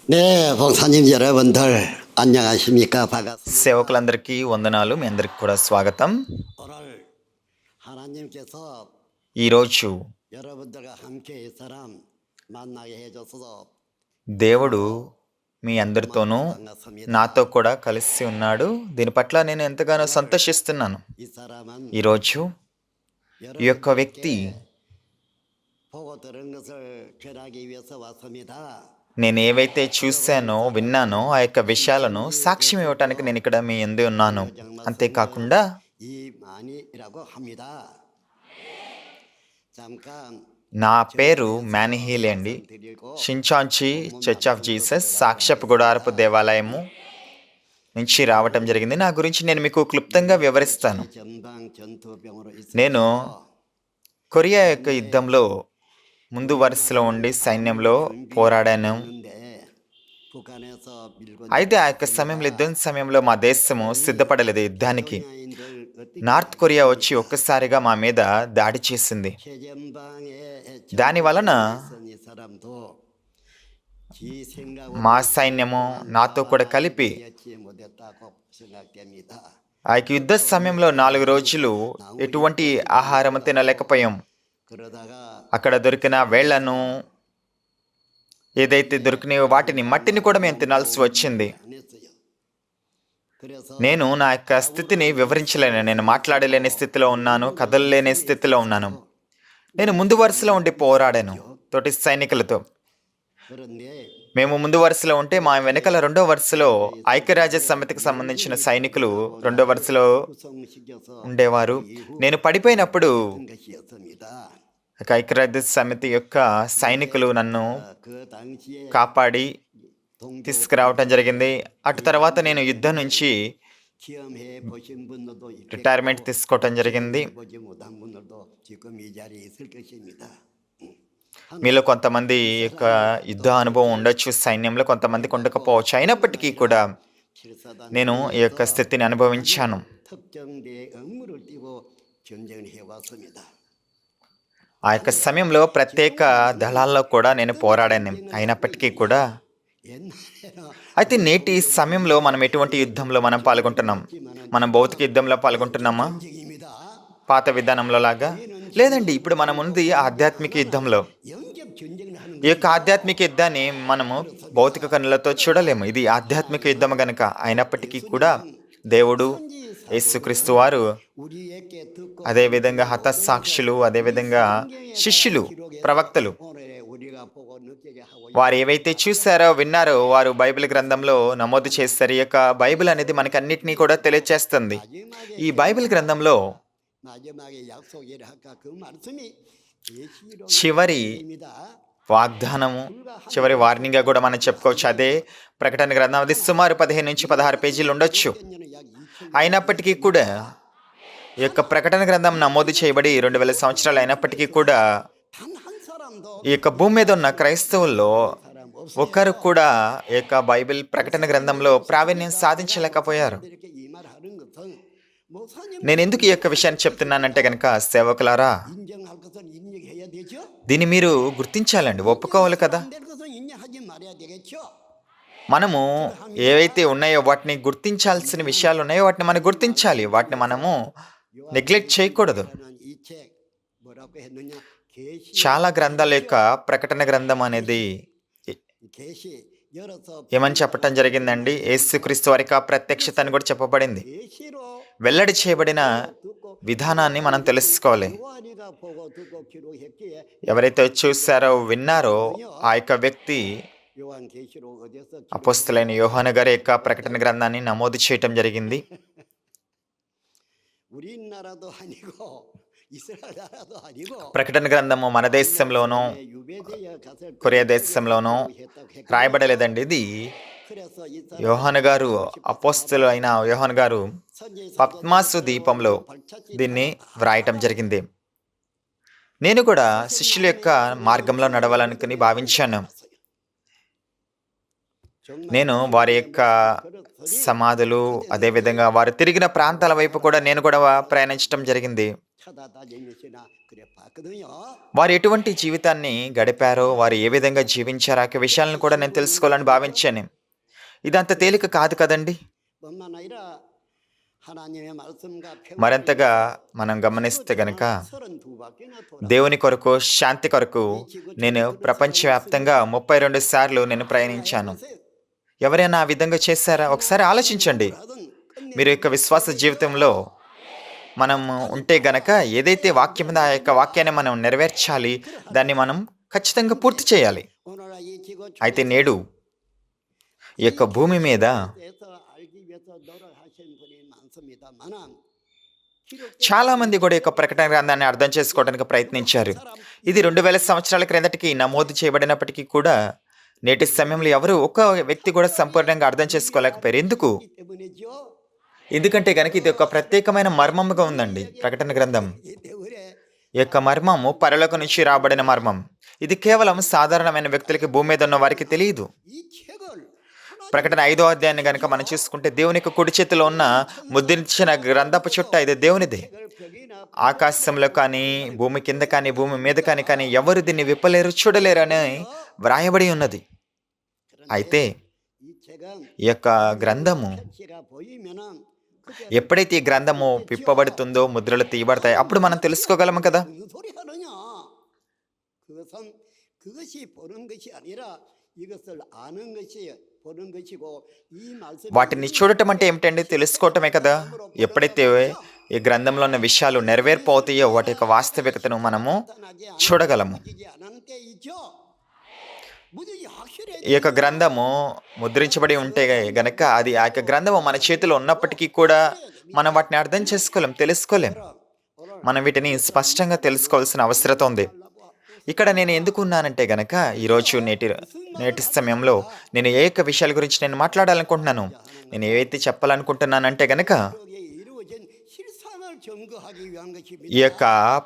네, 목사님 여러분들 안녕하십니까? 반갑습니다. సేవకులందరికీ వందనాలు. మీ అందరికి కూడా స్వాగతం. 오늘 하나님께서 ఈరోజు 여러분들과 함께 이 사람 만나게 해줘서 దేవుడు మీ అందరితోనూ 반갑습니다. నాతో కూడా కలిసి ఉన్నాడు. దీని పట్ల నేను ఎంతగానో సంతోషిస్తున్నాను. 이 사람은 ఈరోజు ఈ యొక్క వ్యక్తి 보고 들은 것을 전하기 위해서 왔습니다. నేను ఏవైతే చూశానో విన్నానో ఆ యొక్క విషయాలను సాక్ష్యం ఇవ్వటానికి నేను ఇక్కడ మీ యందు ఉన్నాను. అంతేకాకుండా 이만희라고 합니다. 잠깐 నా పేరు మ్యానిహీల్ అండి. 드리고 షించాంచి చర్చ్ ఆఫ్ జీసస్ సాక్ష్యపు గుడారపు దేవాలయము నుంచి రావటం జరిగింది. నా గురించి నేను మీకు క్లుప్తంగా వివరిస్తాను. 전방 전투병으로 నేను కొరియా యొక్క యుద్ధంలో ముందు వరుసలో ఉండి సైన్యంలో పోరాడాను. 있는데 북한에서 밀고 అయితే ఆ యొక్క సమయంలో యుద్ధం సమయంలో మా దేశము సిద్ధపడలేదు యుద్ధానికి. 인들 నార్త్ కొరియా వచ్చి ఒక్కసారిగా మా మీద దాడి చేసింది. 최전방에 దాని వలన 이 사람도 지 생각을 మా సైన్యము నాతో కూడా కలిపి 하지 못했다고 생각됩니다. ఆ యొక్క యుద్ధ సమయంలో 4 రోజులు ఎటువంటి ఆహారం తినలేకపోయాం. 그러다가 అక్కడ దొరికిన వేళ్లను ఏదైతే దొరికినాయో వాటిని మట్టిని కూడా మేము తినాల్సి వచ్చింది. 안 했어요. 그래서 నేను నా యొక్క స్థితిని వివరించలేను. నేను మాట్లాడలేని స్థితిలో ఉన్నాను, కదలలేని స్థితిలో ఉన్నాను. నేను ముందు వరుసలో ఉండి పోరాడాను తోటి సైనికులతో. 그런데 మేము ముందు వరుసలో ఉంటే మా వెనకాల రెండో వరుసలో ఐక్యరాజ్య సమితికి సంబంధించిన సైనికులు రెండో వరుసలో 구성시켜서 ఉండేవారు. నేను పడిపోయినప్పుడు 한 것이었습니다. ఐక్యరాజ్య సమితి యొక్క సైనికులు నన్ను 그 당시에 కాపాడి 동조 తీసుకురావటం జరిగింది. అటు తర్వాత నేను యుద్ధం నుంచి 체험해 보신 분들도 있겠고 రిటైర్మెంట్ తీసుకోవటం జరిగింది. 보지 못한 분들도 지금 이 자리에 있을 것입니다. మీలో కొంతమంది ఈ యొక్క యుద్ధ అనుభవం ఉండొచ్చు, సైన్యంలో కొంతమందికి ఉండకపోవచ్చు. అయినప్పటికీ కూడా 칠사단 నేను ఈ యొక్క స్థితిని అనుభవించాను. 특정대의 업무를 띠고 전쟁을 해왔습니다. ఆ యొక్క సమయంలో ప్రత్యేక దళాల్లో కూడా నేను పోరాడాను. అయినప్పటికీ కూడా 옛날에는 అయితే నేటి సమయంలో మనం ఎటువంటి యుద్ధంలో మనం పాల్గొంటున్నాం? మనం భౌతిక యుద్ధంలో పాల్గొంటున్నామా 전쟁입니다. పాత విధానంలో లాగా? లేదండి, ఇప్పుడు మనం ఉంది ఆధ్యాత్మిక యుద్ధంలో. 영접 전쟁을 하는 ఈ యొక్క ఆధ్యాత్మిక యుద్ధాన్ని మనము భౌతిక కన్నులతో చూడలేము. ఇది ఆధ్యాత్మిక యుద్ధం గనుక. అయినప్పటికీ కూడా దేవుడు యేసుక్రీస్తు వారు 우리에게 듣고 అదేవిధంగా హతసాక్షులు, అదేవిధంగా శిష్యులు, ప్రవక్తలు 오늘 우리가 보고 느끼게 하고 వారు ఏవైతే చూశారో విన్నారో వారు బైబిల్ గ్రంథంలో నమోదు చేస్తారు. ఈ యొక్క బైబిల్ అనేది మనకి అన్నిటినీ కూడా తెలియచేస్తుంది. ఈ బైబిల్ గ్రంథంలో 마지막에 약속이라 할까 그 말씀이 계시록 చివరి వాగ్దానము, చివరి వార్నింగ్ గా కూడా మనం చెప్పుకోవచ్చు. అదే ప్రకటన గ్రంథం. అది సుమారు 15 నుంచి 16 పేజీలు ఉండొచ్చు. 약 2000년 అయినప్పటికీ కూడా ఈ యొక్క ప్రకటన గ్రంథం నమోదు చేయబడి 2000 సంవత్సరాలు అయినప్పటికీ కూడా 단한 사람도 ఈ యొక్క భూమి మీద ఉన్న క్రైస్తవుల్లో 사람 없이 ఒకరు కూడా ఈ యొక్క బైబిల్ ప్రకటన గ్రంథంలో ప్రావీణ్యం సాధించలేకపోయారు. 이렇게 이 말하는 것은 목사님 నేను ఎందుకు ఈ యొక్క విషయాన్ని చెప్తున్నానంటే కనుక, సేవకులారా, 인정할 것은 인정해야 되죠. దీన్ని మీరు గుర్తించాలండి, ఒప్పుకోవాలి కదా. 안 될 것은 인정하지 말아야 되겠죠. మనము ఏవైతే ఉన్నాయో వాటిని గుర్తించాల్సిన విషయాలు ఉన్నాయో వాటిని మనం గుర్తించాలి. వాటిని మనము నెగ్లెక్ట్ చేయకూడదు. 라는 이 책 뭐라고 했느냐? 계시 చాలా గ్రంథాల యొక్క ప్రకటన గ్రంథం అనేది 계시 열어서 ఏమని చెప్పటం జరిగిందండి? యేసుక్రీస్తు వారి యొక్క ప్రత్యక్షత అని కూడా చెప్పబడింది. 계시로 వెల్లడి చేయబడిన 듣고 విధానాన్ని మనం తెలుసుకోవాలి. 요한이가 보고 듣고 기록했기에 ఎవరైతే చూశారో విన్నారో ఆ యొక్క వ్యక్తి 요한 계시록 어디서 అపోస్తలైన యోహాను గారి యొక్క ప్రకటన గ్రంథాన్ని నమోదు చేయటం జరిగింది. 우리나라도 아니고 이스라엘 나라도 아니고 ప్రకటన గ్రంథము మన దేశంలోనూ 유배되어 갔을 కొరియా దేశంలోనూ రాయబడలేదండి. ఇది 그래서 이 యోహాను గారు, అపోస్తలు అయిన యోహాను గారు పద్మాసు దీపంలో దీన్ని వ్రాయటం జరిగింది. నేను కూడా శిష్యుల యొక్క మార్గంలో నడవాలనుకుని భావించాను. నేను వారి యొక్క సమాధులు, అదేవిధంగా వారు తిరిగిన ప్రాంతాల వైపు కూడా నేను కూడా ప్రయాణించడం జరిగింది. 찾아다니면서나 그래 봤거든요. వారు ఎటువంటి జీవితాన్ని గడిపారో, వారు ఏ విధంగా జీవించారో ఆ విషయాలను కూడా నేను తెలుసుకోవాలని భావించాను. ఇదంత తేలిక కాదు కదండి. 뿐만 아니라 하나님의 말씀과 మరింతగా మనం గమనిస్తే గనక 32바퀴나 돌아. దేవుని కొరకు, శాంతి కొరకు నేను ప్రపంచవ్యాప్తంగా 32 సార్లు నేను ప్రయాణించాను. ఎవరైనా ఆ విధంగా చేశారా? ఒకసారి ఆలోచించండి. మీరు యొక్క విశ్వాస జీవితంలో మనం ఉంటే గనక ఏదైతే వాక్యం ఉందో ఆ యొక్క వాక్యాన్ని మనం నెరవేర్చాలి. దాన్ని మనం ఖచ్చితంగా పూర్తి చేయాలి. 오늘 이 지구 అయితే నేడు ఈ యొక్క భూమి మీద 에서 알기 위해서 노력하신 분이 많습니다만 చాలా మంది కూడా ఈ యొక్క ప్రకటన గ్రంథాన్ని అర్థం చేసుకోవడానికి ప్రయత్నించారు. ఇది 2000 సంవత్సరాల క్రిందటికి నమోదు చేయబడినప్పటికీ కూడా నేటి సమయంలో ఎవరు ఒక్క వ్యక్తి కూడా సంపూర్ణంగా అర్థం చేసుకోలేకపోయారు. ఎందుకు? 때문이죠. ఎందుకంటే గనక ఇది ఒక ప్రత్యేకమైన మర్మముగా ఉందండి ప్రకటన గ్రంథం. 이 때문에 ఈ యొక్క మర్మము పరలోకం నుంచి రాబడిన మర్మం. ఇది కేవలం సాధారణమైన వ్యక్తులకి, భూమి మీద ఉన్న వారికి తెలియదు. 이 책을 ప్రకటన 5వ అధ్యాయాన్ని గనక మనం చూసుకుంటే దేవుని యొక్క కుడి చేతిలో ఉన్న ముద్రించిన గ్రంథపు చుట్ట ఇది దేవునిదే. 책을 벽이나 ఆకాశంలో కానీ, భూమి కింద కానీ, భూమి మీద కానీ ఎవరు దీన్ని విప్పలేరు, చూడలేరు అని వ్రాయబడి ఉన్నది. అయితే 이 책은 ఈ యొక్క గ్రంథము 펼치가 보이면은 그게 ఎప్పుడైతే ఈ గ్రంథము విప్పబడుతుందో, ముద్రలు తీయబడతాయి, అప్పుడు మనం తెలుసుకోగలము కదా. 무슨 소리 하느냐? 그것은 그것이 보는 것이 아니라 이것을 아는 것이 보는 것이고 이 말씀 వాటిని చూడటం అంటే ఏమిటండి? తెలుసుకోవటమే కదా. ఎప్పుడైతే ఈ గ్రంథంలో ఉన్న విషయాలు నెరవేర్పు అవుతాయో వాటి యొక్క వాస్తవికతను మనము చూడగలము. 않은 때 있죠. 무지히 확실해. ఈ యొక్క గ్రంథము ముద్రించబడి ఉంటే గనక అది ఆ యొక్క గ్రంథము మన చేతిలో ఉన్నప్పటికీ కూడా మనం వాటిని అర్థం చేసుకోలేం, తెలుసుకోలేం. మనం వీటిని స్పష్టంగా తెలుసుకోవాల్సిన అవసరం ఉంది. ఇక్కడ నేను ఎందుకు ఉన్నానంటే గనక ఈరోజు నేటి సమయంలో నేను ఏ యొక్క విషయాల గురించి నేను మాట్లాడాలనుకుంటున్నాను, నేను ఏవైతే చెప్పాలనుకుంటున్నానంటే గనక 여기에 이루어진 실상을 증거하기 위한 것입니다. ఈ యొక్క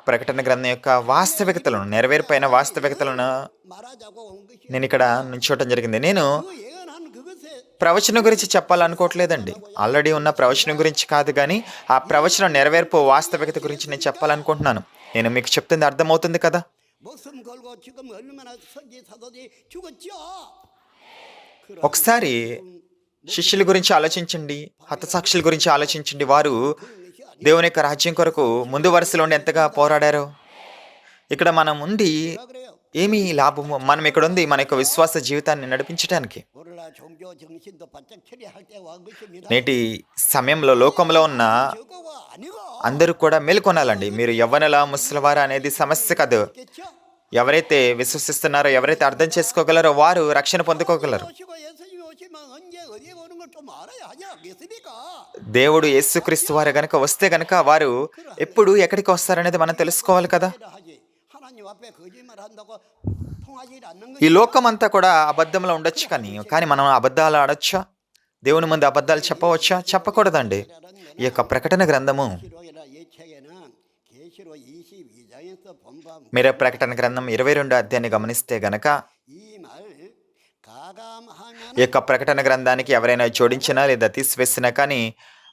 ప్రకటన గ్రంథం యొక్క వాస్తవికతలను, నెరవేర్పైన వాస్తవికతలను 말하자고 온 것이 నేను ఇక్కడ నుంచోవటం జరిగింది. నేను 그 예언한 그것에 ప్రవచనం గురించి చెప్పాలనుకోవట్లేదండి. ఆల్రెడీ ఉన్న ప్రవచనం గురించి కాదు, కానీ ఆ ప్రవచనం నెరవేర్పు వాస్తవికత గురించి నేను చెప్పాలనుకుంటున్నాను. నేను మీకు చెప్తుంది అర్థమవుతుంది కదా. 목숨 걸고 지금 얼마나 선지 사도들이 죽었죠. ఒకసారి శిష్యుల గురించి ఆలోచించండి, హతసాక్షుల గురించి ఆలోచించండి. వారు దేవుని యొక్క రాజ్యం కొరకు ముందు వరుసలో ఉండి ఎంతగా పోరాడారో. ఇక్కడ మనం ఉండి 그래요. ఏమి లాభము? మనం ఇక్కడ ఉంది మన యొక్క విశ్వాస జీవితాన్ని నడిపించడానికి. 오늘날 종교 정신도 바짝 처리할 때 와 것입니다. నేటి సమయంలో లోకంలో ఉన్న 저거가 아니고 అందరూ కూడా మేల్కొనాలండి. మీరు యవ్వనుల, ముసలివారా అనేది సమస్య కాదు. 겠죠. ఎవరైతే విశ్వసిస్తున్నారో, ఎవరైతే అర్థం చేసుకోగలరో వారు రక్షణ పొందుకోగలరు. 오시고 예수님이 오시면 언제 어디에 오는 걸 좀 알아야 하지 않겠습니까? దేవుడు యేసుక్రీస్తు వారు గనక వస్తే గనక వారు ఎప్పుడు ఎక్కడికి వస్తారనేది మనం తెలుసుకోవాలి కదా. 하지. 하나님 앞에 거짓말 한다고 통하지 않는 ఈ 것이 లోకం అంతా కూడా అబద్ధంలో ఉండొచ్చు, కానీ మనం అబద్ధాలు ఆడొచ్చా? దేవుని ముందు అబద్ధాలు చెప్పవచ్చా? చెప్పకూడదండి. ఈ యొక్క ప్రకటన గ్రంథము, 계시록이나 예책에는 계시록 22장에서 본바 మీరు ప్రకటన గ్రంథం 22 అధ్యాయాన్ని గమనిస్తే గనక 이말 가감하면 ఈ యొక్క ప్రకటన గ్రంథానికి ఎవరైనా జోడించినా లేదా తీసివేసినా కానీ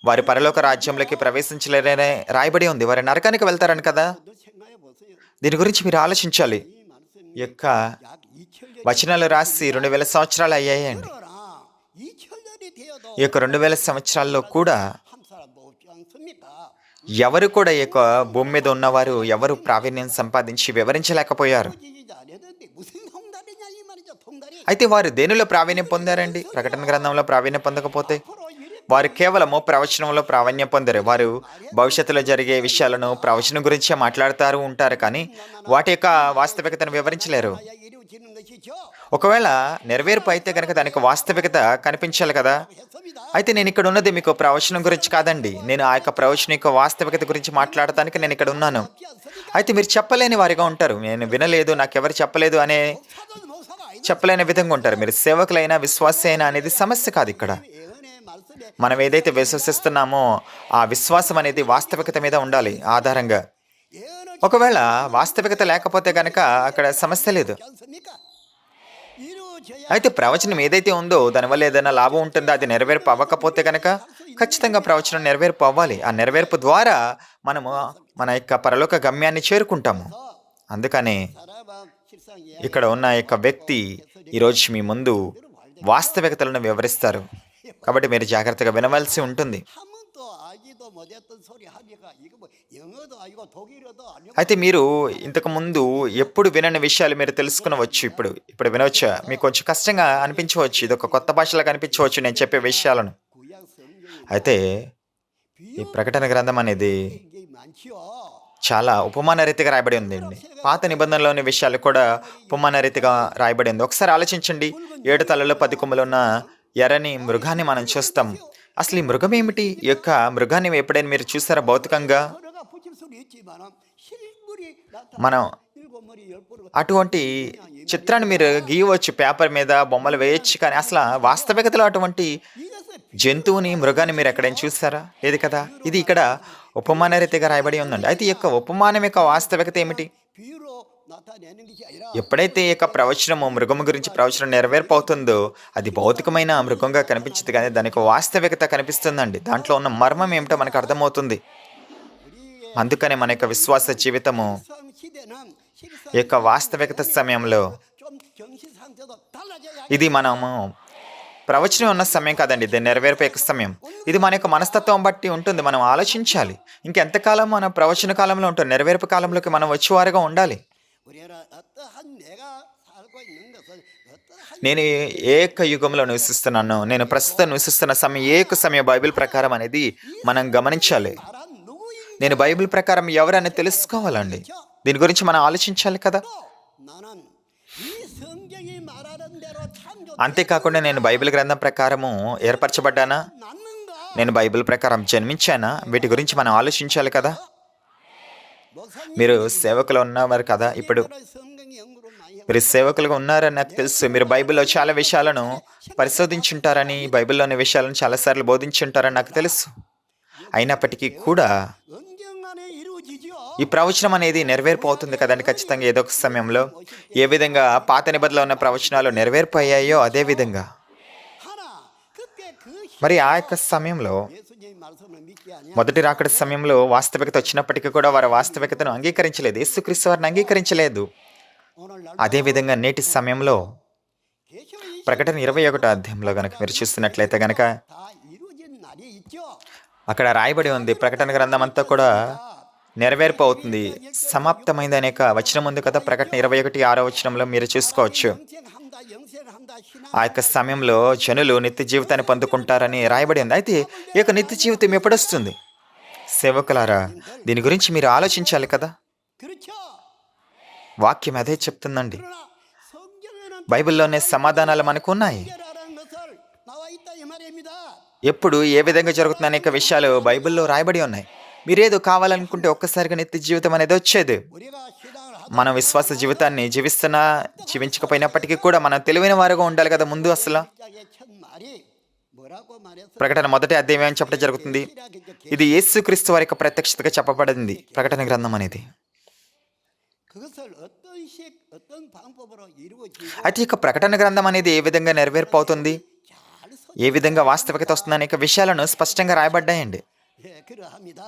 వారి పరలోక రాజ్యంలోకి ప్రవేశించలేరనే రాయబడి ఉంది. వారి నరకానికి వెళ్తారని కదా. 너 생각해 보세요. దీని గురించి మీరు ఆలోచించాలి. 이 말씀이 ఈ యొక్క 약 2000년 వచనాలు రాసి 2000 సంవత్సరాలు అయ్యాయండి. 그러나 2000년이 되어도 ఈ యొక్క 2000 సంవత్సరాల్లో కూడా 한 사람도 없지 않습니까? ఎవరు కూడా ఈ యొక్క భూమి మీద ఉన్నవారు ఎవరు ప్రావీణ్యం సంపాదించి వివరించలేకపోయారు. 보지지 않았는데 무슨 통달이냐 이 말이죠. 통달이 అయితే వారు దేనిలో ప్రావీణ్యం పొందారండి? ప్రకటన గ్రంథంలో ప్రావీణ్యం పొందకపోతే 앞으로 이래 వారు కేవలము ప్రవచనంలో ప్రావీణ్యం పొందారు. వారు భవిష్యత్తులో జరిగే విషయాలను ప్రవచనం గురించే మాట్లాడుతూ ఉంటారు, కానీ వాటి యొక్క వాస్తవికతను వివరించలేరు. 야 이루어지는 것이죠. ఒకవేళ నెరవేర్పు అయితే కనుక దానికి వాస్తవికత కనిపించాలి కదా. 했습니다. అయితే నేను ఇక్కడ ఉన్నది మీకు ప్రవచనం గురించి కాదండి. నేను ఆ యొక్క ప్రవచనం యొక్క వాస్తవికత గురించి మాట్లాడటానికి నేను ఇక్కడ ఉన్నాను. 없지 않습니까? అయితే మీరు చెప్పలేని వారిగా ఉంటారు. నేను వినలేదు, నాకెవరు చెప్పలేదు అనే 사도 모사가 아니다. చెప్పలేని విధంగా ఉంటారు. మీరు సేవకులైనా విశ్వాసి అయినా అనేది సమస్య కాదు. ఇక్కడ 예언의 말씀에 మనం ఏదైతే విశ్వసిస్తున్నామో ఆ విశ్వాసం అనేది వాస్తవికత మీద ఉండాలి ఆధారంగా. 예언을 ఒకవేళ వాస్తవికత లేకపోతే గనక అక్కడ సమస్య లేదు. 하지 않습니까? 이루어져야 అయితే ప్రవచనం ఏదైతే ఉందో దానివల్ల ఏదైనా లాభం ఉంటుందో అది నెరవేర్పు అవ్వకపోతే గనక ఖచ్చితంగా ప్రవచనం నెరవేర్పు అవ్వాలి. ఆ నెరవేర్పు ద్వారా మనము మన యొక్క పరలోక గమ్యాన్ని చేరుకుంటాము. అందుకనే 사람은 실상 ఇక్కడ ఉన్న యొక్క వ్యక్తి ఈరోజు మీ ముందు వాస్తవికతలను వివరిస్తారు. కాబట్టి మీరు జాగ్రత్తగా వినవలసి ఉంటుంది. 한 번도 알지도 못했던 소리 하니까 이거 뭐 영어도 아니고 독일어도 아니고 అయితే మీరు ఇంతకు ముందు ఎప్పుడు వినని విషయాలు మీరు తెలుసుకునవచ్చు. ఇప్పుడు వినవచ్చా? మీకు కొంచెం కష్టంగా అనిపించవచ్చు, ఇది ఒక కొత్త భాషలాగా అనిపించవచ్చు నేను చెప్పే విషయాలను. 구약 성경이 అయితే ఈ ప్రకటన గ్రంథం అనేది 굉장히 많지요. చాలా ఉపమాన రీతిగా రాయబడి ఉందండి. పాత నిబంధనలోని విషయాలు కూడా ఉపమాన రీతిగా రాయబడి ఉంది. ఒకసారి ఆలోచించండి. 7 తలలు 10 కొమ్ములు ఉన్న ఎర్రని మృగాన్ని మనం చూస్తాం. అసలు ఈ మృగం ఏమిటి? ఈ యొక్క మృగాన్ని ఎప్పుడైనా మీరు చూసారా భౌతికంగా? 서로가 붙일 수는 있지만 실물이 మనం 일곱 머리 열 뿔 అటువంటి చిత్రాన్ని మీరు గీయవచ్చు, పేపర్ మీద బొమ్మలు వేయచ్చు. కానీ అసలు వాస్తవికతలో అటువంటి 이것을 జంతువుని మృగాన్ని మీరు ఎక్కడైనా చూసారా? లేదు కదా. ఇది ఇక్కడ ఉపమాన రీతిగా రాయబడి ఉందండి. అయితే ఈ యొక్క ఉపమానం యొక్క వాస్తవికత ఏమిటి? 비유로 나타내는 것이 아니라 ఎప్పుడైతే ఈ యొక్క ప్రవచనము మృగము గురించి ప్రవచనం నెరవేర్పవుతుందో అది భౌతికమైన మృగంగా కనిపించదు, కానీ దానికి వాస్తవికత కనిపిస్తుందండి. దాంట్లో ఉన్న మర్మం ఏమిటో మనకు అర్థమవుతుంది. 우리의 అందుకనే మన యొక్క విశ్వాస జీవితము 실상 시대는 실상 ఈ యొక్క వాస్తవికత సమయంలో 좀 정신 상태도 달라져야 ఇది మనము ప్రవచనం ఉన్న సమయం కాదండి, ఇది నెరవేర్పే యొక్క సమయం. ఇది మన యొక్క మనస్తత్వం బట్టి ఉంటుంది. మనం ఆలోచించాలి. ఇంకెంతకాలం మన ప్రవచన కాలంలో ఉంటాం, నెరవేర్పు కాలంలోకి మనం వచ్చేవారుగా ఉండాలి. 우리는 어떠한 내가 살고 있는 것은 어떠한 నేను ఏ యొక్క యుగంలో నివసిస్తున్నాను, నేను ప్రస్తుతం నివసిస్తున్న సమయం ఏ యొక్క సమయం బైబిల్ ప్రకారం అనేది మనం గమనించాలి. 말한 누구인가 నేను బైబిల్ ప్రకారం ఎవరని తెలుసుకోవాలండి. దీని గురించి మనం ఆలోచించాలి కదా. 나는 이 성경이 말하는 대로 창조 అంతేకాకుండా నేను బైబిల్ గ్రంథం ప్రకారము ఏర్పరచబడ్డానా, 낳는가 నేను బైబిల్ ప్రకారం జన్మించానా, వీటి గురించి మనం ఆలోచించాలి కదా. 목사님 మీరు సేవకులు ఉన్నవారు కదా. ఇప్పుడు 성경이 연구를 많이 మీరు సేవకులుగా ఉన్నారని నాకు తెలుసు. మీరు బైబిల్లో చాలా విషయాలను పరిశోధించుంటారని, బైబిల్లోని విషయాలను చాలాసార్లు బోధించుంటారని నాకు తెలుసు. అయినప్పటికీ కూడా 언젠간에 이루어지죠. ఈ ప్రవచనం అనేది నెరవేర్పు అవుతుంది కదండి ఖచ్చితంగా ఏదో ఒక సమయంలో. ఏ విధంగా పాత నిబంధనలో ఉన్న ప్రవచనాలు నెరవేర్పు అయ్యాయో అదే విధంగా 하나 그때 그 మరి ఆ యొక్క సమయంలో 예수님 말씀을 믿지 아니야. మొదటి రాకడ సమయంలో వాస్తవికత వచ్చినప్పటికీ కూడా వారు వాస్తవికతను అంగీకరించలేదు. యేసుక్రీస్తు వారిని అంగీకరించలేదు. 오늘날 అదే విధంగా నేటి సమయంలో 계시록이 ప్రకటన 21వ అధ్యాయంలో గనక మీరు చూస్తున్నట్లయితే గనక 다 이루어진 날이 있죠. అక్కడ రాయబడి ఉంది, ప్రకటన గ్రంథం అంతా కూడా నెరవేర్పు అవుతుంది, సమాప్తమైంది అనేక వచనం ఉంది కదా. ప్రకటన 21:6 వచనంలో మీరు చూసుకోవచ్చు. 영생한다 신앙 ఆ యొక్క సమయంలో జనులు నిత్య జీవితాన్ని పొందుకుంటారని రాయబడి ఉంది. అయితే ఈ యొక్క నిత్య జీవితం ఎప్పుడు వస్తుంది? సేవకులారా, దీని గురించి మీరు ఆలోచించాలి కదా. 그렇죠. వాక్యం అదే చెప్తుందండి. 그러나 성경에는 బైబిల్లోనే సమాధానాలు మనకు ఉన్నాయి. 해결하라는 것을 나와 있다 이 말입니다. ఎప్పుడు ఏ విధంగా జరుగుతున్న అనేక విషయాలు బైబిల్లో రాయబడి ఉన్నాయి. మీరేదో కావాలనుకుంటే ఒక్కసారిగా నిత్య జీవితం అనేది వచ్చేది. 우리가 신앙을 하다 మన విశ్వాస జీవితాన్ని జీవించకపోయినప్పటికీ కూడా మనం తెలివైన వారుగా ఉండాలి కదా. ముందు అసలు 시작의 첫 말이 뭐라고 말했어? ప్రకటన మొదటి అధ్యాయం ఏమని చెప్పడం జరుగుతుంది? ఇది యేసుక్రీస్తు వారి యొక్క ప్రత్యక్షతగా చెప్పబడింది ప్రకటన గ్రంథం అనేది. 그것을 어떤 방법으로 이루어지고 అయితే ఇక ప్రకటన గ్రంథం అనేది ఏ విధంగా నెరవేర్పు అవుతుంది, 잘 ఏ విధంగా వాస్తవికత వస్తుంది అనేక విషయాలను స్పష్టంగా రాయబడ్డాయండి. 그러합니다.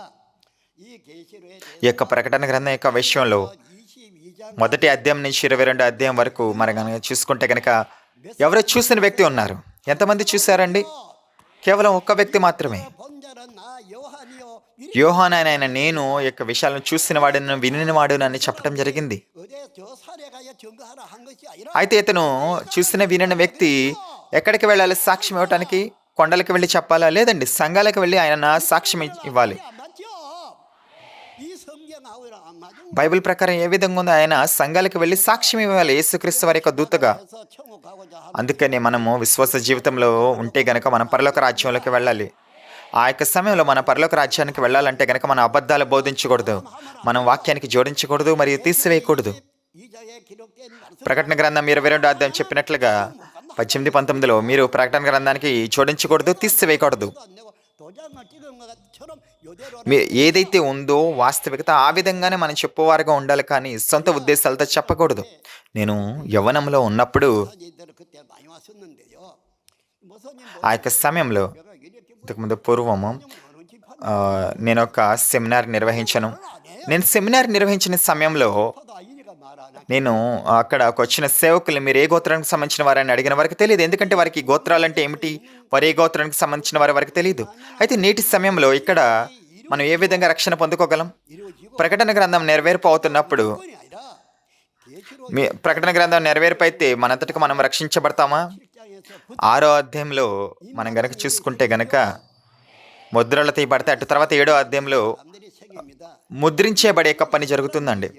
이 계시록에 ఈ యొక్క ప్రకటన గ్రంథం యొక్క విషయంలో 22장 మొదటి అధ్యాయం నుంచి 22వ అధ్యాయం వరకు మనం కనుక చూసుకుంటే కనుక ఎవరో చూసిన వ్యక్తి ఉన్నారు. ఎంతమంది చూశారండి? కేవలం ఒక్క వ్యక్తి మాత్రమే. 본 자는 나 요한이요 యోహాను ఆయన నేను ఈ యొక్క విషయాలను చూసిన వాడును వినిన వాడును అని చెప్పడం జరిగింది. 어제 저 산에 가야 증거하라 한 것이 아니라 అయితే ఇతను చూసిన వినిన వ్యక్తి ఎక్కడికి వెళ్ళాలి సాక్ష్యం ఇవ్వటానికి? కొండలకు వెళ్ళి చెప్పాలా? లేదండి, సంఘాలకు వెళ్ళి ఆయన సాక్ష్యం ఇవ్వాలి. 맞죠? 이 성경하고는 안 맞은 బైబిల్ ప్రకారం ఏ విధంగా ఉందో ఆయన సంఘాలకు వెళ్ళి సాక్ష్యం ఇవ్వాలి యేసుక్రీస్తు వారి యొక్క దూతగా. 거에서 천국 가고자 하는 అందుకని మనము విశ్వాస జీవితంలో ఉంటే గనక మనం పరలోక రాజ్యంలోకి వెళ్ళాలి. ఆ యొక్క సమయంలో మన పరలోక రాజ్యానికి వెళ్ళాలంటే గనక మనం అబద్ధాలు బోధించకూడదు, మనం వాక్యానికి జోడించకూడదు మరియు తీసివేయకూడదు. 2장에 기록된 말씀 ప్రకటన గ్రంథం 22వ అధ్యాయం చెప్పినట్లుగా 18, 19లో మీరు ప్రకటన గ్రంథానికి జోడించకూడదు, తీసివేయకూడదు. 안 내고 도장을 찍은 것처럼 요대로 మీ ఏదైతే ఉందో వాస్తవికత ఆ విధంగానే మనం చెప్పేవారుగా ఉండాలి, కానీ సొంత ఉద్దేశాలతో చెప్పకూడదు. నేను యవ్వనంలో ఉన్నప్పుడు 사진들은 그때 많이 왔었는데요. 목사님 ఆ యొక్క సమయంలో 내가 이렇게 ఇంతకుముందు పూర్వము 어느 집 నేను ఒక సెమినార్ నిర్వహించాను. నేను సెమినార్ నిర్వహించిన సమయంలో నేను అక్కడకు వచ్చిన సేవకులు మీరు ఏ గోత్రానికి సంబంధించిన వారని అడిగిన వారికి తెలియదు. ఎందుకంటే వారికి ఈ గోత్రాలంటే ఏమిటి, వారు ఏ గోత్రానికి సంబంధించిన వారికి తెలియదు. అయితే నేటి సమయంలో ఇక్కడ మనం ఏ విధంగా రక్షణ పొందుకోగలం? ప్రకటన గ్రంథం నెరవేర్పు అవుతున్నప్పుడు ప్రకటన గ్రంథం నెరవేర్పు అయితే మనంతటికి మనం రక్షించబడతామా? 6వ అధ్యాయంలో మనం గనక చూసుకుంటే గనక ముద్రలు తీయబడితే అటు తర్వాత 7వ అధ్యాయంలో ముద్రించబడే యొక్క పని జరుగుతుందండి.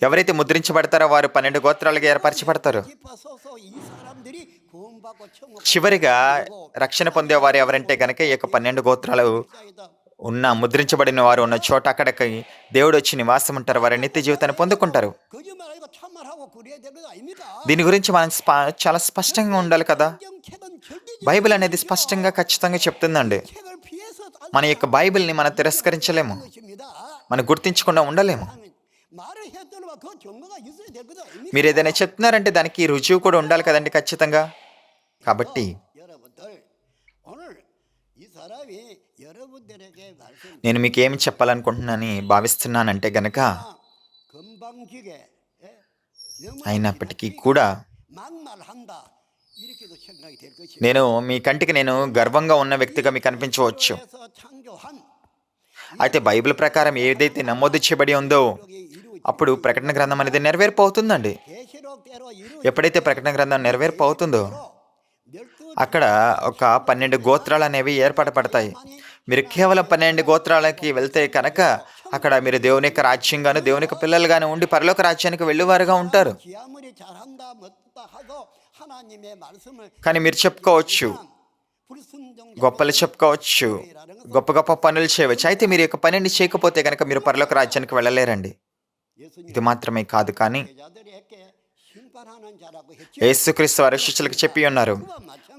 ఎవరైతే ముద్రించబడతారో వారు 12 గోత్రాలుగా ఏర్పరచబడతారు. చివరిగా రక్షణ పొందేవారు ఎవరంటే గనక ఈ యొక్క 12 గోత్రాలు ఉన్న ముద్రించబడిన వారు ఉన్న చోట అక్కడికి దేవుడు వచ్చి నివాసం ఉంటారు. వారి నిత్య జీవితాన్ని పొందుకుంటారు. దీని గురించి మనం చాలా స్పష్టంగా ఉండాలి కదా. బైబిల్ అనేది స్పష్టంగా ఖచ్చితంగా చెప్తుందండి. మన యొక్క బైబిల్ని మనం తిరస్కరించలేము, మనం గుర్తించకుండా ఉండలేము. మీరు ఏదైనా చెప్తున్నారంటే దానికి రుజువు కూడా ఉండాలి కదండి ఖచ్చితంగా. కాబట్టి నేను మీకు ఏమి చెప్పాలనుకుంటున్నానని భావిస్తున్నానంటే గనక, అయినప్పటికీ కూడా నేను మీ కంటికి నేను గర్వంగా ఉన్న వ్యక్తిగా మీకు అనిపించవచ్చు. అయితే బైబిల్ ప్రకారం ఏదైతే నమోదు చేయబడి ఉందో అప్పుడు ప్రకటన గ్రంథం అనేది నెరవేర్పు అవుతుందండి. ఎప్పుడైతే ప్రకటన గ్రంథం నెరవేర్పు అవుతుందో అక్కడ ఒక 12 గోత్రాలు అనేవి ఏర్పడతాయి. మీరు కేవలం 12 గోత్రాలకి వెళ్తే కనుక అక్కడ మీరు దేవుని యొక్క రాజ్యంగాను దేవుని యొక్క పిల్లలుగాను ఉండి పరలోక రాజ్యానికి వెళ్ళేవారుగా ఉంటారు. కానీ మీరు చెప్పుకోవచ్చు, గొప్పలు చెప్పుకోవచ్చు, గొప్ప గొప్ప పనులు చేయవచ్చు. అయితే మీరు యొక్క పనిని చేయకపోతే కనుక మీరు పరలోక రాజ్యానికి వెళ్ళలేరండి. ఇది మాత్రమే కాదు, కానీ యేసుక్రీస్తు వారు శిష్యులకు చెప్పి ఉన్నారు,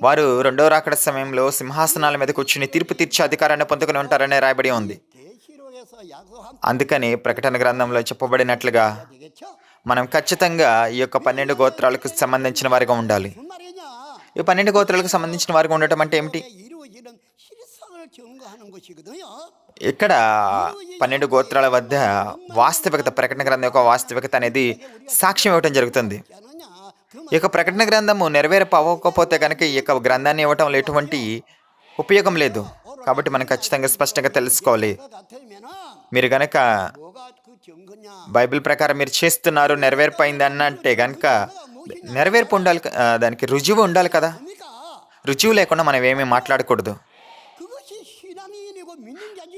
వారు 2వ రాకడ సమయంలో సింహాసనాల మీద కూర్చుని తీర్పు తీర్చే అధికారాన్ని పొందుకుని ఉంటారని రాయబడి ఉంది. అందుకని ప్రకటన గ్రంథంలో చెప్పబడినట్లుగా మనం ఖచ్చితంగా ఈ యొక్క 12 గోత్రాలకు సంబంధించిన వారిగా ఉండాలి. ఈ 12 గోత్రాలకు సంబంధించిన వారిగా ఉండటం అంటే ఏమిటి? ఇక్కడ 12 గోత్రాల వద్ద వాస్తవికత, ప్రకటన గ్రంథం యొక్క వాస్తవికత అనేది సాక్ష్యం ఇవ్వటం జరుగుతుంది. ఈ యొక్క ప్రకటన గ్రంథము నెరవేర్పు అవ్వకపోతే కనుక ఈ యొక్క గ్రంథాన్ని ఇవ్వటంలో ఎటువంటి ఉపయోగం లేదు. కాబట్టి మనం ఖచ్చితంగా స్పష్టంగా తెలుసుకోవాలి. మీరు గనక బైబిల్ ప్రకారం మీరు చేస్తున్నారు, నెరవేర్పు అయింది అన్నంటే కనుక నెరవేర్పు ఉండాలి, దానికి రుజువు ఉండాలి కదా. రుజువు లేకుండా మనం ఏమీ మాట్లాడకూడదు.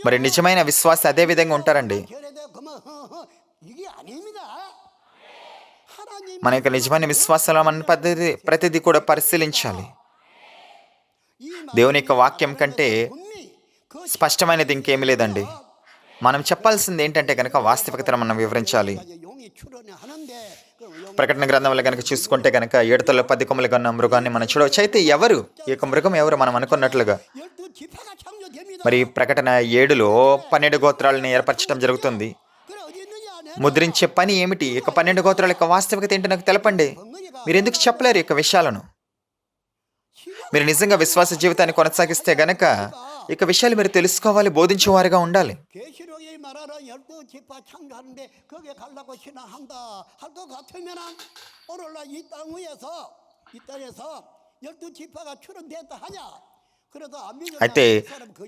మరి నిజమైన విశ్వాసం అదే విధంగా ఉంటారండి. మన యొక్క నిజమైన విశ్వాసంలో మన ప్రతిదీ కూడా పరిశీలించాలి. దేవుని యొక్క వాక్యం కంటే స్పష్టమైనది ఇంకేమీ లేదండి. మనం చెప్పాల్సింది ఏంటంటే కనుక వాస్తవికతను మనం వివరించాలి. ప్రకటన గ్రంథంలో కనుక చూసుకుంటే కనుక 7 తల 10 కొమ్ములుగా ఉన్న మృగాన్ని మనం చూడవచ్చు. అయితే ఎవరు ఈ యొక్క మృగం ఎవరు? మనం అనుకున్నట్లుగా మరి ప్రకటన 7లో 12 గోత్రాలను ఏర్పరచడం జరుగుతుంది. ముద్రించే పని ఏమిటి? ఇక 12 గోత్రాల యొక్క వాస్తవికత ఏంటి నాకు తెలపండి. మీరు ఎందుకు చెప్పలేరు ఈ యొక్క విషయాలను? మీరు నిజంగా విశ్వాస జీవితాన్ని కొనసాగిస్తే గనక ఇక విషయాలు మీరు తెలుసుకోవాలి, బోధించేవారుగా ఉండాలి. అయితే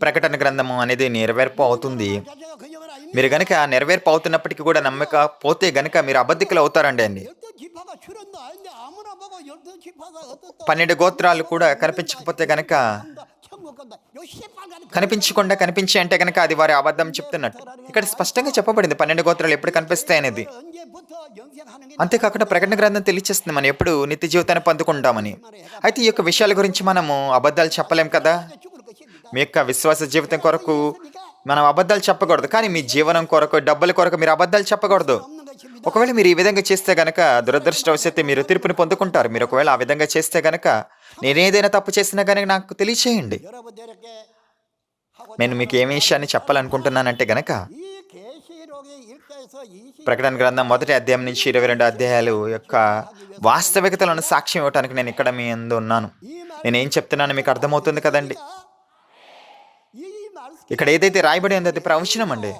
ప్రకటన గ్రంథము అనేది నెరవేర్పు అవుతుంది. మీరు గనక నెరవేర్పు అవుతున్నప్పటికీ కూడా నమ్మకపోతే గనక మీరు అబద్ధికులు అవుతారండి అండి. 12 గోత్రాలు కూడా కనిపించకపోతే గనక, కనిపించే అంటే కనుక అది వారి అబద్ధం చెప్తున్నట్టు. ఇక్కడ స్పష్టంగా చెప్పబడింది 12 గోత్రాలు ఎప్పుడు కనిపిస్తాయి అనేది. అంతేకాకుండా ప్రకటన గ్రంథం తెలియచేస్తుంది మనం ఎప్పుడు నిత్య జీవితాన్ని పొందుకుంటామని. అయితే ఈ యొక్క విషయాల గురించి మనము అబద్ధాలు చెప్పలేం కదా. మీ యొక్క విశ్వాస జీవితం కొరకు మనం అబద్ధాలు చెప్పకూడదు, కానీ మీ జీవనం కొరకు, డబ్బుల కొరకు మీరు అబద్ధాలు చెప్పకూడదు. ఒకవేళ మీరు ఈ విధంగా చేస్తే గనక దురదృష్టవశాత్తు మీరు తీర్పుని పొందుకుంటారు. మీరు ఒకవేళ ఆ విధంగా చేస్తే గనక నేనేదైనా తప్పు చేసినా కానీ నాకు తెలియచేయండి. నేను మీకు ఏమి విషయాన్ని చెప్పాలనుకుంటున్నానంటే గనక ప్రకటన గ్రంథం 1వ అధ్యాయం నుంచి 22 అధ్యాయాలు యొక్క వాస్తవికతలను సాక్ష్యం ఇవ్వడానికి నేను ఇక్కడ మీ యందు ఉన్నాను. నేనేం చెప్తున్నాను మీకు అర్థమవుతుంది కదండి. ఇక్కడ ఏదైతే రాయబడి ఉందో అది ప్రవచనం అండి.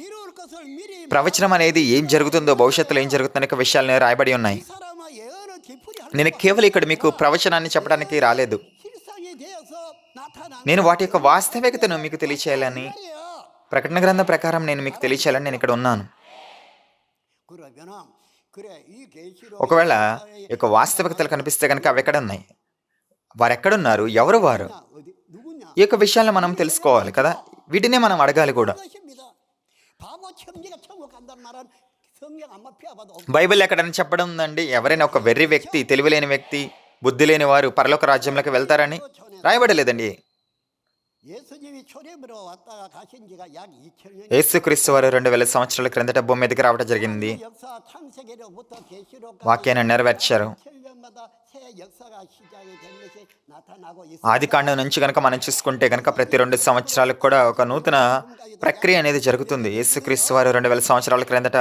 이룰 것을 미리 ప్రవచనం అనేది ఏం జరుగుతుందో, భవిష్యత్తులో ఏం జరుగుతుందో అనేక విషయాలు రాయబడి ఉన్నాయి. 이 사람은 예언을 깊이 할 నేను కేవలం ఇక్కడ మీకు ప్రవచనాన్ని చెప్పడానికి రాలేదు. 실상이 되어서 나타난 నేను వాటి యొక్క వాస్తవికతను మీకు తెలియచేయాలని, 말이에요. ప్రకటన గ్రంథం ప్రకారం నేను మీకు తెలియచేయాలని నేను ఇక్కడ ఉన్నాను. 그러면은 그래 이 계시록 ఒకవేళ ఈ యొక్క వాస్తవికతలు కనిపిస్తే కనుక అవి ఎక్కడ ఉన్నాయి, వారు ఎక్కడున్నారు, ఎవరు వారు, 어디 누구냐? ఈ యొక్క విషయాలను మనం తెలుసుకోవాలి కదా. వీటినే మనం అడగాలి కూడా. 것입니다. 바보 천지가 천국 간다는 말은 성경 아마 피아봐도 బైబిల్ ఎక్కడని చెప్పడం ఉందండి, ఎవరైనా ఒక వెర్రి వ్యక్తి, తెలివిలేని వ్యక్తి, బుద్ధి లేని వారు పరలోక రాజ్యంలోకి వెళ్తారని రాయబడలేదండి. 예수님이 초림으로 왔다가 가신 지가 약 2000년 యేసుక్రీస్తు వారు 2000 సంవత్సరాల క్రిందట భూమి మీదకి రావడం జరిగింది. 역사 창세기로부터 계시록까지 వాక్యాన్ని నెరవేర్చారు. 7년마다 새 역사가 시작이 된 것이 나타나고 ఆది కాండం నుంచి కనుక మనం చూసుకుంటే కనుక ప్రతి 2 సంవత్సరాలకు కూడా ఒక నూతన ప్రక్రియ అనేది జరుగుతుంది. యేసుక్రీస్తు వారు 2000 సంవత్సరాల క్రిందట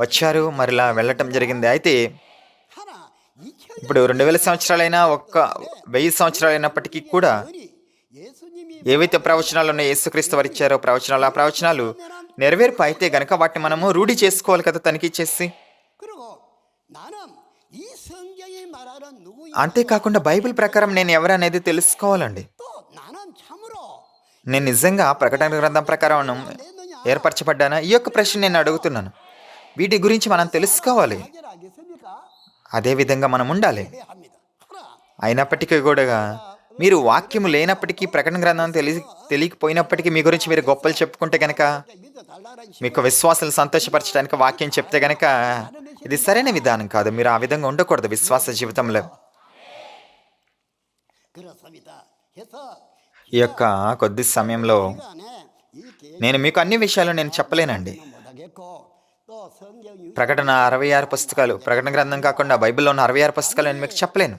వచ్చారు, మరిలా వెళ్ళటం జరిగింది. అయితే 하나 2000년 ఇప్పుడు 2000 సంవత్సరాలైనా, 1000 సంవత్సరాలైనప్పటికీ కూడా 예수님이 ఏవైతే ప్రవచనాలు ఉన్నాయో, యేసుక్రీస్తు వారు ఇచ్చారో ప్రవచనాలు, ఆ ప్రవచనాలు నెరవేర్పు అయితే గనక వాటిని మనము రూఢి చేసుకోవాలి కదా, తనిఖీ చేసి. 그리고 나는 이 성경이 말하는 누구인 అంతేకాకుండా బైబిల్ ప్రకారం నేను ఎవరనేది తెలుసుకోవాలండి. 또 나는 참으로 నేను నిజంగా ప్రకటన గ్రంథం ప్రకారం ఏర్పరచబడ్డానా, ఈ యొక్క ప్రశ్న నేను అడుగుతున్నాను. వీటి గురించి మనం తెలుసుకోవాలి, 해결하겠습니까? అదే విధంగా మనం ఉండాలి. 해야 합니다. 하나 అయినప్పటికీ కూడా మీరు వాక్యము లేనప్పటికీ, ప్రకటన గ్రంథం తెలియకపోయినప్పటికీ మీ గురించి మీరు గొప్పలు చెప్పుకుంటే గనక, 믿어달라는 మీకు విశ్వాసాలు సంతోషపరచడానికి వాక్యం చెప్తే గనక ఇది సరైన విధానం కాదు. మీరు ఆ విధంగా ఉండకూడదు విశ్వాస జీవితంలో. 그렇습니다. 해서 ఈ యొక్క కొద్ది సమయంలో 시간에 이 నేను మీకు అన్ని విషయాలు నేను చెప్పలేనండి. 계획은 못하겠고 또 성경 ప్రకటన 66 పుస్తకాలు, ప్రకటన గ్రంథం కాకుండా బైబిల్లో ఉన్న 66 పుస్తకాలు నేను మీకు చెప్పలేను.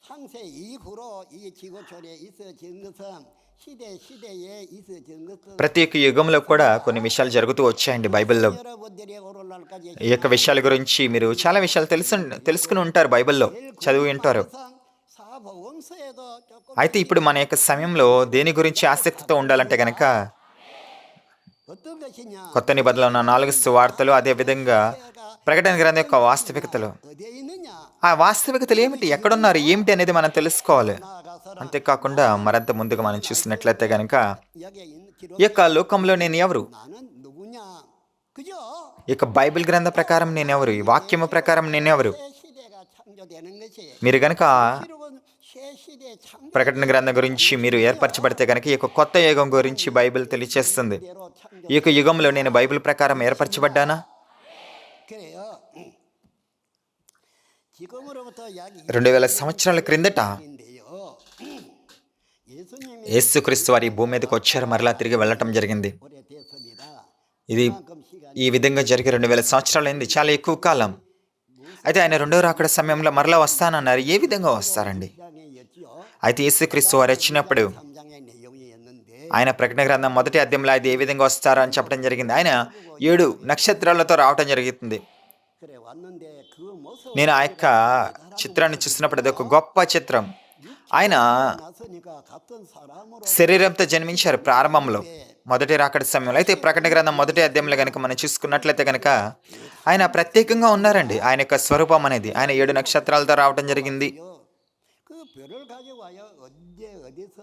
창세 이후로 이 지구촌에 있어진 것은 시대에 있어진 것은 ప్రతి ఒక్క యుగంలో కూడా కొన్ని విషయాలు జరుగుతూ వచ్చాయండి బైబిల్లో. 여러분들이 오늘날까지 ఈ యొక్క విషయాల గురించి మీరు చాలా విషయాలు తెలుసుకుని ఉంటారు, బైబిల్లో చదివి ఉంటారు. 사복음서에도 조금 అయితే ఇప్పుడు మన యొక్క సమయంలో దేని గురించి ఆసక్తితో ఉండాలంటే గనక, 어떤 것이냐 కొత్త నిబంధనలో ఉన్న 4 సువార్తలు, అదే విధంగా ప్రకటన గ్రంథం యొక్క వాస్తవికతలు. 어디에 있느냐 ఆ వాస్తవికతలు ఏమిటి, ఎక్కడున్నారు, ఏమిటి అనేది మనం తెలుసుకోవాలి. 나아가서는 అంతేకాకుండా మరింత ముందుగా మనం చూసినట్లయితే గనక, 여기에 있는 기록 ఈ యొక్క లోకంలో నేను ఎవరు, 나는 누구냐 그죠? ఈ యొక్క బైబిల్ గ్రంథ ప్రకారం నేనెవరు, ఈ వాక్యము ప్రకారం నేనెవరు. 새 시대가 창조되는 것이 మీరు గనక 기록은 새 시대 창조대로 ప్రకటన గ్రంథం గురించి మీరు ఏర్పరచబడితే గనక ఈ యొక్క కొత్త యుగం గురించి బైబిల్ తెలియచేస్తుంది. ఈ యొక్క యుగంలో నేను బైబిల్ ప్రకారం ఏర్పరచబడ్డానా? 그래요. 지금으로부터 약 2000 సంవత్సరాల క్రిందట 20년인데요. 예수님이 యేసుక్రీస్తు వారి ఈ భూమి మీదకి వచ్చారు, మరలా తిరిగి వెళ్ళటం జరిగింది. 오래됐습니다. ఇది 그만큼 시간이 ఈ విధంగా జరిగి 2000 సంవత్సరాలైంది, చాలా ఎక్కువ కాలం. అయితే ఆయన రెండో రాకడ సమయంలో మరలా వస్తానన్నారు. ఏ విధంగా వస్తారండి? 장애였지요. అయితే యేసుక్రీస్తు వారు వచ్చినప్పుడు 3장의 내용이었는데 ఆయన ప్రకటన గ్రంథం మొదటి అధ్యాయంలో అది ఏ విధంగా వస్తారో అని చెప్పడం జరిగింది. ఆయన 7 నక్షత్రాలతో రావటం జరుగుతుంది. 그래 왔는데 그 모습 నేను ఆ యొక్క చిత్రాన్ని చూసినప్పుడు అది ఒక గొప్ప చిత్రం. ఆయన 나서니까 같은 사람으로 శరీరంతో జన్మించారు ప్రారంభంలో, మొదటి రాకడ సమయంలో. అయితే ప్రకటన గ్రంథం మొదటి అధ్యాయంలో కనుక మనం చూసుకున్నట్లయితే కనుక ఆయన ప్రత్యేకంగా ఉన్నారండి. ఆయన యొక్క స్వరూపం అనేది, ఆయన 7 నక్షత్రాలతో రావటం జరిగింది. 그 별을 가져와요. 언제 어디서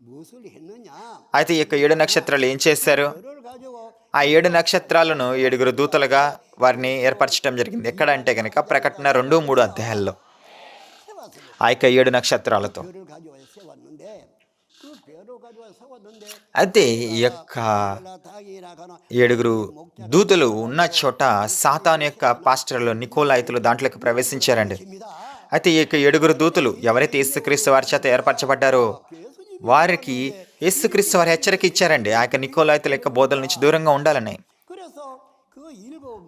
무엇을 했느냐? అయితే ఈ యొక్క 7 నక్షత్రాలు ఏం చేశారు? 별을 가지고 ఆ 7 నక్షత్రాలను 7 దూతలుగా వారిని ఏర్పరచడం జరిగింది. ఎక్కడ అంటే కనుక ప్రకటన 2, 3 అధ్యాయాల్లో 세웠습니다. ఆ యొక్క 7 నక్షత్రాలతో. 별을 가져와 세웠는데 그 별을 가져와 세웠는데 అయితే ఈ యొక్క 올라타기라거나 7 దూతలు ఉన్న చోట సాతాను యొక్క పాస్టర్లు, నికోలాయితులు దాంట్లోకి ప్రవేశించారండి. 입니다. అయితే ఈ యొక్క 7 దూతలు ఎవరైతే యేసుక్రీస్తు వారి చేత ఏర్పరచబడ్డారో వారికి యేసుక్రీస్తు వారి హెచ్చరిక ఇచ్చారండి, ఆ యొక్క నికోలాయితుల యొక్క బోధల నుంచి దూరంగా ఉండాలని. 그래서 그 일곱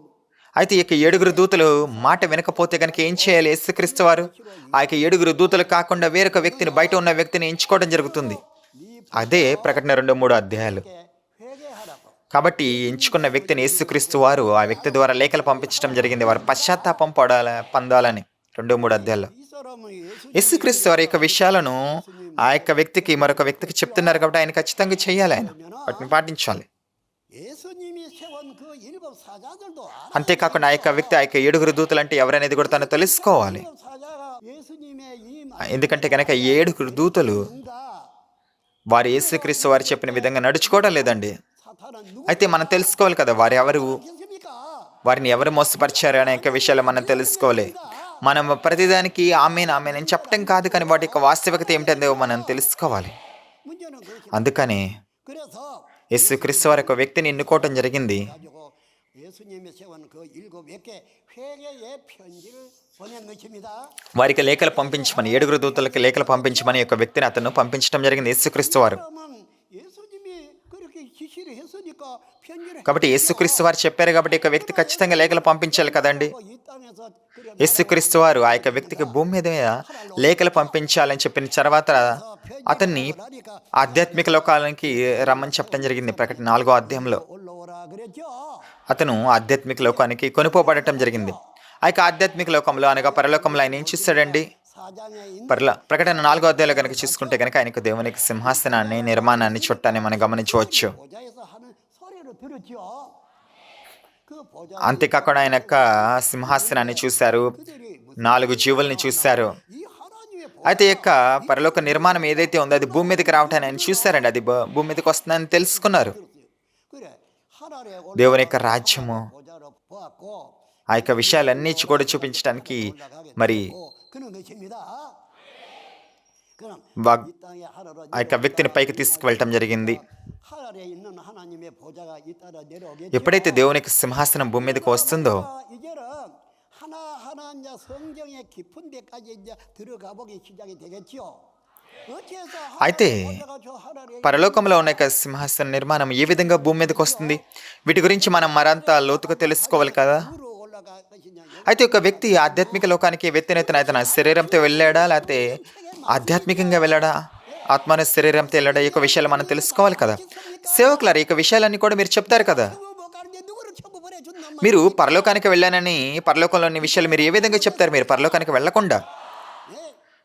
అయితే ఈ యొక్క 7 దూతలు మాట వినకపోతే కనుక ఏం చేయాలి? యేసుక్రీస్తు వారు ఆ యొక్క 7 దూతలు కాకుండా వేరొక వ్యక్తిని, బయట ఉన్న వ్యక్తిని ఎంచుకోవడం జరుగుతుంది. అదే ప్రకటన 2, 3 అధ్యాయాలు. 회개하라고. కాబట్టి ఎంచుకున్న వ్యక్తిని యేసుక్రీస్తు వారు ఆ వ్యక్తి ద్వారా లేఖలు పంపించడం జరిగింది, వారు పశ్చాత్తాపం పొందాలని. 2, 3 అధ్యాయాల్లో 있어도 యేసుక్రీస్తు వారి యొక్క విషయాలను ఆ యొక్క వ్యక్తికి మరొక వ్యక్తికి చెప్తున్నారు కాబట్టి ఆయన ఖచ్చితంగా చేయాలి, ఆయన వాటిని పాటించాలి. 예수님이 세운 그 일곱 사자들도 అంతేకాకుండా ఆ యొక్క వ్యక్తి ఆ యొక్క 7 దూతలు అంటే ఎవరనేది కూడా తను తెలుసుకోవాలి. 일곱 사자가 예수님의 이 ఎందుకంటే కనుక 7 దూతలు 말씀과 వారు యేసుక్రీస్తు వారు చెప్పిన విధంగా నడుచుకోవడం లేదండి. 사탄은 అయితే మనం తెలుసుకోవాలి కదా, వారు ఎవరు, 누구겠습니까? వారిని ఎవరు మోసపరిచారు అనే యొక్క విషయాలు మనం తెలుసుకోవాలి. మనం ప్రతిదానికి ఆమెన్ ఆమెన్ అని చెప్పటం కాదు, కానీ వాటి యొక్క వాస్తవికత ఏమిటందో మనం తెలుసుకోవాలి. 문제는 그것이 అందుకని 그래서 యేసుక్రీస్తు వారి యొక్క వ్యక్తిని ఎన్నుకోవటం జరిగింది. 가지고 예수님이 세운 그 일곱 개 회개의 편지를 보낸 것입니다. వారికి లేఖలు పంపించమని, 7 దూతలకి లేఖలు పంపించమని యొక్క వ్యక్తిని అతను పంపించడం జరిగింది యేసుక్రీస్తు వారు. 그러면 예수님이 그렇게 지시를 했으니까 편지를 కాబట్టి యేసుక్రీస్తు వారు చెప్పారు కాబట్టి ఈ యొక్క వ్యక్తి ఖచ్చితంగా లేఖలు పంపించాలి కదండి. 이 땅에서 그래 యేసుక్రీస్తు వారు ఆ యొక్క వ్యక్తికి భూమి మీద లేఖలు పంపించాలని చెప్పిన తర్వాత అతన్ని ఆధ్యాత్మిక లోకాలకి రమ్మని చెప్పడం జరిగింది. ప్రకటన 4వ అధ్యాయంలో 올라오라 그랬죠. అతను ఆధ్యాత్మిక లోకానికి కొనుపోబడటం జరిగింది. ఆ యొక్క ఆధ్యాత్మిక లోకంలో అనగా పరలోకంలో ఆయన ఏం చూస్తాడండి? 사장에 있는 ప్రకటన 4వ అధ్యాయంలో కనుక చూసుకుంటే కనుక ఆయనకు దేవునికి సింహాసనాన్ని, నిర్మాణాన్ని, చుట్టాన్ని మనం గమనించవచ్చు. 보좌에서 하는 소리를 들었죠. 그 보좌 అంతేకాకుండా ఆయన యొక్క సింహాసనాన్ని చూశారు, 4 జీవుల్ని చూశారు. 이 하나님의 అయితే ఈ యొక్క పరలోక నిర్మాణం ఏదైతే ఉందో అది భూమి మీదకి రావటాన్ని ఆయన చూశారండి. అది భూమి మీదకి వస్తుందని తెలుసుకున్నారు. 그래 하늘에 దేవుని యొక్క రాజ్యము, 보좌로 보았고 ఆ యొక్క విషయాలన్నీ కూడా చూపించడానికి మరి 그런 것입니다. 그럼 వాగ్ 이 땅에 하늘로 ఆ యొక్క వ్యక్తిని పైకి తీసుకువెళ్ళటం జరిగింది. 하늘에 있는 하나님의 보좌가 이 땅에 내려오겠죠. ఎప్పుడైతే దేవునికి సింహాసనం భూమి మీదకి వస్తుందో 이제는 하나하나 이제 성경의 깊은 데까지 이제 들어가 보기 시작이 되겠죠. 어째서 అయితే 보좌가 저 하늘에 పరలోకంలో ఉన్న యొక్క సింహాసన నిర్మాణం ఏ విధంగా భూమి మీదకి వస్తుంది? వీటి గురించి మనం మరంతా లోతుగా తెలుసుకోవాలి కదా. 위로 올라가 것이냐? అయితే ఒక వ్యక్తి ఆధ్యాత్మిక లోకానికి అతని శరీరంతో వెళ్ళాడా, లేకపోతే ఆధ్యాత్మికంగా వెళ్ళాడా, ఆత్మన శరీరంతో వెళ్ళాడా? ఈ యొక్క విషయాలు మనం తెలుసుకోవాలి కదా. సేవకులారు ఈ యొక్క విషయాలన్నీ కూడా మీరు చెప్తారు కదా. 못 가는데 누구를 처벌해 줬나? మీరు పరలోకానికి వెళ్ళానని పరలోకంలోని విషయాలు మీరు ఏ విధంగా చెప్తారు? మీరు పరలోకానికి వెళ్ళకుండా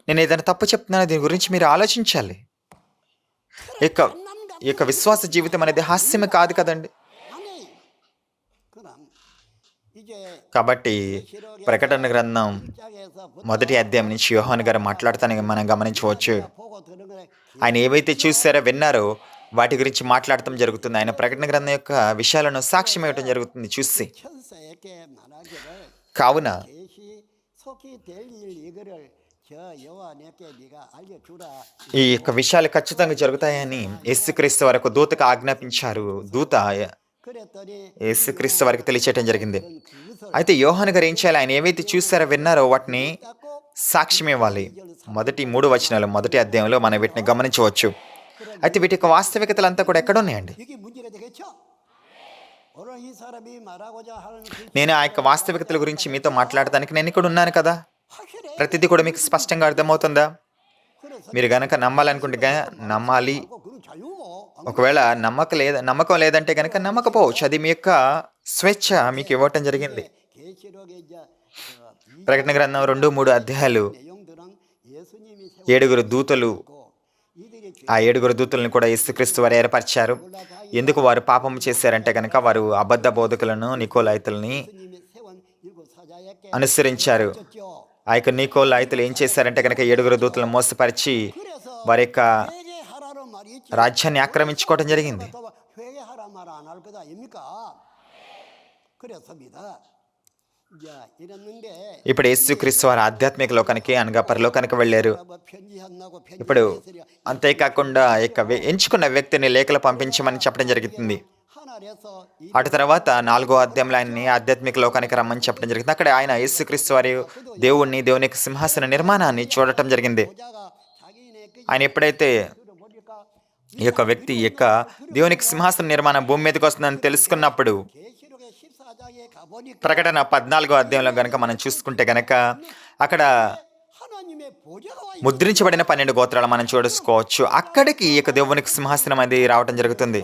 నేను ఏదైనా తప్పు చెప్తున్నాను, దీని గురించి మీరు ఆలోచించాలి. ఈ యొక్క విశ్వాస జీవితం అనేది హాస్యమే కాదు కదండి. 아니. 그럼 이제 కాబట్టి ప్రకటన గ్రంథం 시작에서 మొదటి అధ్యాయం నుంచి యోహాను గారు మాట్లాడతానని మనం గమనించవచ్చు. 보고 들은 거래. ఆయన ఏవైతే చూసారో విన్నారో వాటి గురించి మాట్లాడటం జరుగుతుంది. ఆయన ప్రకటన గ్రంథం యొక్క విషయాలను సాక్ష్యం ఇవ్వటం జరుగుతుంది చూసి. 천사에게 말하기를 కావున 계시 속히 될 일 이거를 저 여호와 내게 네가 알려주라. ఈ యొక్క విషయాలు ఖచ్చితంగా జరుగుతాయని యేసుక్రీస్తు వారికి దూతకు ఆజ్ఞాపించారు. దూత 그랬더니 యేసుక్రీస్తు వారికి తెలియచేయటం జరిగింది. 그것을 అయితే యోహాను గారు ఏం చేయాలి? ఆయన ఏవైతే చూసారో విన్నారో వాటిని 닦고 సాక్ష్యం ఇవ్వాలి. మొదటి 3 వచనాలు మొదటి అధ్యాయంలో మనం వీటిని గమనించవచ్చు. అయితే వీటి యొక్క వాస్తవికతలు అంతా కూడా ఎక్కడ ఉన్నాయండి? 이게 문제가 되겠죠. 오늘 이 사람이 말하고자 하는 그 నేను ఆ యొక్క వాస్తవికతల గురించి మీతో మాట్లాడడానికి నేను ఇక్కడ ఉన్నాను కదా. 확실해. ప్రతిదీ కూడా మీకు స్పష్టంగా అర్థమవుతుందా? 그래서 మీరు గనక నమ్మాలనుకుంటే నమ్మాలి. 그건 자유고 ఒకవేళ నమ్మకం లేదంటే గనక నమ్మకపోవచ్చు. అది మీ యొక్క స్వేచ్ఛ మీకు ఇవ్వటం జరిగింది. 계시록의 이제 ప్రకటన గ్రంథం 2-3 అధ్యాయాలు 내용들은 예수님이 7 దూతలు, 세우고 이들이 ఆ 7 దూతలను కూడా యేసుక్రీస్తు వారు ఏర్పరిచారు. ఎందుకు వారు పాపం చేశారంటే కనుక వారు అబద్ధ బోధకులను, నికోలాయితుల్ని 예수님이 세운 일곱 사자에게 అనుసరించారు. 줬죠. ఆ యొక్క నికోలాయితులు ఏం చేశారంటే కనుక 7 దూతలను మోసపరిచి 그래서 వారి యొక్క 회개하라는 말이 있지. రాజ్యాన్ని ఆక్రమించుకోవడం జరిగింది. 또 회개하라 말 안 할 거다 아닙니까? 그랬습니다. 이제 이랬는데 ఇప్పుడు యేసుక్రీస్తు వారు ఆధ్యాత్మిక లోకానికి అనగా పరలోకానికి వెళ్ళారు. 뭐 편지 한나고 편지 ఇప్పుడు అంతేకాకుండా ఈ యొక్క ఎంచుకున్న వ్యక్తిని లేఖలు పంపించమని చెప్పడం జరుగుతుంది. 하늘에서 이 అటు తర్వాత 4వ అధ్యాయంలో ఆయన్ని ఆధ్యాత్మిక లోకానికి రమ్మని చెప్పడం జరిగింది. అక్కడ ఆయన యేసుక్రీస్తు వారి దేవుణ్ణి, దేవుని యొక్క సింహాసన నిర్మాణాన్ని చూడటం జరిగింది. 보좌가 자기네 ఆయన ఎప్పుడైతే 보니까 ఈ యొక్క వ్యక్తి ఈ యొక్క దేవునికి సింహాసన నిర్మాణం భూమి మీదకి వస్తుందని తెలుసుకున్నప్పుడు 계시록의 14장에 가보니까 ప్రకటన 14వ అధ్యాయంలో గనక మనం చూసుకుంటే గనక అక్కడ 하나님의 보좌가 와 ముద్రించబడిన 12 గోత్రాలు మనం చూసుకోవచ్చు. అక్కడికి ఈ యొక్క దేవునికి సింహాసనం అది రావటం జరుగుతుంది.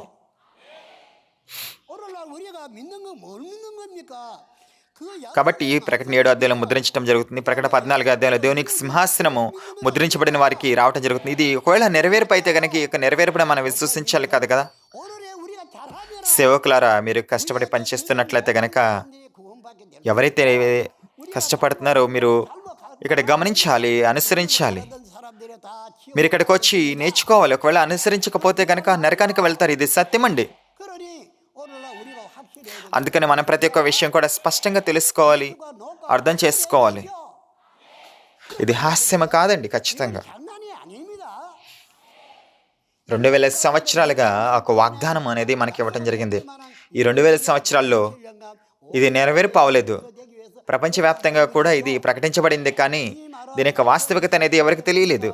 오늘날 우리가 믿는 건 뭘 믿는 겁니까? 그 కాబట్టి ప్రకటన 7 అధ్యాయంలో ముద్రించడం జరుగుతుంది. ప్రకటన 14 అధ్యాయంలో దేవునికి సింహాసనము ముద్రించబడిన వారికి రావటం జరుగుతుంది. ఇది ఒకవేళ నెరవేర్పు అయితే కనుక ఈ యొక్క నెరవేర్పును మనం విశ్వసించాలి కదా. సేవకులారా, మీరు కష్టపడి పనిచేస్తున్నట్లయితే గనక ఎవరైతే కష్టపడుతున్నారో మీరు ఇక్కడ గమనించాలి, అనుసరించాలి. మీరు ఇక్కడికి వచ్చి నేర్చుకోవాలి. ఒకవేళ అనుసరించకపోతే కనుక నరకానికి వెళ్తారు. ఇది సత్యమండి. అందుకని మనం ప్రతి ఒక్క విషయం కూడా స్పష్టంగా తెలుసుకోవాలి, అర్థం చేసుకోవాలి. ఇది హాస్యం కాదండి. ఖచ్చితంగా 2000 సంవత్సరాలుగా ఒక వాగ్దానం అనేది మనకి ఇవ్వటం జరిగింది. ఈ 2000 సంవత్సరాల్లో ఇది నెరవేర్పు అవ్వలేదు. ప్రపంచవ్యాప్తంగా కూడా ఇది ప్రకటించబడింది, కానీ దీని యొక్క వాస్తవికత అనేది ఎవరికి తెలియలేదు.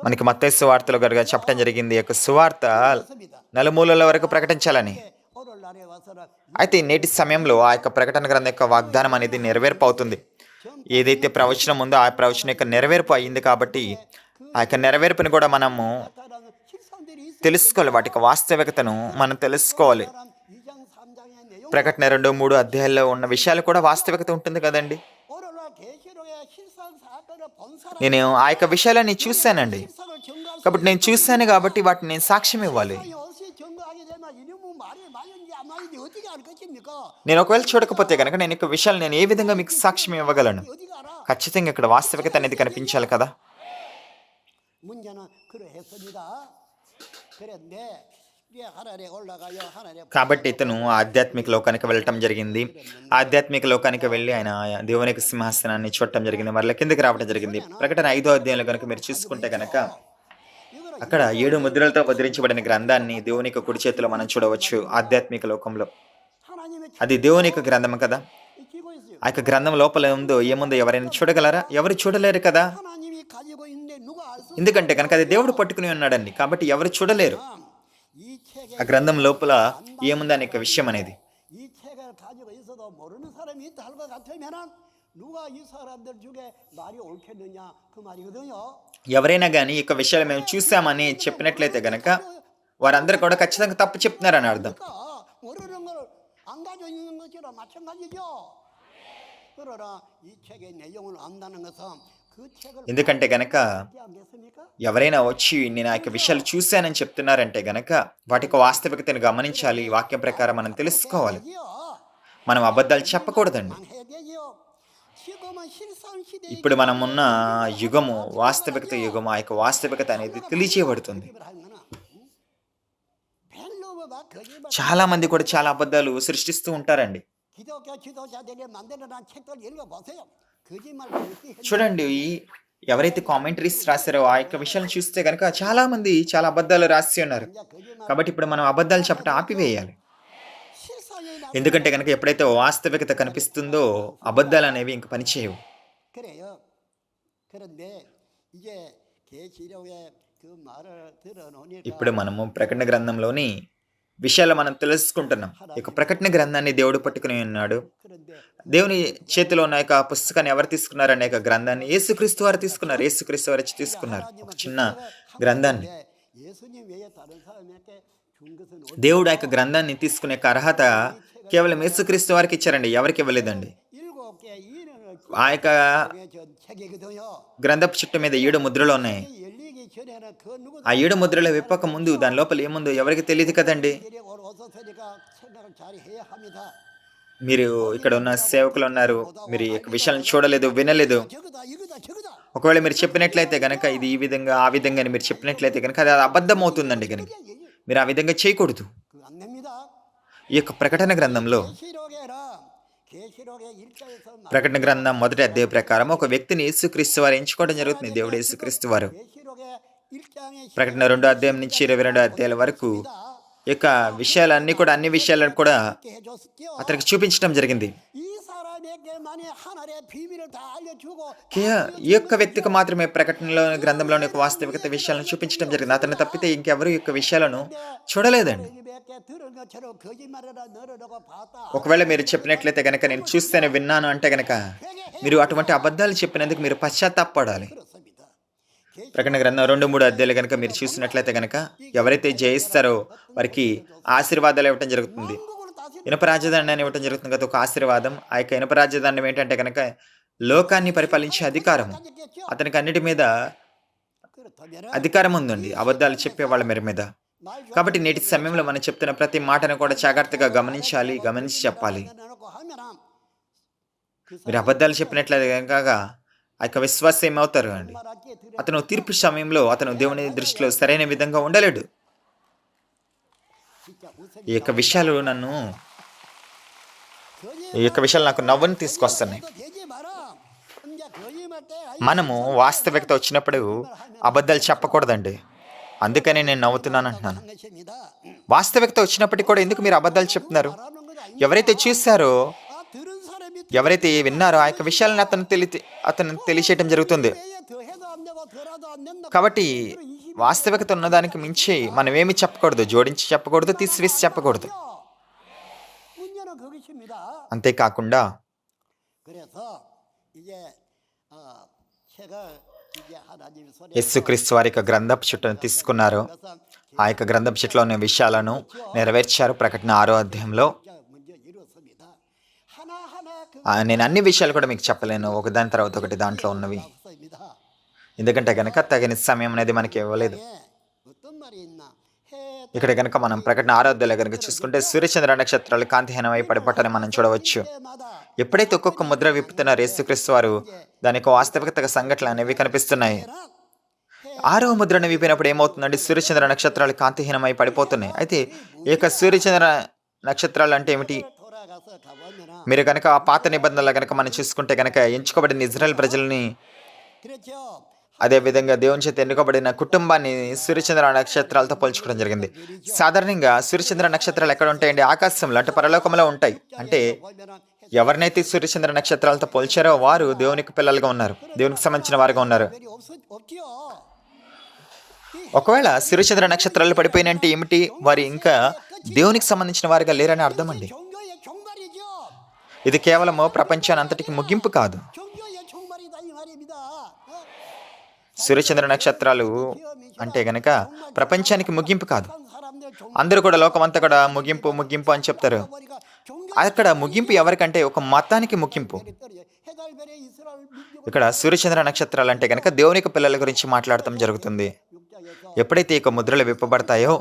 మనకి మత్తయి సువార్తలో గారుగా చెప్పడం జరిగింది, ఈ యొక్క సువార్త నలుమూలల వరకు ప్రకటించాలని. అయితే నేటి సమయంలో ఆ యొక్క ప్రకటన గ్రంథం యొక్క వాగ్దానం అనేది నెరవేర్పు అవుతుంది. ఏదైతే ప్రవచనం ఉందో ఆ ప్రవచనం యొక్క నెరవేర్పు అయ్యింది. కాబట్టి ఆ యొక్క నెరవేర్పుని కూడా మనము తెలుసుకోవాలి. వాటి యొక్క వాస్తవికతను మనం తెలుసుకోవాలి. ప్రకటన 2, 3 అధ్యాయాల్లో ఉన్న విషయాలు కూడా వాస్తవికత ఉంటుంది కదండి. నేను ఆ యొక్క విషయాలని చూశానండి. కాబట్టి నేను చూశాను కాబట్టి వాటిని నేను సాక్ష్యం ఇవ్వాలి. నేను ఒకవేళ చూడకపోతే కనుక నేను యొక్క విషయాలు నేను ఏ విధంగా మీకు సాక్ష్యం ఇవ్వగలను? ఖచ్చితంగా ఇక్కడ వాస్తవికత అనేది కనిపించాలి కదా. కాబట్టి ఇతను ఆధ్యాత్మిక లోకానికి వెళ్ళటం జరిగింది. ఆధ్యాత్మిక లోకానికి వెళ్ళి ఆయన దేవునికి సింహాసనాన్ని చూడటం జరిగింది. మరలా కిందకి రావడం జరిగింది. ప్రకటన 5వ అధ్యాయంలో కనుక మీరు చూసుకుంటే కనుక అక్కడ 7 ముద్రలతో ముద్రించబడిన గ్రంథాన్ని దేవుని యొక్క కుడి చేతిలో మనం చూడవచ్చు. ఆధ్యాత్మిక లోకంలో అది దేవుని యొక్క గ్రంథం కదా. ఆ యొక్క గ్రంథం లోపల ఏముందో ఎవరైనా చూడగలరా? ఎవరు చూడలేరు కదా. ఎందుకంటే కనుక అది దేవుడు పట్టుకుని ఉన్నాడండి. కాబట్టి ఎవరు చూడలేరు ఆ గ్రంథం లోపల ఏముంది అనే విషయం అనేది. ఎవరైనా కానీ ఈ యొక్క విషయాలు మేము చూసామని చెప్పినట్లయితే గనక వారందరూ కూడా ఖచ్చితంగా తప్పు చెప్తున్నారని అర్థం. ఎందుకంటే గనక ఎవరైనా వచ్చి నేను ఆ యొక్క విషయాలు చూశానని చెప్తున్నారంటే గనక వాటి యొక్క వాస్తవికతను గమనించాలి. వాక్యం ప్రకారం మనం తెలుసుకోవాలి. మనం అబద్ధాలు చెప్పకూడదండి. ఇప్పుడు మనం ఉన్న యుగము వాస్తవికత యుగము. ఆ యొక్క వాస్తవికత అనేది తెలియచేయబడుతుంది. చాలా మంది కూడా చాలా అబద్ధాలు సృష్టిస్తూ ఉంటారండి. చూడండి, ఎవరైతే కామెంటరీస్ రాశారో ఆ యొక్క విషయాలను చూస్తే కనుక చాలా మంది చాలా అబద్ధాలు రాసి ఉన్నారు. కాబట్టి ఇప్పుడు మనం అబద్ధాలు చెప్పడం ఆపివేయాలి. ఎందుకంటే కనుక ఎప్పుడైతే వాస్తవికత కనిపిస్తుందో అబద్ధాలు అనేవి ఇంక పనిచేయవు. ఇప్పుడు మనము ప్రకటన గ్రంథంలోని విషయాలు మనం తెలుసుకుంటున్నాం. ఈ యొక్క ప్రకటన గ్రంథాన్ని దేవుడు పట్టుకుని ఉన్నాడు. దేవుని చేతిలో ఉన్న యొక్క పుస్తకాన్ని ఎవరు తీసుకున్నారు అనే యొక్క గ్రంథాన్ని యేసుక్రీస్తు వారు తీసుకున్నారు. యేసుక్రీస్తు వారు వచ్చి తీసుకున్నారు ఒక చిన్న గ్రంథాన్ని. దేవుడు ఆ యొక్క గ్రంథాన్ని తీసుకునే అర్హత కేవలం యేసుక్రీస్తు వారికి ఇచ్చారండి. ఎవరికి ఇవ్వలేదండి. ఆ యొక్క గ్రంథపు చుట్టు మీద 7 ముద్రలు ఉన్నాయి. ఆ 7 ముద్రలు విప్పక ముందు దాని లోపల ఏముందో ఎవరికి తెలియదు కదండి. మీరు ఇక్కడ ఉన్న సేవకులు ఉన్నారు, మీరు ఈ విషయాలను చూడలేదు, వినలేదు. ఒకవేళ మీరు చెప్పినట్లయితే కనుక ఇది ఈ విధంగా ఆ విధంగా అని మీరు చెప్పినట్లయితే కనుక అది అబద్ధం అవుతుందండి. కనుక మీరు ఆ విధంగా చేయకూడదు. ఈ యొక్క ప్రకటన గ్రంథంలో ప్రకటన గ్రంథం 1వ అధ్యాయం ప్రకారం ఒక వ్యక్తిని యేసుక్రీస్తు వారు ఎంచుకోవడం జరుగుతుంది. దేవుడు యేసుక్రీస్తు వారు ప్రకటన 2వ అధ్యాయం నుంచి 22వ అధ్యాయాల వరకు ఈ యొక్క విషయాలన్నీ కూడా అన్ని విషయాలను కూడా అతనికి చూపించడం జరిగింది. ఈ యొక్క వ్యక్తికి మాత్రమే ప్రకటనలో గ్రంథంలోని యొక్క వాస్తవికత విషయాలను చూపించడం జరిగింది. అతన్ని తప్పితే ఇంకెవరు ఈ యొక్క విషయాలను చూడలేదండి. ఒకవేళ మీరు చెప్పినట్లయితే కనుక నేను చూస్తేనే విన్నాను అంటే కనుక మీరు అటువంటి అబద్ధాలు చెప్పినందుకు మీరు పశ్చాత్తాపడాలి. ప్రకటన గ్రంథం 2, 3 అధ్యాయాలు కనుక మీరు చూసినట్లయితే కనుక ఎవరైతే జయిస్తారో వారికి ఆశీర్వాదాలు ఇవ్వటం జరుగుతుంది. ఇనుప రాజదండాన్ని ఇవ్వటం జరుగుతుంది కదా, ఒక ఆశీర్వాదం. ఆ యొక్క ఇనుప రాజదండం ఏంటంటే కనుక లోకాన్ని పరిపాలించే అధికారం. అతనికి అన్నిటి మీద అధికారం ఉందండి, అబద్ధాలు చెప్పే వాళ్ళ మీద. కాబట్టి నేటి సమయంలో మనం చెప్తున్న ప్రతి మాటను కూడా జాగ్రత్తగా గమనించాలి, గమనించి చెప్పాలి. మీరు అబద్ధాలు చెప్పినట్లయితే కనుక ఆ యొక్క విశ్వాసం ఏమవుతారు అండి, అతను తీర్పు సమయంలో అతను దేవుని దృష్టిలో సరైన విధంగా ఉండలేడు. ఈ యొక్క విషయాలు నాకు నవ్వుని తీసుకొస్తున్నాయి. మనము వాస్తవికత వచ్చినప్పుడు అబద్ధాలు చెప్పకూడదండి. అందుకని నేను నవ్వుతున్నాను అంటున్నాను. వాస్తవికత వచ్చినప్పటికీ కూడా ఎందుకు మీరు అబద్ధాలు చెప్తున్నారు? ఎవరైతే చూశారో, ఎవరైతే విన్నారో ఆ యొక్క విషయాలను అతను తెలియచేయటం జరుగుతుంది. కాబట్టి వాస్తవికత ఉన్నదానికి మించి మనం ఏమి చెప్పకూడదు, జోడించి చెప్పకూడదు, తీసివేసి చెప్పకూడదు. అంతేకాకుండా యేసుక్రీస్తు వారి యొక్క గ్రంథపు చుట్టను తీసుకున్నారు. ఆ యొక్క గ్రంథపు చుట్టలో ఉన్న విషయాలను నెరవేర్చారు. ప్రకటన 6వ అధ్యాయంలో. నేను అన్ని విషయాలు కూడా మీకు చెప్పలేను, ఒకదాని తర్వాత ఒకటి దాంట్లో ఉన్నవి. ఎందుకంటే కనుక తగిన సమయం అనేది మనకి ఇవ్వలేదు. ఇక్కడ కనుక మనం ప్రకటన 6వ అధ్యాయంలో కనుక చూసుకుంటే సూర్యచంద్ర నక్షత్రాలు కాంతిహీనమై పడిపోవటాన్ని మనం చూడవచ్చు. ఎప్పుడైతే ఒక్కొక్క ముద్ర విప్పుతున్నారు యేసుక్రీస్తు వారు, దాని యొక్క వాస్తవికత సంఘటనలు అనేవి కనిపిస్తున్నాయి. 6వ ముద్రను విప్పినప్పుడు ఏమవుతుందండి, సూర్యచంద్ర నక్షత్రాలు కాంతిహీనమై పడిపోతున్నాయి. అయితే ఈ యొక్క సూర్యచంద్ర నక్షత్రాలు అంటే ఏమిటి? మీరు కనుక ఆ పాత నిబంధనలు కనుక మనం చూసుకుంటే కనుక ఎంచుకోబడిన ఇజ్రాయెల్ ప్రజల్ని, అదేవిధంగా దేవుని చేత ఎన్నుకోబడిన కుటుంబాన్ని సూర్యచంద్ర నక్షత్రాలతో పోల్చుకోవడం జరిగింది. సాధారణంగా సూర్యచంద్ర నక్షత్రాలు ఎక్కడ ఉంటాయండి? ఆకాశంలో, అంటే పరలోకంలో ఉంటాయి. అంటే ఎవరినైతే సూర్యచంద్ర నక్షత్రాలతో పోల్చారో వారు దేవునికి పిల్లలుగా ఉన్నారు, దేవునికి సంబంధించిన వారుగా ఉన్నారు. ఒకవేళ సూర్యచంద్ర నక్షత్రాలు పడిపోయినంటే ఏమిటి? వారు ఇంకా దేవునికి సంబంధించిన వారిగా లేరని అర్థం అండి. ఇది కేవలము ప్రపంచాన్ని అంతటికి ముగింపు కాదు. సూర్యచంద్ర నక్షత్రాలు అంటే గనక ప్రపంచానికి ముగింపు కాదు. అందరూ కూడా లోకమంతా కూడా ముగింపు ముగింపు అని చెప్తారు. అక్కడ ముగింపు ఎవరికంటే ఒక మతానికి ముగింపు. ఇక్కడ సూర్యచంద్ర నక్షత్రాలు అంటే గనక దేవునికి పిల్లల గురించి మాట్లాడటం జరుగుతుంది. ఎప్పుడైతే ఇక ముద్రలు విప్పబడతాయో,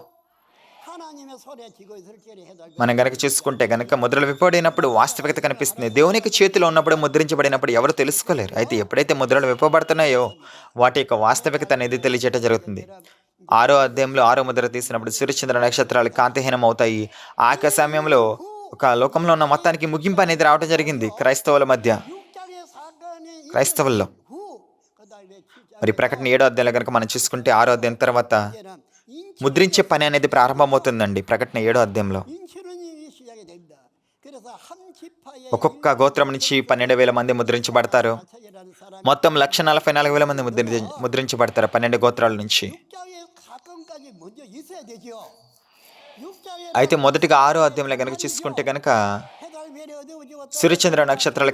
మనం గనక చూసుకుంటే గనక ముద్రలు విప్పబడినప్పుడు వాస్తవికత కనిపిస్తుంది. దేవునికి చేతిలో ఉన్నప్పుడు, ముద్రించబడినప్పుడు ఎవరు తెలుసుకోలేరు. అయితే ఎప్పుడైతే ముద్రలు విప్పబడుతున్నాయో వాటి యొక్క వాస్తవికత అనేది తెలియచేయటం జరుగుతుంది. 6వ అధ్యాయంలో 6వ ముద్ర తీసినప్పుడు సూర్యచంద్ర నక్షత్రాలు కాంతిహీనం అవుతాయి. ఆ యొక్క సమయంలో ఒక లోకంలో ఉన్న మొత్తానికి ముగింపు అనేది రావడం జరిగింది క్రైస్తవుల మధ్య, క్రైస్తవుల్లో. మరి ప్రకటన 7వ అధ్యాయంలో కనుక మనం చూసుకుంటే 6వ అధ్యాయం తర్వాత ముద్రించే పని అనేది ప్రారంభమవుతుందండి. ప్రకటన 7వ అధ్యాయంలో ఒక్కొక్క గోత్రం నుంచి 12,000 మంది ముద్రించబడతారు. మొత్తం 1,44,000 మంది ముద్రించబడతారు 12 గోత్రాల నుంచి. అయితే మొదటిగా 6వ అధ్యాయంలో కనుక చూసుకుంటే కనుక సూర్యచంద్ర నక్షత్రాలు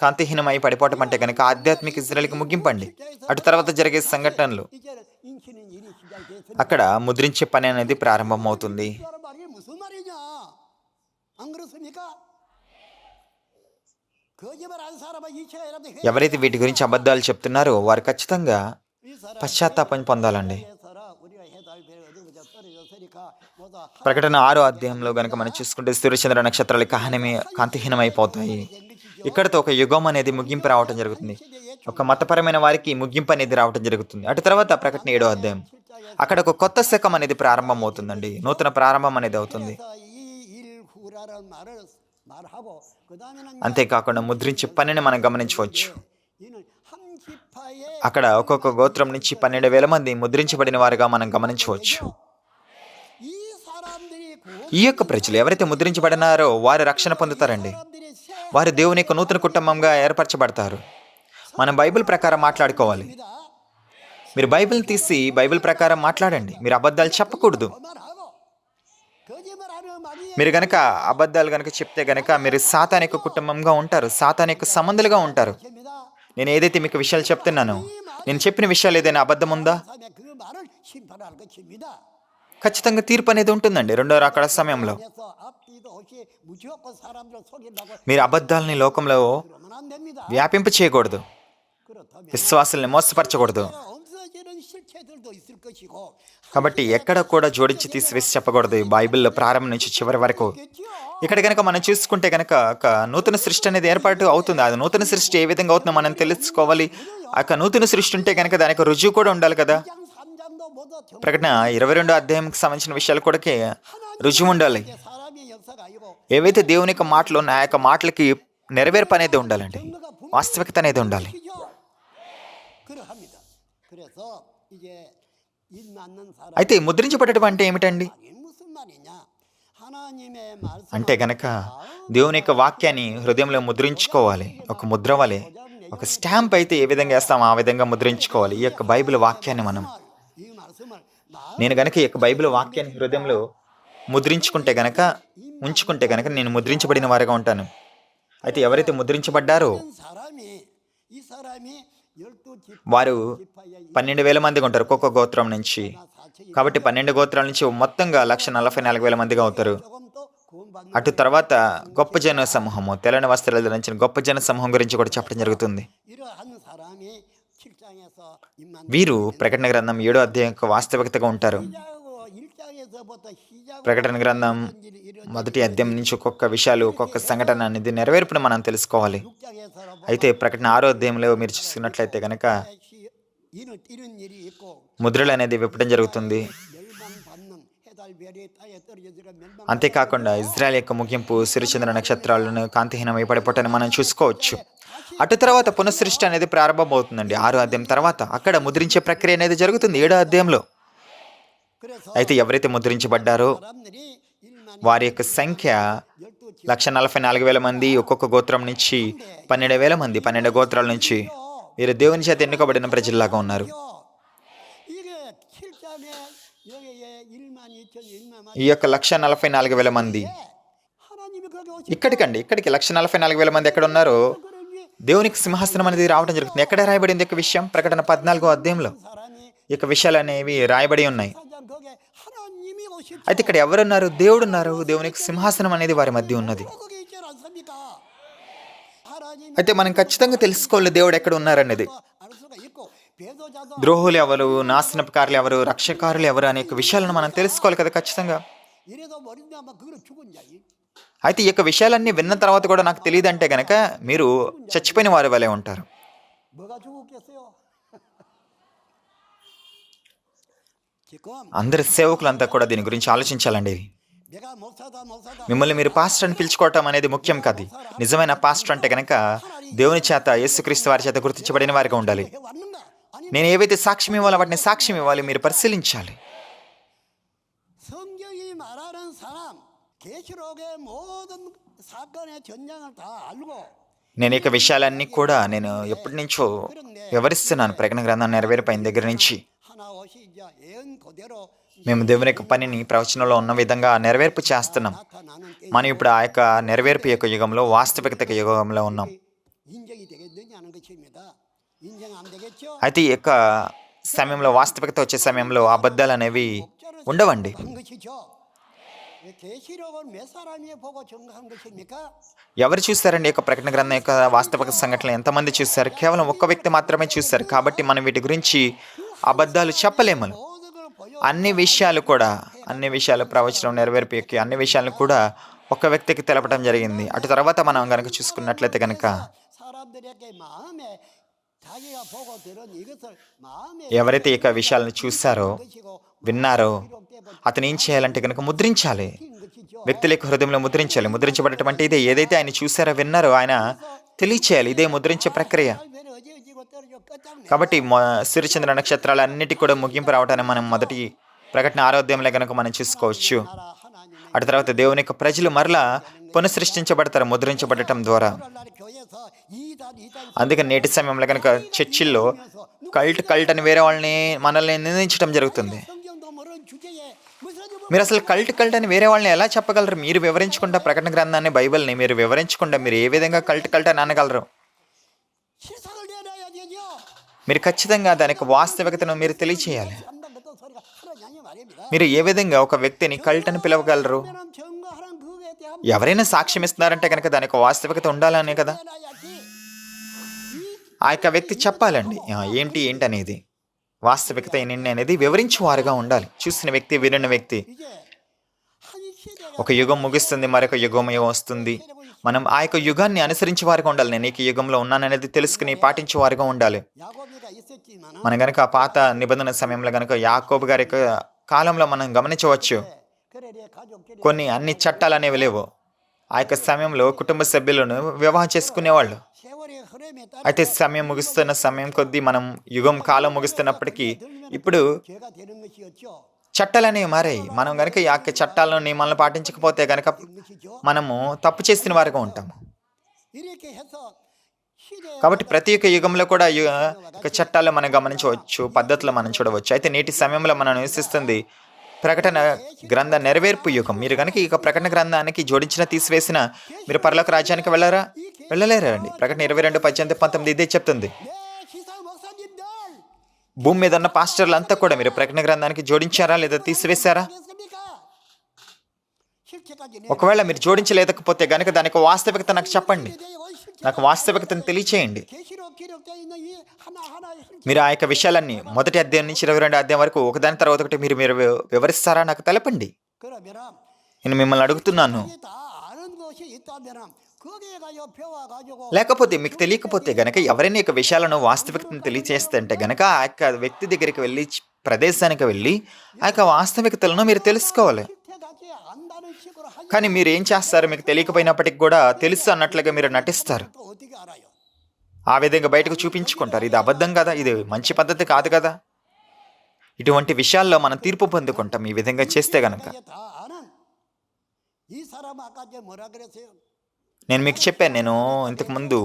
కాంతిహీనమై పడిపోవటం అంటే కనుక ఆధ్యాత్మిక ఇజ్రాయెల్కి ముగింపండి. అటు తర్వాత జరిగే సంఘటనలు, అక్కడ ముద్రించే పని అనేది ప్రారంభమవుతుంది. ఎవరైతే వీటి గురించి అబద్ధాలు చెప్తున్నారో వారు ఖచ్చితంగా పశ్చాత్తాపం పొందాలండి. ప్రకటన 6వ అధ్యాయంలో కనుక మనం చూసుకుంటే సూర్యచంద్ర నక్షత్రాలు కాంతిహీనమైపోతాయి. ఇక్కడతో ఒక యుగం అనేది ముగింపు రావటం జరుగుతుంది. ఒక మతపరమైన వారికి ముగింపు అనేది రావటం జరుగుతుంది. అటు తర్వాత ప్రకటన 7వ అధ్యాయం, అక్కడ ఒక కొత్త శకం అనేది ప్రారంభం అవుతుందండి. నూతన ప్రారంభం అనేది అవుతుంది. అంతేకాకుండా ముద్రించే పనిని మనం గమనించవచ్చు. అక్కడ ఒక్కొక్క గోత్రం నుంచి 12,000 మంది ముద్రించబడిన వారుగా మనం గమనించవచ్చు. ఈ యొక్క ప్రజలు ఎవరైతే ముద్రించబడినారో వారు రక్షణ పొందుతారండి. వారు దేవుని యొక్క నూతన కుటుంబంగా ఏర్పరచబడతారు. మనం బైబిల్ ప్రకారం మాట్లాడుకోవాలి. మీరు బైబిల్ తీసి బైబిల్ ప్రకారం మాట్లాడండి. మీరు అబద్ధాలు చెప్పకూడదు. మీరు గనక అబద్ధాలు గనక చెప్తే గనక మీరు సాతాను యొక్క కుటుంబంగా ఉంటారు, సాతాను యొక్క సంబంధులుగా ఉంటారు. నేను ఏదైతే మీకు విషయాలు చెప్తున్నానో, నేను చెప్పిన విషయాలు ఏదైనా అబద్ధం ఉందా? ఖచ్చితంగా తీర్పు అనేది ఉంటుందండి రెండో రాకడ సమయంలో. 무조건 사람들 속이려고 మీరు అబద్ధాలని లోకంలో 그러면 안 됩니다. వ్యాపింప చేయకూడదు. 그렇다면 విశ్వాసుల్ని మోసపరచకూడదు. 없어지는 실체들도 있을 것이고 కాబట్టి ఎక్కడ కూడా జోడించి తీసివేసి చెప్పకూడదు. ఈ బైబిల్లో ప్రారంభం నుంచి చివరి వరకు ఇక్కడ కనుక మనం చూసుకుంటే కనుక ఒక నూతన సృష్టి అనేది ఏర్పాటు అవుతుంది. అది నూతన సృష్టి ఏ విధంగా అవుతుందో మనం తెలుసుకోవాలి. ఆ యొక్క నూతన సృష్టి ఉంటే కనుక దానికి రుజువు కూడా ఉండాలి కదా. 3장도 모두 ప్రకటన 22 అధ్యాయంకి సంబంధించిన విషయాలు కూడా రుజువు ఉండాలి. 사람의 역사가 아니고 ఏవైతే దేవుని యొక్క మాటలు ఉన్నాయి ఆ యొక్క మాటలకి నెరవేర్పు అనేది ఉండాలండి. వాస్తవికత అనేది ఉండాలి. 그러합니다. 그래서 이제 일 맞는 사람 అయితే ముద్రించబడటం అంటే ఏమిటండి? 무슨 말이냐? 하나님의 말씀 అంటే గనక దేవుని యొక్క వాక్యాన్ని హృదయంలో ముద్రించుకోవాలి. ఒక ముద్ర వలె ఒక స్టాంప్ అయితే ఏ విధంగా వేస్తామో ఆ విధంగా ముద్రించుకోవాలి. ఈ యొక్క బైబిల్ వాక్యాన్ని మనం 이 말씀을 నేను గనక ఈ యొక్క బైబిల్ వాక్యాన్ని హృదయంలో ముద్రించుకుంటే గనక ఉంచుకుంటే గనక నేను ముద్రించబడిన వారిగా ఉంటాను. అయితే ఎవరైతే ముద్రించబడ్డారో 사람이 이 사람이 12 వారు 12,000 మందిగా ఉంటారు ఒక్కొక్క గోత్రం నుంచి. కాబట్టి 12 గోత్రాల నుంచి మొత్తంగా 144,000 మందిగా అవుతారు. 조금 더 구원받는 అటు తర్వాత గొప్ప జన సమూహము, తెల్లని వస్త్రాలు ధరించిన గొప్ప జన సమూహం గురించి కూడా చెప్పడం జరుగుతుంది. 이러한 사람이 7장에서 임만 వీరు ప్రకటన గ్రంథం 7వ అధ్యాయం యొక్క వాస్తవికతగా ఉంటారు. 1장에서부터 시작 ప్రకటన గ్రంథం 1వ అధ్యాయం నుంచి ఒక్కొక్క విషయాలు ఒక్కొక్క సంఘటన అనేది నెరవేర్పును మనం తెలుసుకోవాలి. 6장에서 అయితే ప్రకటన 6వ అధ్యాయంలో మీరు చూసుకున్నట్లయితే కనుక 이런 일이 있고 ముద్రలు అనేది విప్పడం జరుగుతుంది. 멸망받는 해달별이 땅에 떨어지는 멸망 అంతేకాకుండా ఇజ్రాయెల్ యొక్క ముగింపు సూర్యచంద్ర నక్షత్రాలను కాంతిహీనమై పడిపోవటాన్ని మనం చూసుకోవచ్చు. అటు తర్వాత పునఃసృష్టి అనేది ప్రారంభమవుతుందండి 6వ అధ్యాయం తర్వాత. అక్కడ ముద్రించే ప్రక్రియ అనేది జరుగుతుంది 7వ అధ్యాయంలో. 그래서 అయితే ఎవరైతే ముద్రించబడ్డారో 사람들이 1만 వారి యొక్క సంఖ్య 144,000 మంది, ఒక్కొక్క గోత్రం నుంచి 12,000 మంది, 12 గోత్రాల నుంచి వీరు దేవుని చేత ఎన్నుకోబడిన ప్రజల్లాగా ఉన్నారు. 이게 7장에 여기에 1만 2천 1만 ఈ యొక్క 144,000 మంది 하나님이 거기 오시 ఇక్కడికి 144,000 మంది ఎక్కడ ఉన్నారో దేవునికి సింహాసనం అనేది రావడం జరుగుతుంది. ఎక్కడ రాయబడింది యొక్క విషయం? ప్రకటన 14వ అధ్యాయంలో 사람이 ఈ యొక్క విషయాలు అనేవి రాయబడి ఉన్నాయి. 4장 거기에 하나님이 오실 అయితే ఇక్కడ ఎవరున్నారు? దేవుడు ఉన్నారు. దేవునికి సింహాసనం అనేది వారి మధ్య ఉన్నది. 거기 있지 않습니까? 하나님 అయితే మనం ఖచ్చితంగా తెలుసుకోవాలి దేవుడు ఎక్కడ ఉన్నారనేది. 알 수가 있고 배도자도 ద్రోహులు ఎవరు, నాశనకారులు ఎవరు, రక్షకారులు ఎవరు అనే యొక్క విషయాలను మనం తెలుసుకోవాలి కదా ఖచ్చితంగా. 이래도 모른다면 그거는 죽은 자이. అయితే ఈ యొక్క విషయాలన్నీ విన్న తర్వాత కూడా నాకు తెలియదు అంటే గనక మీరు చచ్చిపోయిన వారి వలె ఉంటారు. 뭐가 죽었겠어요? 지금 అందరి సేవకులంతా కూడా దీని గురించి ఆలోచించాలండి. 내가 목사다 మిమ్మల్ని మీరు పాస్టర్ అని పిలుచుకోవటం అనేది ముఖ్యం కాదు. నిజమైన పాస్టర్ అంటే గనక దేవుని చేత యేసుక్రీస్తు వారి చేత గుర్తించబడిన వారిగా ఉండాలి. 해 왔는가? 아니 నేను ఏవైతే సాక్ష్యం ఇవ్వాలో వాటిని సాక్ష్యం ఇవ్వాలి. మీరు పరిశీలించాలి. 성경이 말하는 사람 계시록의 모든 사건의 전장을 다 알고 నేను ఇక విషయాలన్నీ కూడా నేను ఎప్పటి నుంచో వివరిస్తున్నాను. ప్రకటన గ్రంథం నెరవేరిపోయిన దగ్గర నుంచి 하나 오시 이제 예언 그대로 మేము దేవుని యొక్క పనిని ప్రవచనంలో ఉన్న విధంగా నెరవేర్పు చేస్తున్నాం. 나타나는 때 మనం ఇప్పుడు ఆ యొక్క నెరవేర్పు యొక్క యుగంలో, వాస్తవికత యొక్క యుగంలో ఉన్నాం. 인정이 되겠느냐는 것입니다. 인정 안 되겠죠? అయితే ఈ యొక్క సమయంలో, వాస్తవికత వచ్చే సమయంలో అబద్ధాలు అనేవి ఉండవండి. 한 것이죠. 왜 계시록은 몇 사람이 보고 정한 것입니까? ఎవరు చూస్తారండి ఈ యొక్క ప్రకటన గ్రంథం యొక్క వాస్తవిక సంఘటనలు? ఎంతమంది చూస్తారు? కేవలం ఒక్క వ్యక్తి మాత్రమే చూస్తారు. కాబట్టి మనం వీటి గురించి అబద్ధాలు చెప్పలేము. 모든 걸 보여 అన్ని విషయాలు ప్రవచనం నెరవేర్పు యొక్క అన్ని విషయాలను కూడా ఒక వ్యక్తికి తెలపడం జరిగింది. అటు తర్వాత మనం కనుక చూసుకున్నట్లయితే కనుక 사람들에게 마음에 자기가 보고 들은 이것을 마음에 ఎవరైతే ఈ యొక్క విషయాలను చూస్తారో, 것이고 విన్నారో, అతను ఏం చేయాలంటే కనుక ముద్రించాలి. 것이죠. వ్యక్తుల యొక్క హృదయంలో ముద్రించాలి. ముద్రించబడటం అంటే ఇదే. ఏదైతే ఆయన చూసారో, విన్నారో ఆయన తెలియచేయాలి. ఇదే ముద్రించే ప్రక్రియ. 별이 어지러지고 떨어져 끝장내. కాబట్టి సూర్యచంద్ర నక్షత్రాలు అన్నిటి కూడా ముగింపు రావటాన్ని మనం మొదటి ప్రకటన 6వ అధ్యాయంలో కనుక మనం చూసుకోవచ్చు. 나라 하나님의 అటు తర్వాత దేవుని యొక్క ప్రజలు మరలా పునఃసృష్టించబడతారు ముద్రించబడటం ద్వారా. 오늘날 교회에서 이단 అందుకని నేటి సమయంలో కనుక చర్చిల్లో కల్ట్ అని వేరే వాళ్ళని మనల్ని నిందించడం జరుగుతుంది. 성경도 모르는 주제에 무슨 మీరు అసలు కల్ట్ అని వేరే వాళ్ళని ఎలా చెప్పగలరు? మీరు వివరించకుండా ప్రకటన గ్రంథాన్ని, బైబిల్ని మీరు వివరించకుండా మీరు ఏ విధంగా కల్ట్ అని అనగలరు? 실상을 내놔야 되죠. మీరు ఖచ్చితంగా దానికి వాస్తవికతను మీరు తెలియచేయాలి. 한번 그때 소리가 하느냐니 말입니다. మీరు ఏ విధంగా ఒక వ్యక్తిని కల్ట్ అని పిలవగలరు? 그러면 증거하는 그에 대한 ఎవరైనా సాక్ష్యం ఇస్తున్నారంటే కనుక దానికి ఒక వాస్తవికత ఉండాలనే కదా. 해놔야지. ఆ యొక్క వ్యక్తి చెప్పాలండి ఏంటి అనేది వాస్తవికత ఏంటి అనేది వివరించేవారుగా ఉండాలి. చూసిన వ్యక్తి, వినిన వ్యక్తి. 이제 한 시대가 ఒక యుగం ముగిస్తుంది, మరొక యుగం వస్తుంది. మనం ఆ యొక్క యుగాన్ని అనుసరించే వారుగా ఉండాలి. నేను ఈ యుగంలో ఉన్నాననేది తెలుసుకుని పాటించే వారుగా ఉండాలి. 야곱이가 있었지만은 మనం గనక పాత నిబంధన సమయంలో గనక యాకోబు గారి యొక్క కాలంలో మనం గమనించవచ్చు. 그래 내 가족끼리 కొన్ని అన్ని చట్టాలు అనేవి లేవు. ఆ యొక్క సమయంలో కుటుంబ సభ్యులను వివాహం చేసుకునేవాళ్ళు. 세월의 흐름에 따라 అయితే సమయం ముగుస్తున్న సమయం కొద్దీ మనం యుగం కాలం ముగుస్తున్నప్పటికీ ఇప్పుడు 죄가 되는 것이었죠. చట్టాలు అనేవి మారాయి. మనం గనక ఈ యొక్క చట్టాలను, నియమాలను పాటించకపోతే గనక 것이죠. మనము తప్పు చేసిన వారుగా ఉంటాము. 이렇게 해서 시대 కాబట్టి ప్రతి ఒక్క యుగంలో కూడా యొక్క చట్టాలు మనం గమనించవచ్చు, పద్ధతులు మనం చూడవచ్చు. అయితే నేటి సమయంలో మనం నివసిస్తుంది ప్రకటన గ్రంథ నెరవేర్పు యుగం. మీరు కనుక ఈ ప్రకటన గ్రంథానికి జోడించిన తీసివేసిన మీరు పరలోక రాజ్యానికి వెళ్ళారా? వెళ్ళలేరా అండి. ప్రకటన 22:18-19 ఇదే చెప్తుంది. 내 시사 목사님들 భూమి మీద ఉన్న పాస్టర్లు అంతా కూడా మీరు ప్రకటన గ్రంథానికి జోడించారా లేదా తీసివేశారా? 됐습니까? 실체까지 ఒకవేళ మీరు జోడించలేకపోతే గనక దానికి వాస్తవికత నాకు చెప్పండి. నాకు వాస్తవికతను తెలియచేయండి. 계시록 기록되어 있는 이 하나하나의 실체 మీరు ఆ యొక్క విషయాలన్నీ మొదటి అధ్యాయం నుంచి 22 అధ్యాయం వరకు ఒకదాని తర్వాత ఒకటి మీరు వివరిస్తారా? నాకు తెలపండి. 그러면 నేను మిమ్మల్ని అడుగుతున్నాను. 다 아는 것이 있다면 거기에 가요 배워가지고 లేకపోతే మీకు తెలియకపోతే గనక ఎవరైనా యొక్క విషయాలను వాస్తవికతను తెలియచేస్తే అంటే గనక ఆ యొక్క వ్యక్తి దగ్గరికి వెళ్ళి, ప్రదేశానికి వెళ్ళి ఆ యొక్క వాస్తవికతలను మీరు తెలుసుకోవాలి. 실체까지 안다는 식으로 하지 కానీ మీరు ఏం చేస్తారు? మీకు తెలియకపోయినప్పటికి కూడా తెలుసు అన్నట్లుగా మీరు నటిస్తారు. 또 어떻게 알아요? ఆ విధంగా బయటకు చూపించుకుంటారు. ఇది అబద్ధం కదా, ఇది మంచి పద్ధతి కాదు కదా. ఇటువంటి విషయాల్లో మనం తీర్పు పొందుకుంటాం ఈ విధంగా చేస్తే గనక. 이게 다 아는 이 사람 아까 저 뭐라 그랬어요? నేను మీకు చెప్పాను, నేను ఇంతకుముందు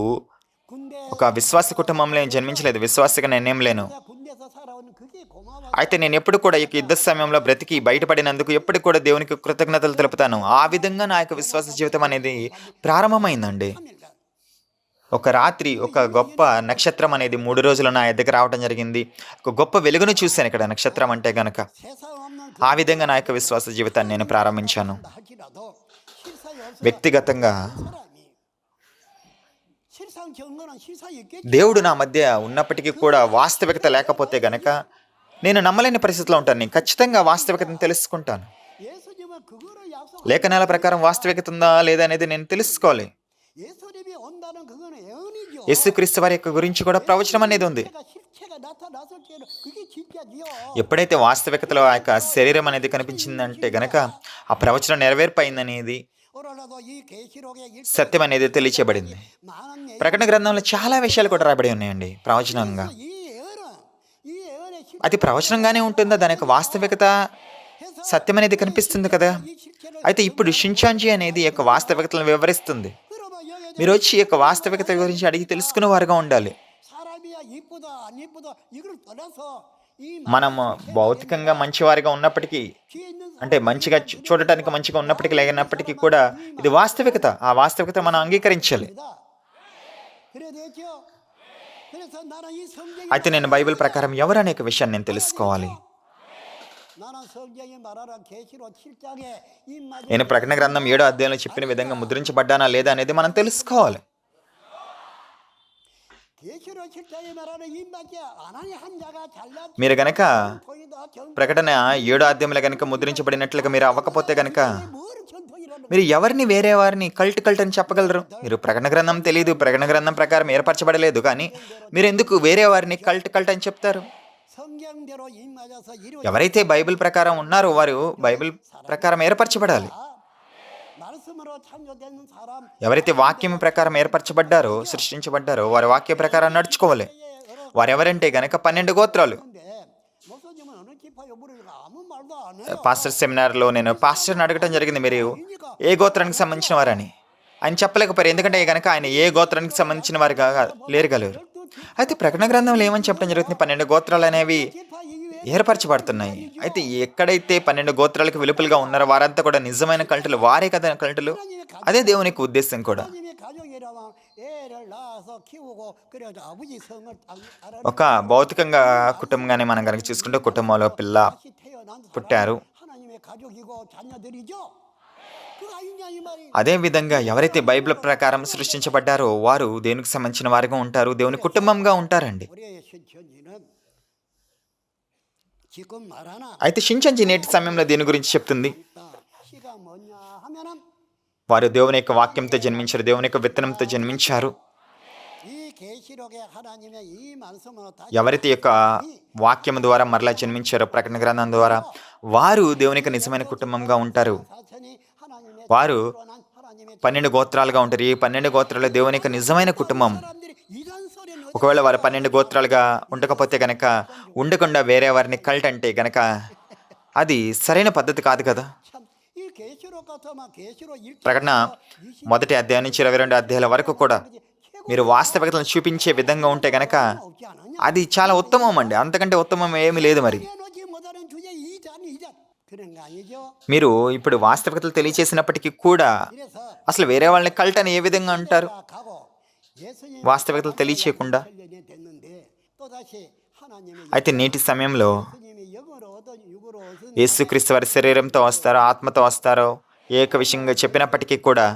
군대 ఒక విశ్వాస కుటుంబంలో నేను జన్మించలేదు. విశ్వాసగా నేనేం లేను. 군대에서 살아온 그게 고마워. అయితే నేను ఎప్పుడు కూడా ఈ యుద్ధ సమయంలో బ్రతికి బయటపడినందుకు ఎప్పుడు కూడా దేవునికి కృతజ్ఞతలు తెలుపుతాను. ఆ విధంగా నా యొక్క విశ్వాస జీవితం అనేది ప్రారంభమైందండి. ఒక రాత్రి ఒక గొప్ప నక్షత్రం అనేది 3 రోజులు నా ఎద్దకు రావడం జరిగింది. ఒక గొప్ప వెలుగును చూశాను ఇక్కడ, నక్షత్రం అంటే గనక. 세상 없는 ఆ విధంగా నా యొక్క విశ్వాస జీవితాన్ని నేను ప్రారంభించాను. 할지라도 실사에 없어 వ్యక్తిగతంగా 사람이 실상 경건한 실사에 있겠지. దేవుడు నా మధ్య ఉన్నప్పటికీ కూడా వాస్తవికత లేకపోతే గనక నేను నమ్మలేని పరిస్థితిలో ఉంటాను. నేను ఖచ్చితంగా వాస్తవికతను తెలుసుకుంటాను. 예수님은 그거를 약속. లేఖనాల ప్రకారం వాస్తవికత ఉందా లేదా అనేది నేను తెలుసుకోవాలి. 예수님이 온다는 그거는 예언이죠. యేసుక్రీస్తు వారి యొక్క గురించి కూడా ప్రవచనం అనేది ఉంది. 실체가 나타났을 때는 그게 진짜지요. ఎప్పుడైతే వాస్తవికతలో ఆ యొక్క శరీరం అనేది కనిపించిందంటే గనక ఆ ప్రవచనం నెరవేర్పయిందనేది, 오늘날도 이 계시록에 సత్యం అనేది తెలియచేయబడింది. 많은 ప్రకటన గ్రంథంలో చాలా విషయాలు కూడా రాయబడి ఉన్నాయండి ప్రవచనంగా. 이 예언의 실체 అది ప్రవచనంగానే ఉంటుందా? దాని యొక్క వాస్తవికత సత్యం అనేది కనిపిస్తుంది కదా. 이 실체를 అయితే ఇప్పుడు షించాంజీ అనేది ఈ యొక్క వాస్తవికతలను వివరిస్తుంది. 그러면 여기 మీరు వచ్చి ఈ యొక్క వాస్తవికత గురించి అడిగి తెలుసుకునే వారుగా ఉండాలి. 사람이야 이쁘다 안 이쁘다 이걸 떠나서 이 మనం భౌతికంగా మంచివారిగా ఉన్నప్పటికీ, 뒤에 있는 అంటే మంచిగా చూడటానికి మంచిగా ఉన్నప్పటికీ లేనప్పటికీ కూడా ఇది వాస్తవికత. ఆ వాస్తవికత మనం అంగీకరించాలి. 사람이다. 그래 되죠. 그래서 나는 이 성경이 అయితే నేను బైబిల్ ప్రకారం ఎవరు అనే విషయాన్ని నేను తెలుసుకోవాలి. 나는 성경이 말하는 계시록 7장에 입맞은 నేను ప్రకటన గ్రంథం 7వ అధ్యాయంలో చెప్పిన విధంగా ముద్రించబడ్డానా లేదా అనేది మనం తెలుసుకోవాలి. 계시록 7장에 말하는 입맞이 아나니 한 자가 잘난 మీరు గనక 통이다 정 ప్రకటన 7వ అధ్యాయంలో గనక ముద్రించబడినట్లుగా మీరు అవ్వకపోతే గనక 뭘 전통이라는 మీరు ఎవరిని వేరే వారిని కల్ట్ అని చెప్పగలరు? మీరు ప్రకటన గ్రంథం తెలియదు, ప్రకటన గ్రంథం ప్రకారం ఏర్పరచబడలేదు, కానీ మీరు ఎందుకు వేరే వారిని కల్ట్ అని చెప్తారు? 성경대로 입맞아서 이루 ఎవరైతే బైబిల్ ప్రకారం ఉన్నారో వారు బైబిల్ ప్రకారం ఏర్పరచబడాలి. 말씀으로 창조된 사람 ఎవరైతే వాక్యం ప్రకారం ఏర్పరచబడ్డారో, సృష్టించబడ్డారో వారి వాక్య ప్రకారం నడుచుకోవాలి. వారెవరంటే గనక 12 గోత్రాలు. 근데 목사님은 어느 기파요 물으니까 아무 말도 안 해요. పాస్టర్ సెమినార్లో నేను పాస్టర్ని అడగటం జరిగింది, మీరు ఏ గోత్రానికి సంబంధించిన వారని. ఆయన చెప్పలేకపోయారు, ఎందుకంటే గనక ఆయన ఏ గోత్రానికి సంబంధించిన వారుగా లేరుగలరు. అయితే ప్రకటన గ్రంథంలో ఏమని చెప్పడం జరుగుతుంది? 12 గోత్రాలు అనేవి 기파 이외에 ఏర్పరచబడుతున్నాయి. అయితే ఎక్కడైతే 12 గోత్రాలకు వెలుపలుగా ఉన్నారో వారంతా కూడా నిజమైన కల్టులు, వారే కదా కల్టులు. అదే దేవునికి ఉద్దేశం కూడా. 하나님의 가족이라면 애를 낳아서 키우고 그래서 아버지 성을 알아 ఒక భౌతికంగా కుటుంబంగానే మనం కనుక చూసుకుంటే కుటుంబంలో పిల్ల 다시 태어난 పుట్టారు. 하나님의 가족이고 자녀들이죠. 그거 아니냐 이 말이. అదేవిధంగా ఎవరైతే బైబిల్ ప్రకారం సృష్టించబడ్డారో వారు దేవునికి సంబంధించిన వారిగా ఉంటారు, దేవుని కుటుంబంగా ఉంటారండి. 우리의 신천지는 지금 말하나 అయితే షించంజి నేటి సమయంలో దేని గురించి చెప్తుంది? 있다. 시가 뭐냐 하면은 వారు దేవుని యొక్క వాక్యంతో జన్మించారు, దేవుని యొక్క విత్తనంతో జన్మించారు. 이 계시록의 하나님의 이 말씀으로 다 ఎవరైతే ఈ యొక్క వాక్యం ద్వారా మరలా జన్మించారో, ప్రకటన గ్రంథం ద్వారా వారు దేవుని యొక్క నిజమైన కుటుంబంగా ఉంటారు. 사천이 하나님의 వారు 드러난 하나님의 12 గోత్రాలుగా ఉంటారు. ఈ 12 గోత్రాలు దేవుని యొక్క నిజమైన కుటుంబం. 사람들이 이런 소리는 ఒకవేళ వారు 12 గోత్రాలుగా ఉండకపోతే గనక, ఉండకుండా వేరే వారిని కల్ట్ అంటే గనక అది సరైన పద్ధతి కాదు కదా. 참이 계시록 같으면 계시록 ప్రకటన 1వ అధ్యాయం నుంచి 22 అధ్యాయాల వరకు కూడా మీరు వాస్తవికతను చూపించే విధంగా ఉంటే గనక 없지 않느냐? అది చాలా ఉత్తమం అండి. అంతకంటే ఉత్తమం ఏమీ లేదు. మరి 내놓지 못하는 주제 이자 그런 거 아니죠? మీరు ఇప్పుడు వాస్తవికతలు తెలియచేసినప్పటికీ కూడా 그래서 అసలు వేరే వాళ్ళని కల్ట్ అని ఏ విధంగా అంటారు? 가고 예수님 వాస్తవికతలు తెలియచేయకుండా. 살려내 됐는데 또 다시 하나님의 అయితే నేటి సమయంలో 예수님이 영으로 얻은 육으로 얻은 యేసుక్రీస్తు వారి శరీరంతో వస్తారో, ఆత్మతో వస్తారో, ఏక విషయంగా చెప్పినప్పటికీ కూడా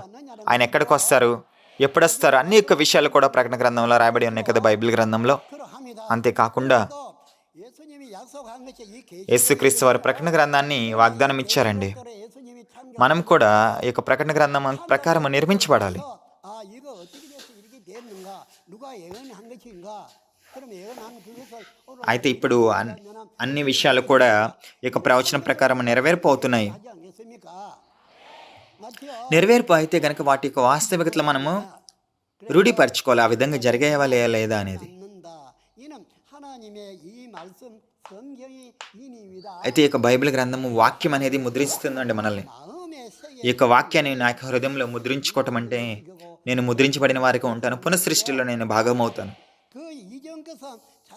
ఆయన ఎక్కడికి వస్తారు, ఎప్పుడు వస్తారు, అన్ని యొక్క విషయాలు కూడా ప్రకటన గ్రంథంలో రాయబడి ఉన్నాయి కదా, బైబిల్ గ్రంథంలో. 그러합니다. అంతేకాకుండా 또 예수님이 약속한 것이 이 계시 యేసుక్రీస్తు వారి ప్రకటన గ్రంథాన్ని వాగ్దానం ఇచ్చారండి. 예수님이 참 మనం కూడా ఈ యొక్క ప్రకటన గ్రంథం ప్రకారం నిర్మించబడాలి. 아 이거 어떻게 돼서 이렇게 됐는가 누가 예언한 것인가 그럼 예언한 그것을 అయితే ఇప్పుడు అన్ని విషయాలు కూడా ఈ యొక్క ప్రవచనం ప్రకారం నెరవేర్పు అవుతున్నాయి. 하지 않겠습니까? 맞죠? నెరవేర్పు అయితే గనక వాటి యొక్క వాస్తవికతలు మనము రూఢిపరచుకోవాలి, ఆ విధంగా జరిగేవా లేదా అనేది. 않는다. 이는 하나님의 이 말씀 성경이 인입니다. అయితే ఈ యొక్క బైబిల్ గ్రంథము వాక్యం అనేది ముద్రిస్తుందండి మనల్ని. 마음의 세계 ఈ యొక్క వాక్యాన్ని నా యొక్క హృదయంలో ముద్రించుకోవటం అంటే నేను ముద్రించబడిన వారికి ఉంటాను, పునఃసృష్టిలో నేను భాగమవుతాను. 그 이전 것은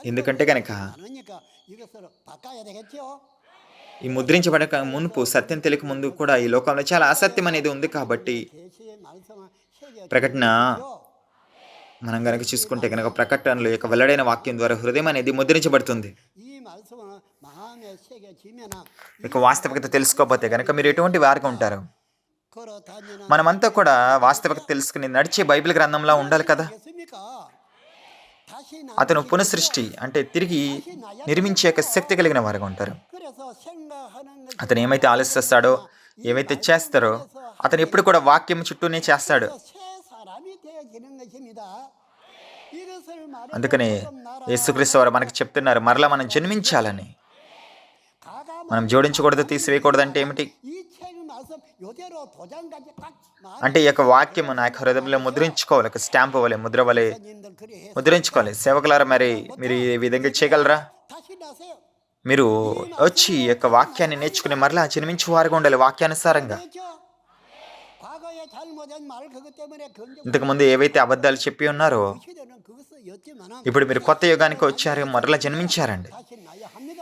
ఎందుకంటే గనక 않으니까 이것을 바꿔야 되겠죠? ఈ ముద్రించబడక మునుపు, సత్యం తెలియక ముందు కూడా ఈ లోకంలో చాలా అసత్యం అనేది ఉంది. కాబట్టి 계시의 말씀을 새겨 ప్రకటన మనం గనక చూసుకుంటే గనక ప్రకటనలో యొక్క వెల్లడైన వాక్యం ద్వారా హృదయం అనేది ముద్రించబడుతుంది. 이 말씀을 마음에 새겨지면 ఇక వాస్తవికత తెలుసుకోకపోతే గనక మీరు ఎటువంటి వారికి ఉంటారు? 걸어 다니는 మనమంతా కూడా వాస్తవికత తెలుసుకుని నడిచే బైబిల్ గ్రంథంలా ఉండాలి కదా. 겠습니까? 다시 అతను పునఃసృష్టి అంటే తిరిగి నిర్మించే యొక్క శక్తి కలిగిన వారుగా ఉంటారు. 그래서 생각하는 것 అతను ఏమైతే ఆలోచిస్తాడో, ఏమైతే చేస్తారో అతను ఎప్పుడు కూడా వాక్యం చుట్టూనే చేస్తాడు. 새 사람이 되어지는 것입니다. 이것을 말해 అందుకనే యేసుక్రీస్తు వారు మనకి చెప్తున్నారు, మరలా మనం జన్మించాలని. మనం జోడించకూడదు, తీసివేయకూడదు అంటే ఏమిటి? 이책 말씀 요대로 도장까지 딱 అంటే ఈ యొక్క వాక్యం నా యొక్క హృదయంలో ముద్రించుకోవాలి, ఒక స్టాంప్ వలె, ముద్ర వలె 님들 그리 해 ముద్రించుకోవాలి. సేవకులారా, మరి మీరు ఈ విధంగా చేయగలరా? 다시 나세요. మీరు వచ్చి ఈ యొక్క వాక్యాన్ని నేర్చుకుని మరలా జన్మించు వారుగా ఉండాలి వాక్యానుసారంగా. 그렇죠? 과거에 잘못한 말 그것 때문에 건져 ఇంతకుముందు ఏవైతే అబద్ధాలు చెప్పి ఉన్నారో 시대는 그것이었지만 ఇప్పుడు మీరు కొత్త యుగానికి వచ్చారు, మరలా జన్మించారండి. 다시 나야 합니다.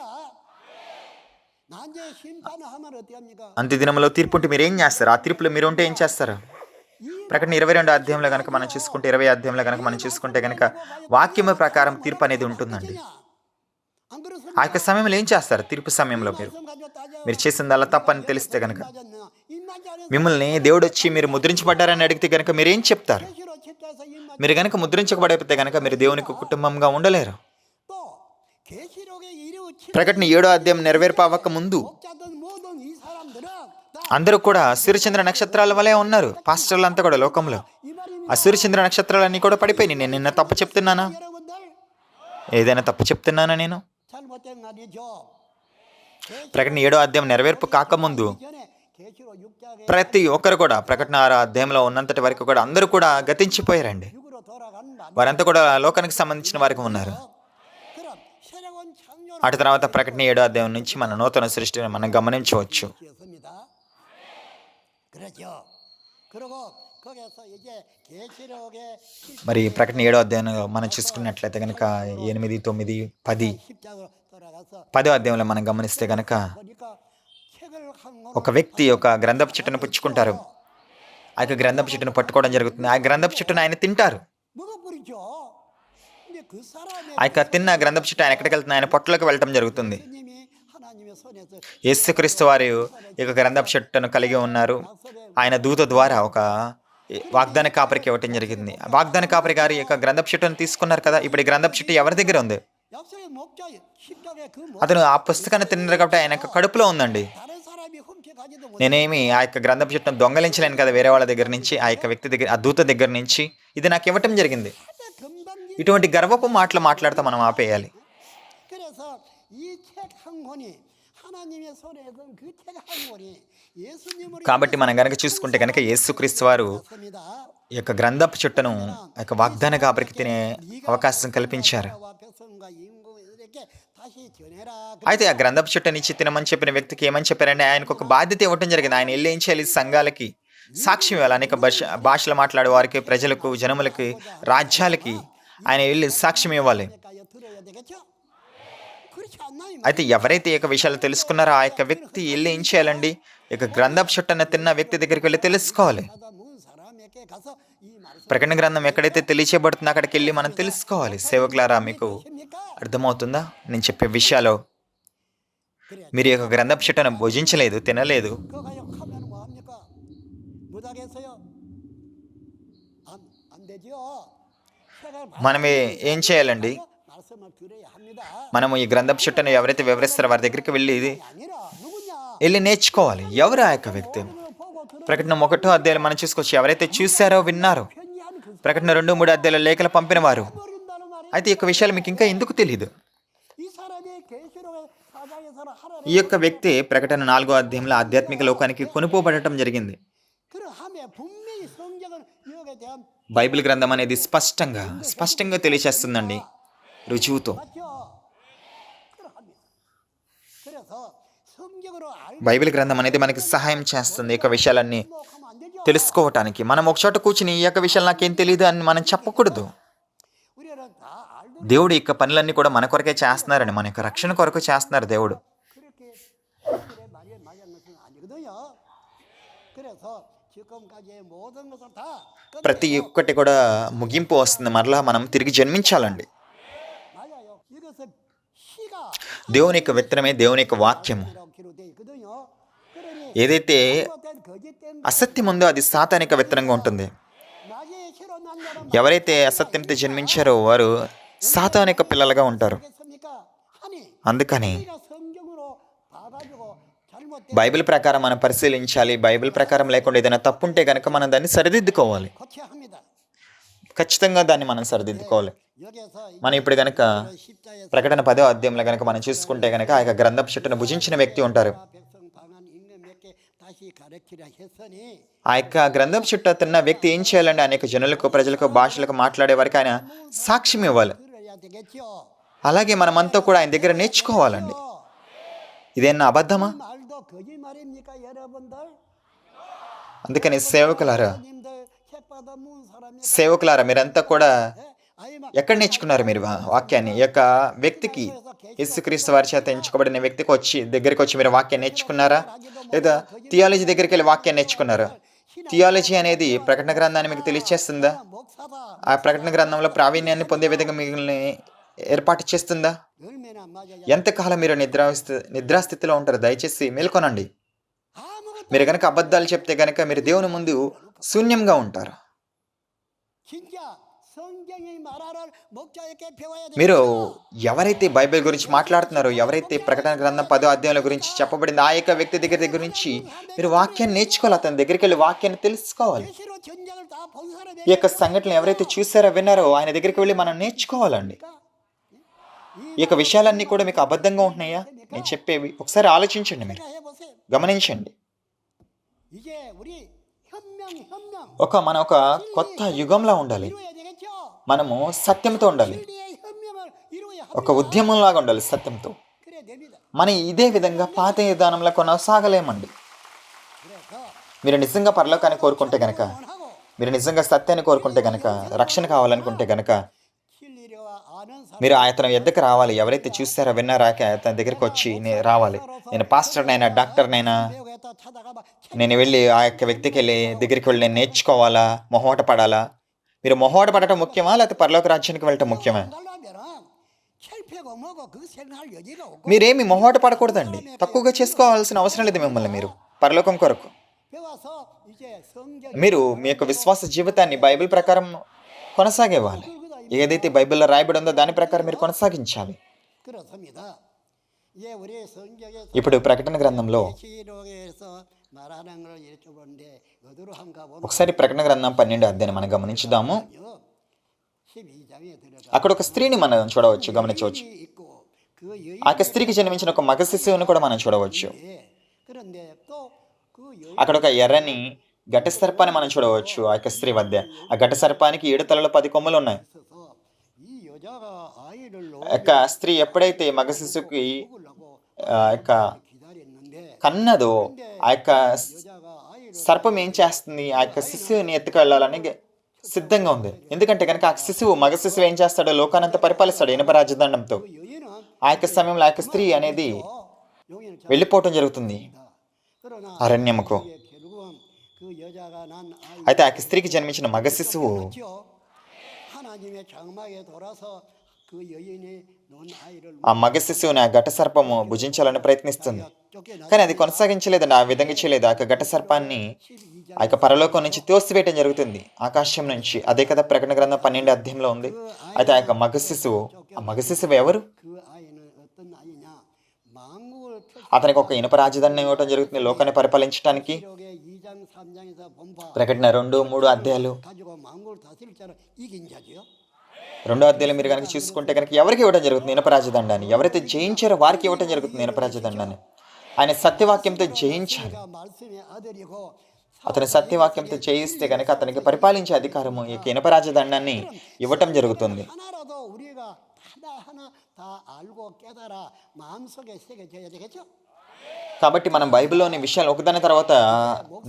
난제 심판을 하면 어떡합니까? అంత్య దినంలో తీర్పు ఉంటే మీరు ఏం చేస్తారు? ఆ తీర్పులో మీరు ఉంటే ఏం చేస్తారు? ప్రకటన 22 అధ్యాయంలో కనుక మనం చూసుకుంటే, 20 అధ్యాయంలో కనుక మనం చూసుకుంటే కనుక వాక్యం ప్రకారం తీర్పు అనేది ఉంటుందండి. 안 그렇습니까? ఆ యొక్క సమయంలో ఏం చేస్తారు? తీర్పు సమయంలో 말씀 가지고 따져 మీరు చేసిందల్లా తప్పని తెలిస్తే కనుక, 맞았나? 입맞지 않은 మిమ్మల్ని దేవుడు వచ్చి మీరు ముద్రించబడ్డారని అడిగితే కనుక మీరు ఏం చెప్తారు? 계시로 칠자에서 입맞 మీరు కనుక ముద్రించబడితే కనుక మీరు దేవునికి కుటుంబంగా ఉండలేరు. 또 계시록에 이르고 ప్రకటన 7వ అధ్యాయం నెరవేర్పు అవ్వక ముందు 목자든 모든 이 사람들은 다 అందరూ కూడా సూర్యచంద్ర నక్షత్రాల వలె ఉన్నారు. పాస్టర్లు అంతా కూడా లోకంలో 이 말입니다. ఆ సూర్యచంద్ర నక్షత్రాలన్నీ కూడా పడిపోయినాయి. నేను నిన్న తప్పు చెప్తున్నానా? 여러분들 ఏదైనా తప్పు చెప్తున్నానా నేను? 잘못된 거 아니죠? ప్రకటన 7వ అధ్యాయం నెరవేర్పు కాకముందు 전에 계시록 6장에 ప్రతి ఒక్కరు కూడా ప్రకటన 6వ అధ్యాయంలో ఉన్నంతటి వరకు కూడా అందరూ కూడా గతించిపోయారండి. 육으로 돌아간다. వారంతా కూడా లోకానికి సంబంధించిన వారికి ఉన్నారు. 그럼 새로운 창조를 అటు తర్వాత ప్రకటన 7వ అధ్యాయం నుంచి మన నూతన సృష్టిని మనం గమనించవచ్చు. 지었습니다. 그렇죠. 그리고 거기서 이제 계시록의 మరి ప్రకటన 7వ అధ్యాయంలో మనం చూసుకున్నట్లయితే కనుక 8, 9, 10, 10장으로 돌아가서 10వ అధ్యాయంలో మనం గమనిస్తే కనుక 보니까 책을 한 ఒక వ్యక్తి ఒక గ్రంథపు చెట్టును పుచ్చుకుంటారు. ఆ యొక్క గ్రంథపు చెట్టును పట్టుకోవడం జరుగుతుంది. ఆ గ్రంథపు చెట్టును ఆయన తింటారు. 먹어버리죠. 근데 그 사람의 ఆ యొక్క తిన్న గ్రంథపు చెట్టు ఆయన ఎక్కడికి వెళ్తుంది? ఆయన పొట్టలోకి వెళ్ళటం జరుగుతుంది. 주님이 하나님의 손에서 యేసుక్రీస్తు వారు ఈ యొక్క గ్రంథపు చెట్టును కలిగి ఉన్నారు. ఆయన దూత ద్వారా ఒక వాగ్దాన కాపరికి ఇవ్వటం జరిగింది. వాగ్దాన కాపరి గారు ఈ యొక్క గ్రంథపు చెట్టును తీసుకున్నారు కదా. ఇప్పుడు ఈ గ్రంథపు చెట్టు ఎవరి దగ్గర ఉంది? 약속의 목자 십자가의 그 అతను ఆ పుస్తకాన్ని తిన్నారు కాబట్టి ఆయన యొక్క కడుపులో ఉందండి. 다른 사람이 훔쳐가지도 못. నేనేమి ఆ యొక్క గ్రంథపు చెట్టును దొంగలించలేను కదా వేరే వాళ్ళ దగ్గర నుంచి, ఆ యొక్క వ్యక్తి దగ్గర, ఆ దూత దగ్గర నుంచి. ఇది నాకు ఇవ్వటం జరిగింది. 금방지. ఇటువంటి గర్వపు మాటలు మాట్లాడితే మనం ఆపేయాలి. 그래서 이 책 한 권이 하나님의 손에 든 그 책 한 권이 예수님으로 కాబట్టి మనం గనక చూసుకుంటే గనక యేసుక్రీస్తు వారు 있습니다. ఈ యొక్క గ్రంథపు చెట్టును ఆ యొక్క వాగ్దాన కాపరికి తినే అవకాశం కల్పించారు. 백성과 임금에게 다시 전해라. అయితే ఆ గ్రంథపు చెట్టునిచ్చి తినమని చెప్పిన వ్యక్తికి ఏమని చెప్పారంటే ఆయనకు ఒక బాధ్యత ఇవ్వటం జరిగింది. ఆయన వెళ్ళి ఏం చేయాలి? సంఘాలకి సాక్ష్యం ఇవ్వాలి. అనేక భాషలు మాట్లాడే వారికి, ప్రజలకు, జనములకి, రాజ్యాలకి ఆయన వెళ్ళి సాక్ష్యం ఇవ్వాలి. 들어야 되겠죠? 그렇지 않나 이 అయితే ఎవరైతే ఈ యొక్క విషయాలు తెలుసుకున్నారో ఆ యొక్క వ్యక్తి వెళ్ళి ఏం చేయాలండి? ఈ యొక్క గ్రంథపు చెట్టును తిన్న వ్యక్తి దగ్గరికి వెళ్ళి తెలుసుకోవాలి. 말마다 문 사람에게 가서 이 말씀 ప్రకటన గ్రంథం ఎక్కడైతే తెలియచేయబడుతుందో అక్కడికి వెళ్ళి మనం తెలుసుకోవాలి. సేవకులారా, మీకు 십니까? అర్థమవుతుందా నేను చెప్పే విషయాలు? 그래. మీరు ఈ యొక్క గ్రంథపు చెట్టును భుజించలేదు, తినలేదు. 그거 가요 하면 뭐 합니까? 못하겠어요? 안 되죠. మనం ఏం చేయాలండి? 말씀을 들어야 합니다. మనము ఈ గ్రంథపు చెట్టును ఎవరైతే వివరిస్తారో వారి దగ్గరికి వెళ్ళి 아니라 누구냐? వెళ్ళి నేర్చుకోవాలి. ఎవరు ఆ యొక్క వ్యక్తి? 보고 들어 ప్రకటన 1 అధ్యాయం మనం చూసుకోవచ్చు. ఎవరైతే చూశారో, విన్నారో. 편리한 그 ప్రకటన 2, 3 అధ్యాయాల లేఖలు పంపిన వారు. 버린다는 말이 అయితే ఈ యొక్క విషయాలు మీకు ఇంకా ఎందుకు తెలియదు? 이 사람이 계시록의 사장에서는 하나님 ఈ యొక్క వ్యక్తి ప్రకటన 4 అధ్యాయంలో ఆధ్యాత్మిక లోకానికి కొనుపోబడటం జరిగింది. 그러하며 분명히 성경은 이역에 대한 బైబిల్ గ్రంథం అనేది స్పష్టంగా తెలియచేస్తుందండి, రుజువుతో. 맞죠? 그러하며 그래서 성경으로 알고 బైబిల్ గ్రంథం అనేది మనకి సహాయం చేస్తుంది ఈ యొక్క విషయాలన్నీ 하면 안 되죠. తెలుసుకోవటానికి. మనం ఒక చోట కూర్చుని ఈ యొక్క విషయాలు నాకేం తెలియదు అని మనం చెప్పకూడదు. 우리는 다 알고 దేవుడు ఈ యొక్క పనులన్నీ కూడా మన కొరకే చేస్తున్నారని, మన యొక్క రక్షణ కొరకు చేస్తున్నారు దేవుడు. 그렇게 사실에 말이 맞은 것은 아니거든요. 그래서 지금까지의 모든 것을 다 ప్రతి ఒక్కటి కూడా ముగింపు వస్తుంది. మరలా మనం తిరిగి జన్మించాలండి. 맞아요. 이것은 시가 దేవుని యొక్క విత్తనమే దేవుని యొక్క వాక్యము. 이라고 기록되어 있거든요. 그러니 ఏదైతే 잘못된 거짓된 అసత్యం ఉందో అది సాతానిక విత్తనంగా ఉంటుంది. 낮에 새로 난 자는 ఎవరైతే అసత్యంతో జన్మించారో వారు సాతానిక పిల్లలుగా ఉంటారు. 말겠습니까? 하니 అందుకని 우리가 성경으로 봐가지고 잘못된 బైబిల్ ప్రకారం మనం పరిశీలించాలి. బైబిల్ ప్రకారం లేకుండా ఏదైనా తప్పు ఉంటే కనుక మనం దాన్ని సరిదిద్దుకోవాలి. 고쳐야 합니다. ఖచ్చితంగా దాన్ని మనం సరిదిద్దుకోవాలి. 여기에서 మనం ఇప్పుడు కనుక 십자에서 ప్రకటన 10వ అధ్యాయంలో కనుక మనం చూసుకుంటే కనుక ఆ యొక్క గ్రంథపు చెట్టును భుజించిన వ్యక్తి ఉంటారు. 백성 방한 임금 몇개 다시 가르치려 했으니 ఆ యొక్క గ్రంథపు చుట్టూ తిన్న వ్యక్తి ఏం చేయాలండి? అనేక జనులకు, ప్రజలకు, భాషలకు మాట్లాడే వారికి ఆయన సాక్ష్యం ఇవ్వాలి. 들어야 되겠죠. అలాగే మనమంతా కూడా ఆయన దగ్గర నేర్చుకోవాలండి. ఇదేనా అబద్ధమా? 말도 거짓말입니까, 여러분들? అందుకని సేవకులారా, 님들 책 받아 모은 사람이 సేవకులారా మీరంతా కూడా 아니 막 ఎక్కడ నేర్చుకున్నారు మీరు వాక్యాన్ని? ఈ యొక్క వ్యక్తికి, యేసుక్రీస్తు వారి చేత ఎంచుకోబడిన వ్యక్తికి దగ్గరికి వచ్చి మీరు వాక్యాన్ని నేర్చుకున్నారా? లేదా థియాలజీ దగ్గరికి వెళ్ళి వాక్యాన్ని నేర్చుకున్నారా? థియాలజీ అనేది ప్రకటన గ్రంథాన్ని మీకు తెలియచేస్తుందా? 목사다 ఆ ప్రకటన గ్రంథంలో ప్రావీణ్యాన్ని పొందే విధంగా మిమ్మల్ని ఏర్పాటు చేస్తుందా? 얼마나 맞아야 ఎంతకాలం మీరు నిద్రాస్థితిలో ఉంటారు? దయచేసి మేల్కొనండి. 아무것도 మీరు కనుక అబద్ధాలు చెప్తే కనుక మీరు దేవుని ముందు శూన్యంగా ఉంటారు. 진짜 성경이 말하는 목자에게 배워야 돼. మీరు ఎవరైతే బైబిల్ గురించి మాట్లాడుతున్నారో, ఎవరైతే ప్రకటన గ్రంథం 10వ అధ్యాయం గురించి చెప్పబడింది ఆ యొక్క వ్యక్తి దగ్గర నుంచి మీరు వాక్యాన్ని నేర్చుకోవాలి. అతని దగ్గరికి వెళ్ళి వాక్యాన్ని తెలుసుకోవాలి. 계시로 전쟁을 다 본 사람이 ఈ యొక్క సంఘటనలు ఎవరైతే చూసారో, విన్నారో ఆయన దగ్గరికి వెళ్ళి మనం నేర్చుకోవాలండి. ఈ యొక్క విషయాలన్నీ కూడా మీకు అబద్ధంగా ఉంటున్నాయా? నేను చెప్పేవి ఒకసారి ఆలోచించండి, మీరు 해보세요. గమనించండి. 이제 우리 현명 మన ఒక కొత్త యుగంలో ఉండాలి. 이루어야 되겠죠. మనము సత్యంతో ఉండాలి. 진리의 현명을 이루어야 ఒక ఉద్యమంలాగా ఉండాలి సత్యంతో. 그래야 됩니다. మనం ఇదే విధంగా పాత విధానంలో కొనసాగలేమండి. 그래서 మీరు నిజంగా పరలోకాన్ని కోరుకుంటే గనక, 원하고 మీరు నిజంగా సత్యాన్ని కోరుకుంటే గనక, రక్షణ కావాలనుకుంటే గనక 진리와 아는 사람 మీరు అతని ఎద్దకు రావాలి. ఎవరైతే చూస్తారో, విన్నారో అతని దగ్గరికి వచ్చి రావాలి. నేను పాస్టర్నైనా, డాక్టర్నైనా, 배우겠다 찾아가봐. నేను వెళ్ళి ఆ యొక్క వ్యక్తికి దగ్గరికి వెళ్ళి నేను నేర్చుకోవాలా, మొహమాట పడాలా? మీరు మొహమాట పడటం ముఖ్యమా, లేకపోతే పరలోక రాజ్యానికి వెళ్ళటం ముఖ్యమా? 가려면은 책 실패고 뭐고 그 생각할 여지가 없고 మీరేమి మొహమాట పడకూడదండి. తక్కువగా చేసుకోవాల్సిన అవసరం లేదు మిమ్మల్ని మీరు పరలోకం కొరకు. 배워서 이제 성경 మీరు మీ యొక్క విశ్వాస జీవితాన్ని బైబిల్ ప్రకారం కొనసాగేవాలి. ఏదైతే బైబిల్లో రాయబడి ఉందో దాని ప్రకారం మీరు కొనసాగించాలి. 그렇습니다. 예, 우리 성경에서 ఇప్పుడు ప్రకటన గ్రంథంలో 계시록에서 말하는 걸 이렇게 보는데 어디로 한가 보면 ఒకసారి ప్రకటన గ్రంథం 12వ అధ్యాయం మనం గమనించుదాము. 12장에 들어가 అక్కడ ఒక స్త్రీని మనం చూడవచ్చు, గమనించవచ్చు. 있고 그 여인 ఆ యొక్క స్త్రీకి జన్మించిన ఒక మగ శిశువును కూడా మనం చూడవచ్చు. 그런데 또 그 여인 అక్కడ ఒక ఎర్రని ఘట సర్పాన్ని మనం చూడవచ్చు. ఆ యొక్క స్త్రీ వద్ద ఆ ఘట సర్పానికి 7 తలలు 10 కొమ్ములు ఉన్నాయి. 있어서 이 여자가 아이를 ఆ యొక్క స్త్రీ ఎప్పుడైతే మగ శిశువుకి 놓으려고 ఆ యొక్క 기다렸는데 కన్నదో ఆ యొక్క 여자가 아이를 సర్పం ఏం చేస్తుంది, ఆ యొక్క శిశువుని ఎత్తుకెళ్ళాలని సిద్ధంగా ఉంది. ఎందుకంటే కనుక ఆ శిశువు మగ శిశువు ఏం చేస్తాడో లోకానంతా పరిపాలిస్తాడు ఇనుప రాజదండంతో. 그 여인은 ఆ యొక్క సమయంలో ఆ యొక్క స్త్రీ అనేది 용인을 వెళ్ళిపోవటం జరుగుతుంది 그러나 అరణ్యముకు. 이게 결국은 그 여자가 난 아이 అయితే ఆ యొక్క స్త్రీకి జన్మించిన మగ శిశువు 죠 하나님의 장막에 돌아서 그 여인이 놓은 아이를 ఆ మగ శిశువుని ఆ ఘట సర్పము భుజించాలని ప్రయత్నిస్తుంది. 쫓겨나 కానీ అది కొనసాగించలేదండి, ఆ విధంగా చేయలేదు. ఆ యొక్క ఘట సర్పాన్ని 12장 ఆ యొక్క పరలోకం నుంచి తోసివేయటం జరుగుతుంది, ఆకాశం నుంచి. అదే కదా ప్రకటన గ్రంథం 12వ అధ్యాయంలో ఉంది. అయితే ఆ యొక్క మగ శిశువు, ఆ మగ శిశువు ఎవరు? 그 아이는 어떤 아이냐 만국을 అతనికి ఒక ఇనుప రాజధానిని ఇవ్వటం జరుగుతుంది లోకాన్ని పరిపాలించడానికి. 기록의 2장 3장에서 본바 ప్రకటన 2, 3 అధ్యాయాలు, 가지고 만국을 다스릴 자는 이긴 자지요. 2వ అధ్యాయంలో మీరు కనుక చూసుకుంటే కనుక ఎవరికి ఇవ్వడం జరుగుతుంది ఇనుప రాజదండాన్ని? ఎవరైతే జయించారో వారికి ఇవ్వటం జరుగుతుంది ఇనుప రాజదండాన్ని. ఆయన సత్యవాక్యంతో జయించాలి. 그가 말씀의 아들이고 అతని సత్యవాక్యంతో జయిస్తే కనుక అతనికి పరిపాలించే అధికారము ఈ ఇనుప రాజదండాన్ని ఇవ్వటం జరుగుతుంది. 하나라도 우리가 하나하나 다 알고 깨달아 마음속에 새겨져야 되겠죠. కాబట్టి మనం బైబిల్లోని విషయాలు ఒకదాని తర్వాత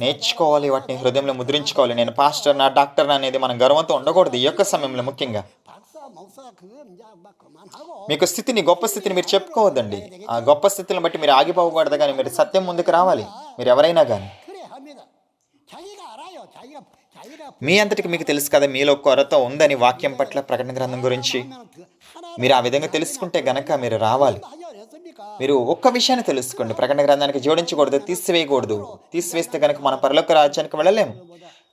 నేర్చుకోవాలి, వాటిని హృదయంలో ముద్రించుకోవాలి. నేను పాస్టర్, నా డాక్టర్ అనేది మనం గర్వంతో ఉండకూడదు. ఈ యొక్క సమయంలో ముఖ్యంగా 박사 목사 그거 이제 막 그만하고 మీకు స్థితిని, గొప్ప స్థితిని మీరు చెప్పుకోవద్దండి. ఆ గొప్ప స్థితిని బట్టి మీరు ఆగిపోకూడదు, కానీ మీరు సత్యం ముందుకు రావాలి. మీరు ఎవరైనా కానీ 그래 합니다. 자기가 알아요. 자기가 మీ అంతటికి మీకు తెలుసు కదా మీలో కొరత ఉందని వాక్యం పట్ల, ప్రకటన గ్రంథం గురించి. 하면 그 하나 మీరు ఆ విధంగా తెలుసుకుంటే గనక మీరు రావాలి. 하지 않았습니까? మీరు ఒక్క విషయాన్ని తెలుసుకోండి, ప్రకటన గ్రంథానికి జోడించకూడదు, తీసివేయకూడదు. తీసివేస్తే గనక మన పరలోక రాజ్యానికి వెళ్ళలేము.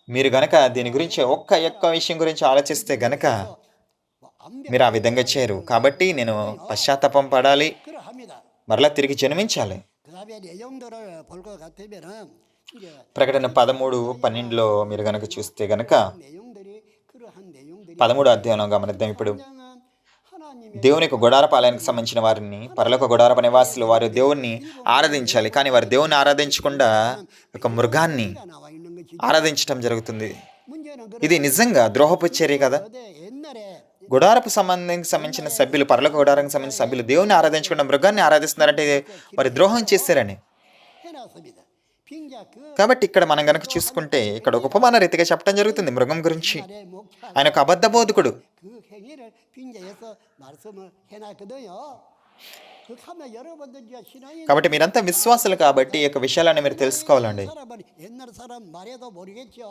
మీరు గనక దీని గురించి ఒక్క విషయం గురించి ఆలోచిస్తే గనక మీరు ఆ విధంగా చేయరు. కాబట్టి నేను పశ్చాత్తాపం పడాలి, 그래 합니다. మరలా తిరిగి జన్మించాలి. 그다음에 내용들을 볼 것 같으면은 이제 ప్రకటన 13, 12లో మీరు గనక చూస్తే గనక 내용들이 그러한 내용들이 13వ అధ్యాయంలో గమనిద్దాం. ఇప్పుడు 당장은 하나님의 దేవుని యొక్క గుడారపాలయానికి సంబంధించిన వారిని, పరలోక గుడారప నివాసులు, వారు దేవుణ్ణి ఆరాధించాలి. కానీ వారు దేవుణ్ణి ఆరాధించకుండా ఒక మృగాన్ని 나와 있는 것이 ఆరాధించటం జరుగుతుంది. 문제는 ఇది నిజంగా ద్రోహపు చర్య కదా. 그런데 옛날에 గుడారపు సంబంధించిన సభ్యులు, పరలోక గుడారానికి సంబంధించిన సభ్యులు దేవుని ఆరాధించకుండా మృగాన్ని ఆరాధిస్తున్నారంటే వారి ద్రోహం చేశారని. 해놨습니다. 빙자 그 కాబట్టి ఇక్కడ మనం గనక చూసుకుంటే ఇక్కడ ఒక ఉపమాన రీతిగా చెప్పడం జరుగుతుంది మృగం గురించి. 날의 목차 ఆయన ఒక అబద్ధ బోధకుడు. 그 행위를 빙자해서 말씀을 해놨거든요. 그 하면 여러분들 이제 신앙인 కాబట్టి మీరంతా విశ్వాసులు కాబట్టి ఈ యొక్క విషయాలను మీరు తెలుసుకోవాలండి. 사람은 옛날 사람 말해도 모르겠죠.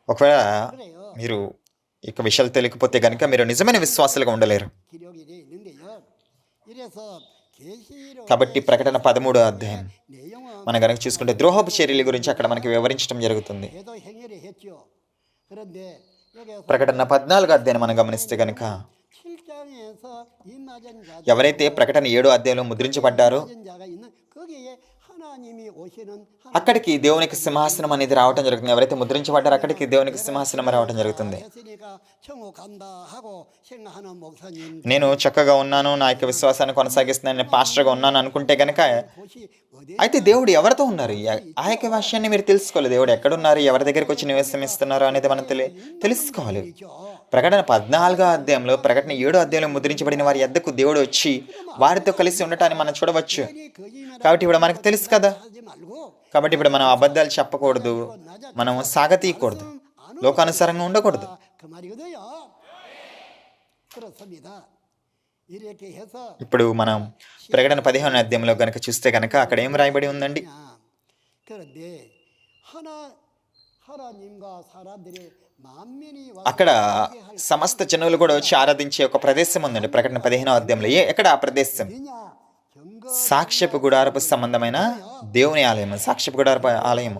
ఒకవేళ 그래요. మీరు ఈ యొక్క విషయాలు తెలియకపోతే కనుక మీరు నిజమైన విశ్వాసులుగా ఉండలేరు. 기록이 되어 있는데요. 이래서 계시록 కాబట్టి ప్రకటన 13వ అధ్యాయం 내용은 మనం కనుక చూసుకుంటే ద్రోహపు చర్యల గురించి అక్కడ మనకి వివరించడం జరుగుతుంది. 배도 행위를 했죠. 그런데 여기서 ప్రకటన 14వ అధ్యాయం మనం గమనిస్తే కనుక 7장에서 입맞은 자 ఎవరైతే ప్రకటన 7వ అధ్యాయంలో ముద్రించబడ్డారో 입맞은 자가 있는 거기에 하나님이 오시는 అక్కడికి దేవునికి సింహాసనం అనేది రావటం జరుగుతుంది. ఎవరైతే ముద్రించబడ్డారో అక్కడికి దేవునికి సింహాసనం రావటం జరుగుతుంది. 했으니까 천국 간다 하고 생각하는 목사님 నేను చక్కగా ఉన్నాను, నా యొక్క విశ్వాసాన్ని కొనసాగిస్తున్నాను, నేను పాస్టర్గా ఉన్నాను అనుకుంటే కనుక 곳이 어디 అయితే దేవుడు ఎవరితో ఉన్నారు? ఆ యొక్క విషయాన్ని మీరు తెలుసుకోవాలి. దేవుడు ఎక్కడున్నారు, ఎవరి దగ్గరికి వచ్చి నివసిస్తున్నారు అనేది మనం తెలుసుకోవాలి. 있죠. ప్రకటన 14వ అధ్యాయంలో, ప్రకటన 7వ అధ్యాయంలో ముద్రించబడిన వారి యొద్దకు దేవుడు వచ్చి వారితో కలిసి ఉండటాన్ని మనం చూడవచ్చు. 거짓말 కాబట్టి ఇప్పుడు మనకు తెలుసు కదా. 하지 말고 కాబట్టి ఇప్పుడు మనం అబద్ధాలు చెప్పకూడదు, మనం సాగతీయకూడదు, లోకానుసారంగా ఉండకూడదు. 그 말이거든요. 그렇습니다. 이렇게 해서 ఇప్పుడు మనం ప్రకటన 15వ అధ్యాయంలో కనుక చూస్తే కనుక అక్కడ ఏం రాయబడి ఉందండి? 그런데 하나님과 사람들이 만민이 అక్కడ సమస్త జనులు కూడా వచ్చి ఆరాధించే ఒక ప్రదేశం ఉందండి. ప్రకటన 15వ అధ్యాయంలో ఎక్కడ ఆ ప్రదేశం? 왜냐 경거 సాక్ష్యపు గుడారపు సంబంధమైన దేవుని ఆలయం, సాక్ష్యపు గుడారపు ఆలయం.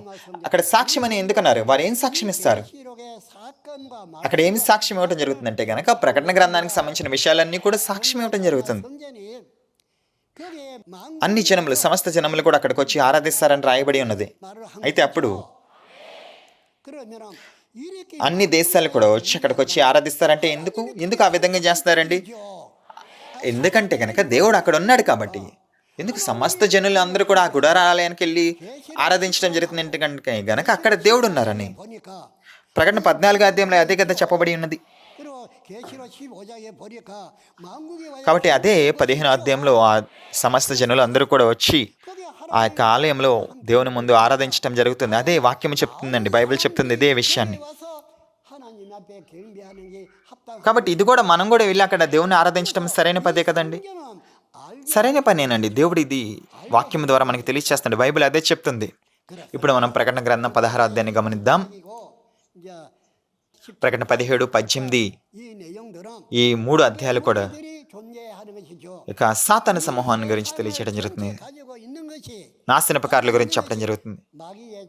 అక్కడ సాక్ష్యం అని ఎందుకన్నారు? వారు ఏం సాక్ష్యం ఇస్తారు? 계시록의 사건과 అక్కడ ఏమి సాక్ష్యం ఇవ్వటం జరుగుతుందంటే గనక ప్రకటన గ్రంథానికి సంబంధించిన విషయాలన్నీ కూడా సాక్ష్యం ఇవ్వటం జరుగుతుంది. 성전이 거기에 అన్ని జనములు, సమస్త జనములు కూడా అక్కడికి వచ్చి ఆరాధిస్తారని రాయబడి ఉన్నది. 말을 한 అయితే అప్పుడు 그러면은 이렇게 అన్ని దేశాలు కూడా వచ్చి అక్కడికి వచ్చి ఆరాధిస్తారంటే ఎందుకు ఆ విధంగా చేస్తారండి? ఎందుకంటే కనుక దేవుడు అక్కడ ఉన్నాడు కాబట్టి. ఎందుకు సమస్త జనులు అందరూ కూడా ఆ గుడారాలయానికి వెళ్ళి ఆరాధించడం జరుగుతుంది ఎందుకంటే గనక అక్కడ దేవుడు ఉన్నారని. 보니까 ప్రకటన 14వ అధ్యాయంలో అదే కదా చెప్పబడి ఉన్నది. 그리고 계시록 15장에 보니까 만국이 와야 కాబట్టి అదే 15వ అధ్యాయంలో ఆ సమస్త జనులు అందరూ కూడా వచ్చి 거기 ఆ యొక్క ఆలయంలో దేవుని ముందు ఆరాధించడం జరుగుతుంది. అదే వాక్యం చెప్తుందండి, బైబిల్ చెప్తుంది ఇదే విషయాన్ని. 와서 하나님 앞에 경배하는 게 합당. కాబట్టి ఇది కూడా మనం కూడా వెళ్ళి అక్కడ దేవుని ఆరాధించడం సరైన పదే కదండి, సరైన పనేనండి. దేవుడు ఇది వాక్యం ద్వారా మనకి తెలియజేస్తుంది, బైబిల్ అదే చెప్తుంది. ఇప్పుడు మనం ప్రకటన గ్రంథం 16వ అధ్యాయాన్ని గమనిద్దాం. 이제 ప్రకటన 17, 18 이 내용들은 ఈ 3 అధ్యాయాలు కూడా 들이 존재하는 것이죠. ఇక సాతాను సమూహాన్ని గురించి తెలియచేయడం జరుగుతుంది. 가지고 있는 것이 నాశనపకారుల గురించి చెప్పడం జరుగుతుంది. 마귀의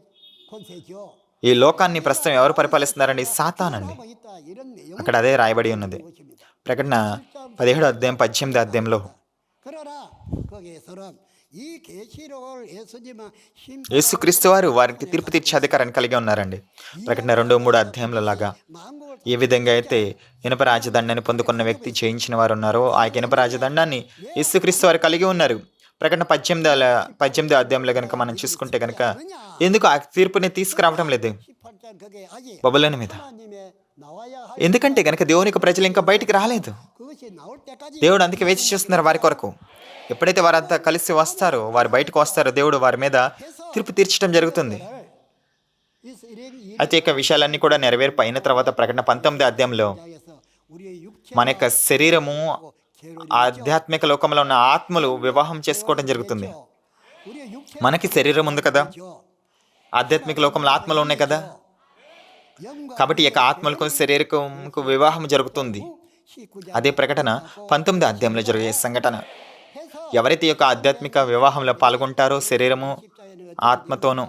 권세죠. ఈ లోకాన్ని ప్రస్తుతం ఎవరు పరిపాలిస్తున్నారండి? సాతానండి. 하고 있다 이런 내용 అక్కడ అదే రాయబడి ఉన్నది. 것입니다. ప్రకటన 17వ అధ్యాయం 18వ అధ్యాయంలో 그러나 거기에서는 이 계시록을 예수님은 힘 యేసుక్రీస్తు వారు వారికి తీర్పు తీర్చే అధికారాన్ని కలిగి ఉన్నారండి. ప్రకటన 2, 3 అధ్యాయంలో లాగా 만국을 ఏ విధంగా అయితే ఇనుప రాజదండాన్ని పొందుకున్న వ్యక్తి చేయించిన వారు ఉన్నారో ఆ ఇనుప రాజదండాన్ని యేసుక్రీస్తు వారు కలిగి ఉన్నారు. ప్రకటన 18వ అధ్యాయంలో కనుక మనం చూసుకుంటే కనుక ఎందుకు ఆ తీర్పుని తీసుకురావడం లేదు 18장 그게 아직 బబులోను మీద? 하나님의 나와야 할 ఎందుకంటే కనుక దేవునికి ప్రజలు ఇంకా బయటికి రాలేదు. 그것이 나올 때까지 దేవుడు అందుకే వేచి చూస్తున్నారు వారి కొరకు. ఎప్పుడైతే వారంతా కలిసి వస్తారో, వారు బయటకు వస్తారో, దేవుడు వారి మీద తీర్పు తీర్చడం జరుగుతుంది. అయితే ఇక విషయాలన్నీ కూడా నెరవేర్పు అయిన తర్వాత ప్రకటన 19వ అధ్యాయంలో 장에서 우리의 육체 మన యొక్క శరీరము ఆధ్యాత్మిక లోకంలో ఉన్న ఆత్మలు వివాహం చేసుకోవడం జరుగుతుంది. 우리의 육체 మనకి శరీరం ఉంది కదా, ఆధ్యాత్మిక లోకంలో ఆత్మలు ఉన్నాయి కదా. 영과 కాబట్టి ఈ యొక్క ఆత్మలకు శరీరకు వివాహం జరుగుతుంది. 19장 అదే ప్రకటన 19వ అధ్యాయంలో జరిగే సంఘటన. 해서 ఎవరైతే ఈ యొక్క ఆధ్యాత్మిక వివాహంలో పాల్గొంటారో శరీరము ఆత్మతోనూ,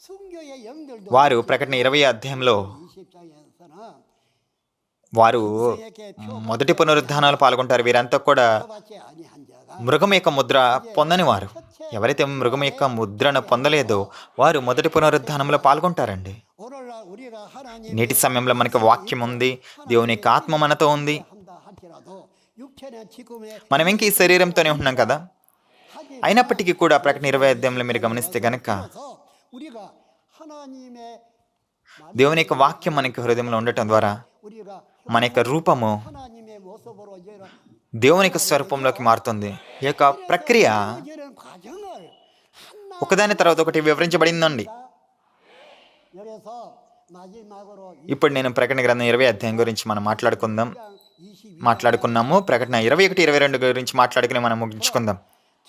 순교의 영들도 వారు ప్రకటన 20వ అధ్యాయంలో 20장에서는 వారు మొదటి పునరుద్ధానాలు పాల్గొంటారు. వీరంతా కూడా 받지 아니한 자가 మృగం యొక్క ముద్ర పొందని వారు. ఎవరైతే మృగం యొక్క ముద్రను పొందలేదో వారు మొదటి పునరుద్ధానంలో పాల్గొంటారండి. 오늘날 우리가 하나님 నేటి సమయంలో మనకు వాక్యం ఉంది, దేవుని యొక్క ఆత్మ మనతో ఉంది. 한다 할지라도 육체는 지금의 మనం ఇంక ఈ శరీరంతోనే ఉంటున్నాం కదా. 하지 అయినప్పటికీ కూడా ప్రకటన 20వ అధ్యాయంలో మీరు గమనిస్తే గనక 않아서 우리가 하나님의 దేవుని యొక్క వాక్యం మనకి హృదయంలో ఉండటం ద్వారా 우리가 మన యొక్క రూపము 하나님의 모습으로 이제는 దేవుని యొక్క స్వరూపంలోకి మారుతుంది. ఈ యొక్క ప్రక్రియ 이런 과정을 하나 ఒకదాని తర్వాత ఒకటి వివరించబడిందండి. 그래서 마지막으로 ఇప్పుడు నేను ప్రకటన గ్రంథం 20వ అధ్యాయం గురించి మనం 22 మాట్లాడుకున్నాము. ప్రకటన 21, 22 గురించి మాట్లాడుకుని మనం ముగించుకుందాం.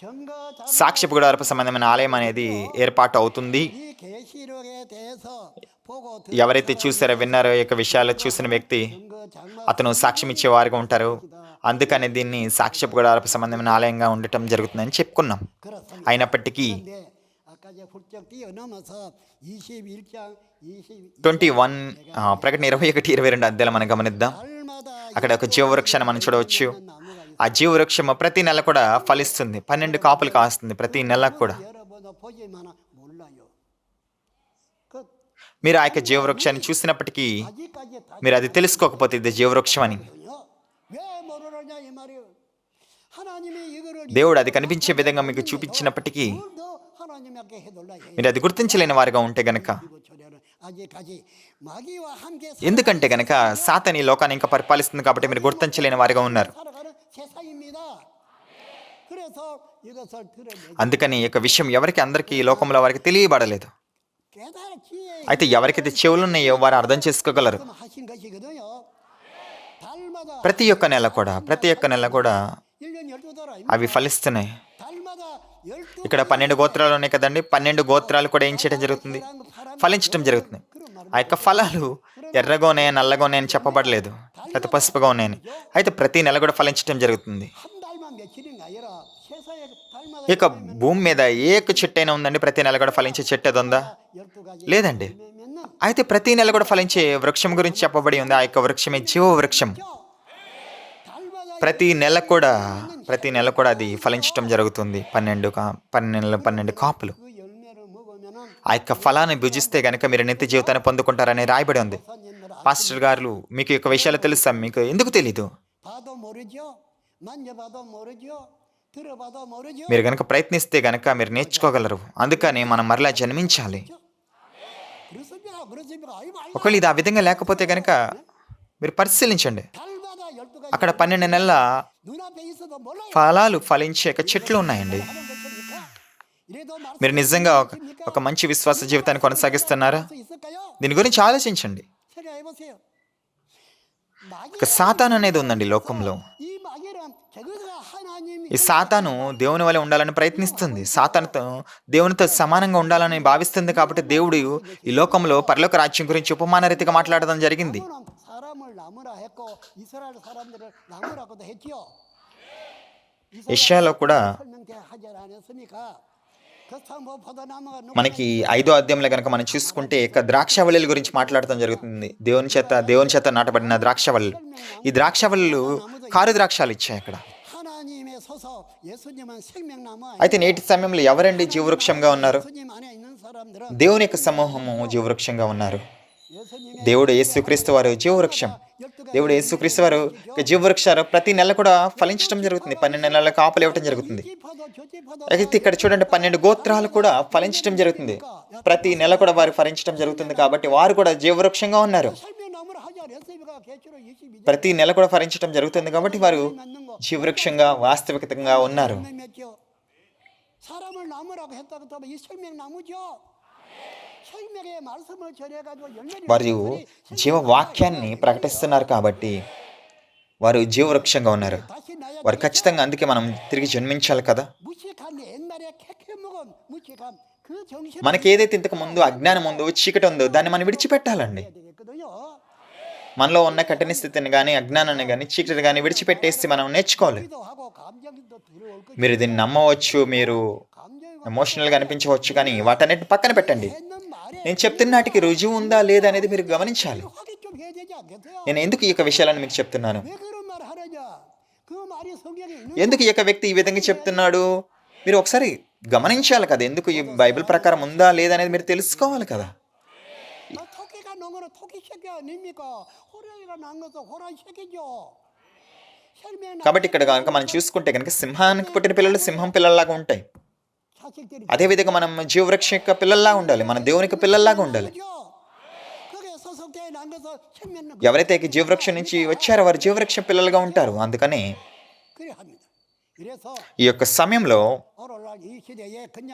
증거 సాక్ష్యపు గుడారపు సంబంధమైన ఆలయం అనేది ఏర్పాటు అవుతుంది. 이 계시록에 대해서 보고 ఎవరైతే చూసారో విన్నారో ఈ యొక్క విషయాలు చూసిన వ్యక్తి 증거 장막 అతను సాక్ష్యం ఇచ్చేవారుగా ఉంటారు. అందుకని దీన్ని సాక్ష్యపు గుడారపు సంబంధమైన ఆలయంగా ఉండటం జరుగుతుందని చెప్పుకున్నాం. 그렇습니다. అయినప్పటికీ 근데 아까 이제 훌쩍 뛰어넘어서 21장 21 ప్రకటన 21, 22 అధ్యాయాలు మనం గమనిద్దాం. 달마다 అక్కడ ఒక జీవవృక్షాన్ని మనం చూడవచ్చు. 나무가 ఆ జీవవృక్షము ప్రతి నెల కూడా ఫలిస్తుంది. 12 కాపులు కాస్తుంది ప్రతి నెల కూడా. 여러분도 보지만 몰라요. 그 మీరు ఆ యొక్క జీవవృక్షాన్ని చూసినప్పటికీ 아직까지 다 మీరు అది తెలుసుకోకపోతే ఇది జీవవృక్షం అని. 왜 모르느냐 이 말이에요. 하나님이 이거를 దేవుడు అది కనిపించే విధంగా మీకు చూపించినప్పటికీ 더 하나님께 해달라 해. మీరు అది గుర్తించలేని వారిగా ఉంటే గనక, 이거 저래는 아직까지 마귀와 함께 ఎందుకంటే గనక సాతాను ఈ లోకాన్ని ఇంకా పరిపాలిస్తుంది కాబట్టి మీరు గుర్తించలేని వారిగా ఉన్నారు. 살아가는 세상입니다. 그래서 이것을 들어내지 అందుకని ఈ యొక్క విషయం ఎవరికి అందరికీ ఈ లోకంలో వారికి తెలియబడలేదు. 깨달지에 అయితే ఎవరికైతే చెవులు ఉన్నాయో వారు అర్థం చేసుకోగలరు. 하신 것이거든요. 달마다 ప్రతి ఒక్క నెల కూడా 1년 12달 అవి ఫలిస్తున్నాయి. 달마다 12 ఇక్కడ 12 గోత్రాలు ఉన్నాయి కదండి. 12 గోత్రాలు కూడా ఏం చేయడం జరుగుతుంది? ఫలించడం జరుగుతుంది. ఆ యొక్క ఫలాలు ఎర్రగా ఉన్నాయి, నల్లగా ఉన్నాయని చెప్పబడలేదు, లేకపోతే పసుపుగా ఉన్నాయని. అయితే ప్రతి నెల కూడా ఫలించడం జరుగుతుంది. 한 달만 며칠이 아니라 세상에 달마다 ఈ యొక్క భూమి మీద ఏ ఒక్క చెట్టు అయినా ఉందండి ప్రతి నెల కూడా ఫలించే చెట్టు అది ఉందా? 12가지 లేదండి. 맺는 అయితే ప్రతి నెల కూడా ఫలించే వృక్షం గురించి చెప్పబడి ఉంది. ఆ యొక్క వృక్షమే జీవ వృక్షం. 달마다 ప్రతి నెల కూడా అది ఫలించడం జరుగుతుంది. 12 కాపులు. 그 열매를 먹으면은 ఆ యొక్క ఫలాన్ని భుజిస్తే గనక మీరు నిత్య జీవితాన్ని పొందుకుంటారని రాయబడి ఉంది. 선진들 పాస్టర్ గారు మీకు ఈ యొక్క విషయాలు తెలుసా? మీకు ఎందుకు తెలీదు? 봐도 모르죠. 만져봐도 모르죠. 들어봐도 모르죠. మీరు గనక ప్రయత్నిస్తే గనక మీరు నేర్చుకోగలరు. అందుకని మనం మరలా జన్మించాలి. 그렇습니까? ఒకవేళ ఇది ఆ విధంగా లేకపోతే గనక మీరు పరిశీలించండి. 달마다 12가지 అక్కడ 12 నెలల 눈앞에 있어도 몰라요. ఫలాలు ఫలించే యొక్క చెట్లు ఉన్నాయండి. 하는 것입니까? 이래도 మీరు నిజంగా ఒక మంచి విశ్వాస జీవితాన్ని కొనసాగిస్తున్నారా? 말씀 있을까요? దీని గురించి ఆలోచించండి. 생각해 보세요. ఒక సాతాను అనేది ఉందండి లోకంలో. 이 마귀는 저것가 하나님이 ఈ సాతాను దేవుని వలె ఉండాలని ప్రయత్నిస్తుంది. సాతానుతో దేవునితో సమానంగా ఉండాలని భావిస్తుంది. కాబట్టి దేవుడు ఈ లోకంలో పరలోక రాజ్యం గురించి ఉపమాన రీతిగా మాట్లాడడం జరిగింది. 아무나 사람을 나무라 했고 이스라엘 사람들을 나무라고도 했지요. యెషయాలో కూడా 설명대 하지 않았습니까? 그렇다면 뭐 포도나무가 మనకి 5వ అధ్యాయంలో కనుక మనం చూసుకుంటే ఇక ద్రాక్షవల్లుల గురించి మాట్లాడటం జరుగుతుంది. దేవుని చేత నాటబడిన ద్రాక్షవల్లులు. ఈ ద్రాక్షవల్లులు కారు ద్రాక్షాలు ఇచ్చాయి అక్కడ. 하나님의 서서 예수님은 생명나무 అయితే నేటి సమయంలో ఎవరండి జీవవృక్షంగా ఉన్నారు? 예수님 안에 있는 사람들은 దేవుని యొక్క సమూహము జీవవృక్షంగా ఉన్నారు. 예수님의 దేవుడు యేసుక్రీస్తు వారు జీవవృక్షం. దేవుడు యేసుక్రీస్తు వారు జీవవృక్షాలు ప్రతి నెల కూడా ఫలించడం జరుగుతుంది. 12 నెలల కాపులు ఇవ్వటం జరుగుతుంది. 짚어도 저 짚어도 అయితే ఇక్కడ చూడండి 12 గోత్రాలు కూడా ఫలించడం జరుగుతుంది. ప్రతి నెల కూడా వారు ఫలించడం జరుగుతుంది. కాబట్టి వారు కూడా జీవవృక్షంగా ఉన్నారు. 생명나무를 하지 않았습니까? 계시록 22장 ప్రతి నెల కూడా ఫలించడం జరుగుతుంది. కాబట్టి వారు 맞는 거 జీవవృక్షంగా వాస్తవికంగా ఉన్నారు. 열매 맺죠. 사람을 나무라고 했다고 하면 이 생명나무죠. 생명의 말씀을 전해가지고 열매를 వారు జీవవాక్యాన్ని ప్రకటిస్తున్నారు కాబట్టి వారు జీవవృక్షంగా ఉన్నారు. 다시 나야 వారు ఖచ్చితంగా అందుకే మనం తిరిగి జన్మించాలి కదా. 무식한 옛날에 캐캐 먹은 무식한 그 정신 మనకి ఏదైతే ఇంతకు ముందు అజ్ఞానం ఉందో, చీకటి ఉందో దాన్ని మనం విడిచిపెట్టాలండి. 해야 되겠거든요. మనలో ఉన్న కఠిన స్థితిని కానీ, అజ్ఞానాన్ని కానీ, చీకటిని కానీ విడిచిపెట్టేసి మనం నేర్చుకోవాలి. 기도 하고 감정도 들어올 거. మీరు దీన్ని నమ్మవచ్చు, మీరు 감정이 ఎమోషనల్గా అనిపించవచ్చు, కానీ వాటన్నిటి పక్కన పెట్టండి. 했는 말에 నేను చెప్తున్న నాటికి రుజువు ఉందా లేదా అనేది మీరు గమనించాలి. 확인 좀 해야 되지 않겠어요? నేను ఎందుకు ఈ యొక్క విషయాలను మీకు చెప్తున్నాను? 왜 그런 말 하느냐? 그 말이 성경에 있는 ఎందుకు ఈ యొక్క వ్యక్తి ఈ విధంగా చెప్తున్నాడు? మీరు ఒకసారి గమనించాలి కదా. ఎందుకు ఈ బైబిల్ ప్రకారం ఉందా లేదా అనేది మీరు తెలుసుకోవాలి కదా. 토끼가 낳은 거는 토끼 새끼 아닙니까? 호랑이가 낳은 것도 호랑이 새끼죠. 혈맹 కాబట్టి ఇక్కడ కనుక మనం చూసుకుంటే కనుక సింహానికి పుట్టిన పిల్లలు సింహం పిల్లల్లాగా ఉంటాయి. 자식들이 అదేవిధంగా మనం జీవవృక్షం యొక్క పిల్లల్లాగా ఉండాలి. మన దేవునికి పిల్లల్లాగా ఉండాలి. 그게 소속되어 난 것은 생명 ఎవరైతే ఈ జీవవృక్షం నుంచి వచ్చారో వారు జీవవృక్షం పిల్లలుగా ఉంటారు. అందుకని 그래 합니다. 그래서 ఈ యొక్క సమయంలో 오늘날 이 시대에 그냥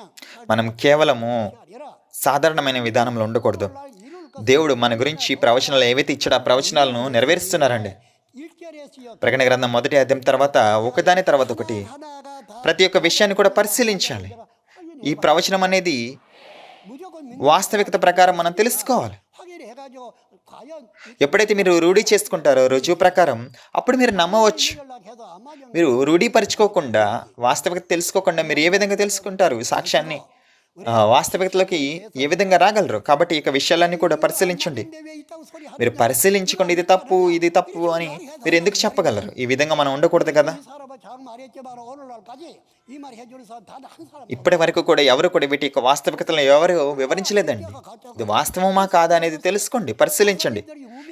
మనం కేవలము 아니라 సాధారణమైన విధానంలో ఉండకూడదు. 오늘날 이룰 것 దేవుడు మన గురించి ప్రవచనాలు ఏవైతే ఇచ్చాడో ఆ ప్రవచనాలను నెరవేరుస్తున్నారండి. 1절에서요. ప్రకటన గ్రంథం 1వ అధ్యాయం తర్వాత ఒకదాని తర్వాత ఒకటి 하나가 다 ప్రతి ఒక్క విషయాన్ని కూడా పరిశీలించాలి. ఈ ప్రవచనం అనేది 무조건 వాస్తవికత ప్రకారం మనం తెలుసుకోవాలి. 확인해 가지고 과연 ఎప్పుడైతే మీరు రూఢీ చేసుకుంటారో రుజువు ప్రకారం అప్పుడు మీరు నమ్మవచ్చు. 연락해도 아마 좀 మీరు రూఢీపరచుకోకుండా వాస్తవికత తెలుసుకోకుండా మీరు ఏ విధంగా తెలుసుకుంటారు సాక్ష్యాన్ని? వాస్తవికతలోకి ఏ విధంగా రాగలరు? కాబట్టి ఈ విషయాలన్నీ కూడా పరిశీలించండి. 근데 왜 있다고 소리 하는 మీరు పరిశీలించుకోండి, ఇది తప్పు అని మీరు ఎందుకు చెప్పగలరు? ఈ విధంగా మనం ఉండకూడదు కదా. 이 사람은 장 말했지만 오늘날까지 이 말 해주는 사람 단 한 사람 ఇప్పటి వరకు కూడా ఎవరు కూడా వీటి యొక్క వాస్తవికతలను ఎవరు వివరించలేదండి. ఇది వాస్తవమా కాదా అనేది తెలుసుకోండి, పరిశీలించండి.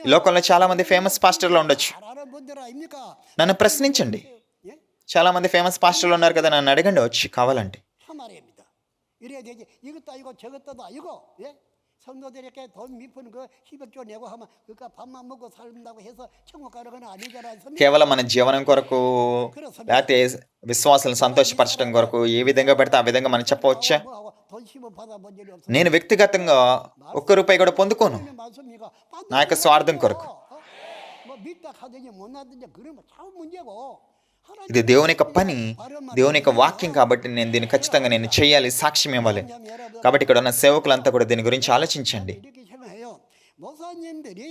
ఈ లోకంలో చాలా మంది ఫేమస్ పాస్టర్లు ఉండొచ్చు. 잘하는 분들 아닙니까? నన్ను ప్రశ్నించండి. 예? చాలా మంది ఫేమస్ పాస్టర్లు ఉన్నారు కదా, నన్ను అడగండి వచ్చి కావాలంటే. 참말입니다. 이래야 되지. 이것도 아니고 저것도 아니고 예? 성도들에게 돈 미푸는 거 10억조 내고 하면 그니까 밥만 먹고 살다고 해서 천국 가는 건 아니잖아. కేవలం మన జీవనం కొరకు లేకపోతే విశ్వాసాలను సంతోషపరచడం కొరకు ఏ విధంగా పెడితే ఆ విధంగా మనం చెప్పవచ్చా? 뭐하고 돈 10원 받아본 적이 없어. నేను వ్యక్తిగతంగా ఒక్క రూపాయి కూడా పొందుకోను 맞습니까? నా యొక్క స్వార్థం కొరకు. 뭐 믿다 하든지 못 나든지 그러면 참 문제고. ఇది దేవుని యొక్క పని, దేవుని యొక్క వాక్యం. కాబట్టి నేను దీన్ని ఖచ్చితంగా నేను చేయాలి, సాక్ష్యం ఇవ్వాలి. కాబట్టి ఇక్కడ ఉన్న సేవకులంతా కూడా దీని గురించి ఆలోచించండి. 이렇게 생각해요. 목사님들이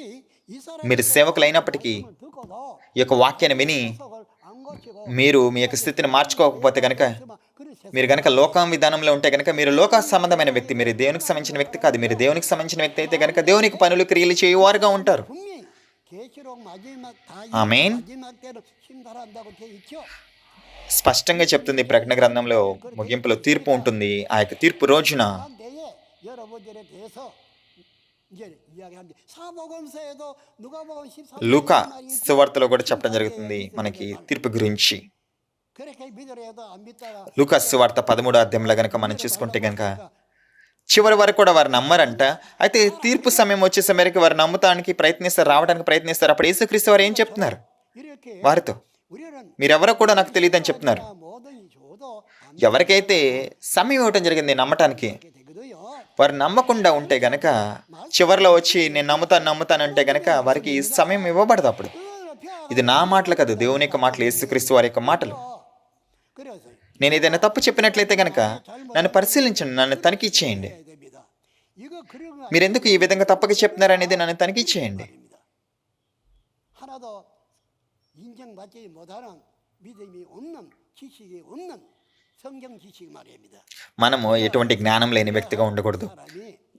이 మీరు సేవకులైనప్పటికీ ఈ యొక్క వాక్యాన్ని విని మీరు మీ యొక్క స్థితిని మార్చుకోకపోతే కనుక, మీరు కనుక లోకం విధానంలో ఉంటే కనుక మీరు లోక సంబంధమైన వ్యక్తి, మీరు దేవునికి సంబంధించిన వ్యక్తి కాదు. మీరు దేవునికి సంబంధించిన వ్యక్తి అయితే కనుక దేవునికి పనులు క్రియలు చేయువారుగా ఉంటారు. ఆమేన్. స్పష్టంగా చెప్తుంది ప్రకటన గ్రంథంలో ముగింపులో తీర్పు ఉంటుంది. ఆ యొక్క తీర్పు రోజున లూకా సువార్తలో కూడా చెప్పడం జరుగుతుంది మనకి తీర్పు గురించి. లూకా సువార్త 13వ అధ్యాయంలో గనక మనం చూసుకుంటే గనక చివరి వరకు కూడా వారు నమ్మరంట. అయితే తీర్పు సమయం వచ్చేసే మేరకు వారు నమ్ముతానికి ప్రయత్నిస్తారు, రావడానికి ప్రయత్నిస్తారు. అప్పుడు యేసుక్రీస్తు వారు ఏం చెప్తున్నారు వారితో? మీరెవరో కూడా నాకు తెలియదని చెప్తున్నారు. ఎవరికైతే సమయం ఇవ్వటం జరిగింది నమ్మటానికి, వారు నమ్మకుండా ఉంటే గనక చివరిలో వచ్చి నేను నమ్ముతాను అంటే గనక వారికి సమయం ఇవ్వబడదు. అప్పుడు ఇది నా మాటలు కాదు, దేవుని యొక్క మాటలు, యేసుక్రీస్తు వారి యొక్క మాటలు. నేను ఏదైనా తప్పు చెప్పినట్లయితే గనక నన్ను పరిశీలించండి, నన్ను తనిఖీ చేయండి. మీరెందుకు ఈ విధంగా తప్పక చెప్తున్నారు అనేది నన్ను తనిఖీ చేయండి. మనము ఎటువంటి జ్ఞానం లేని వ్యక్తిగా ఉండకూడదు.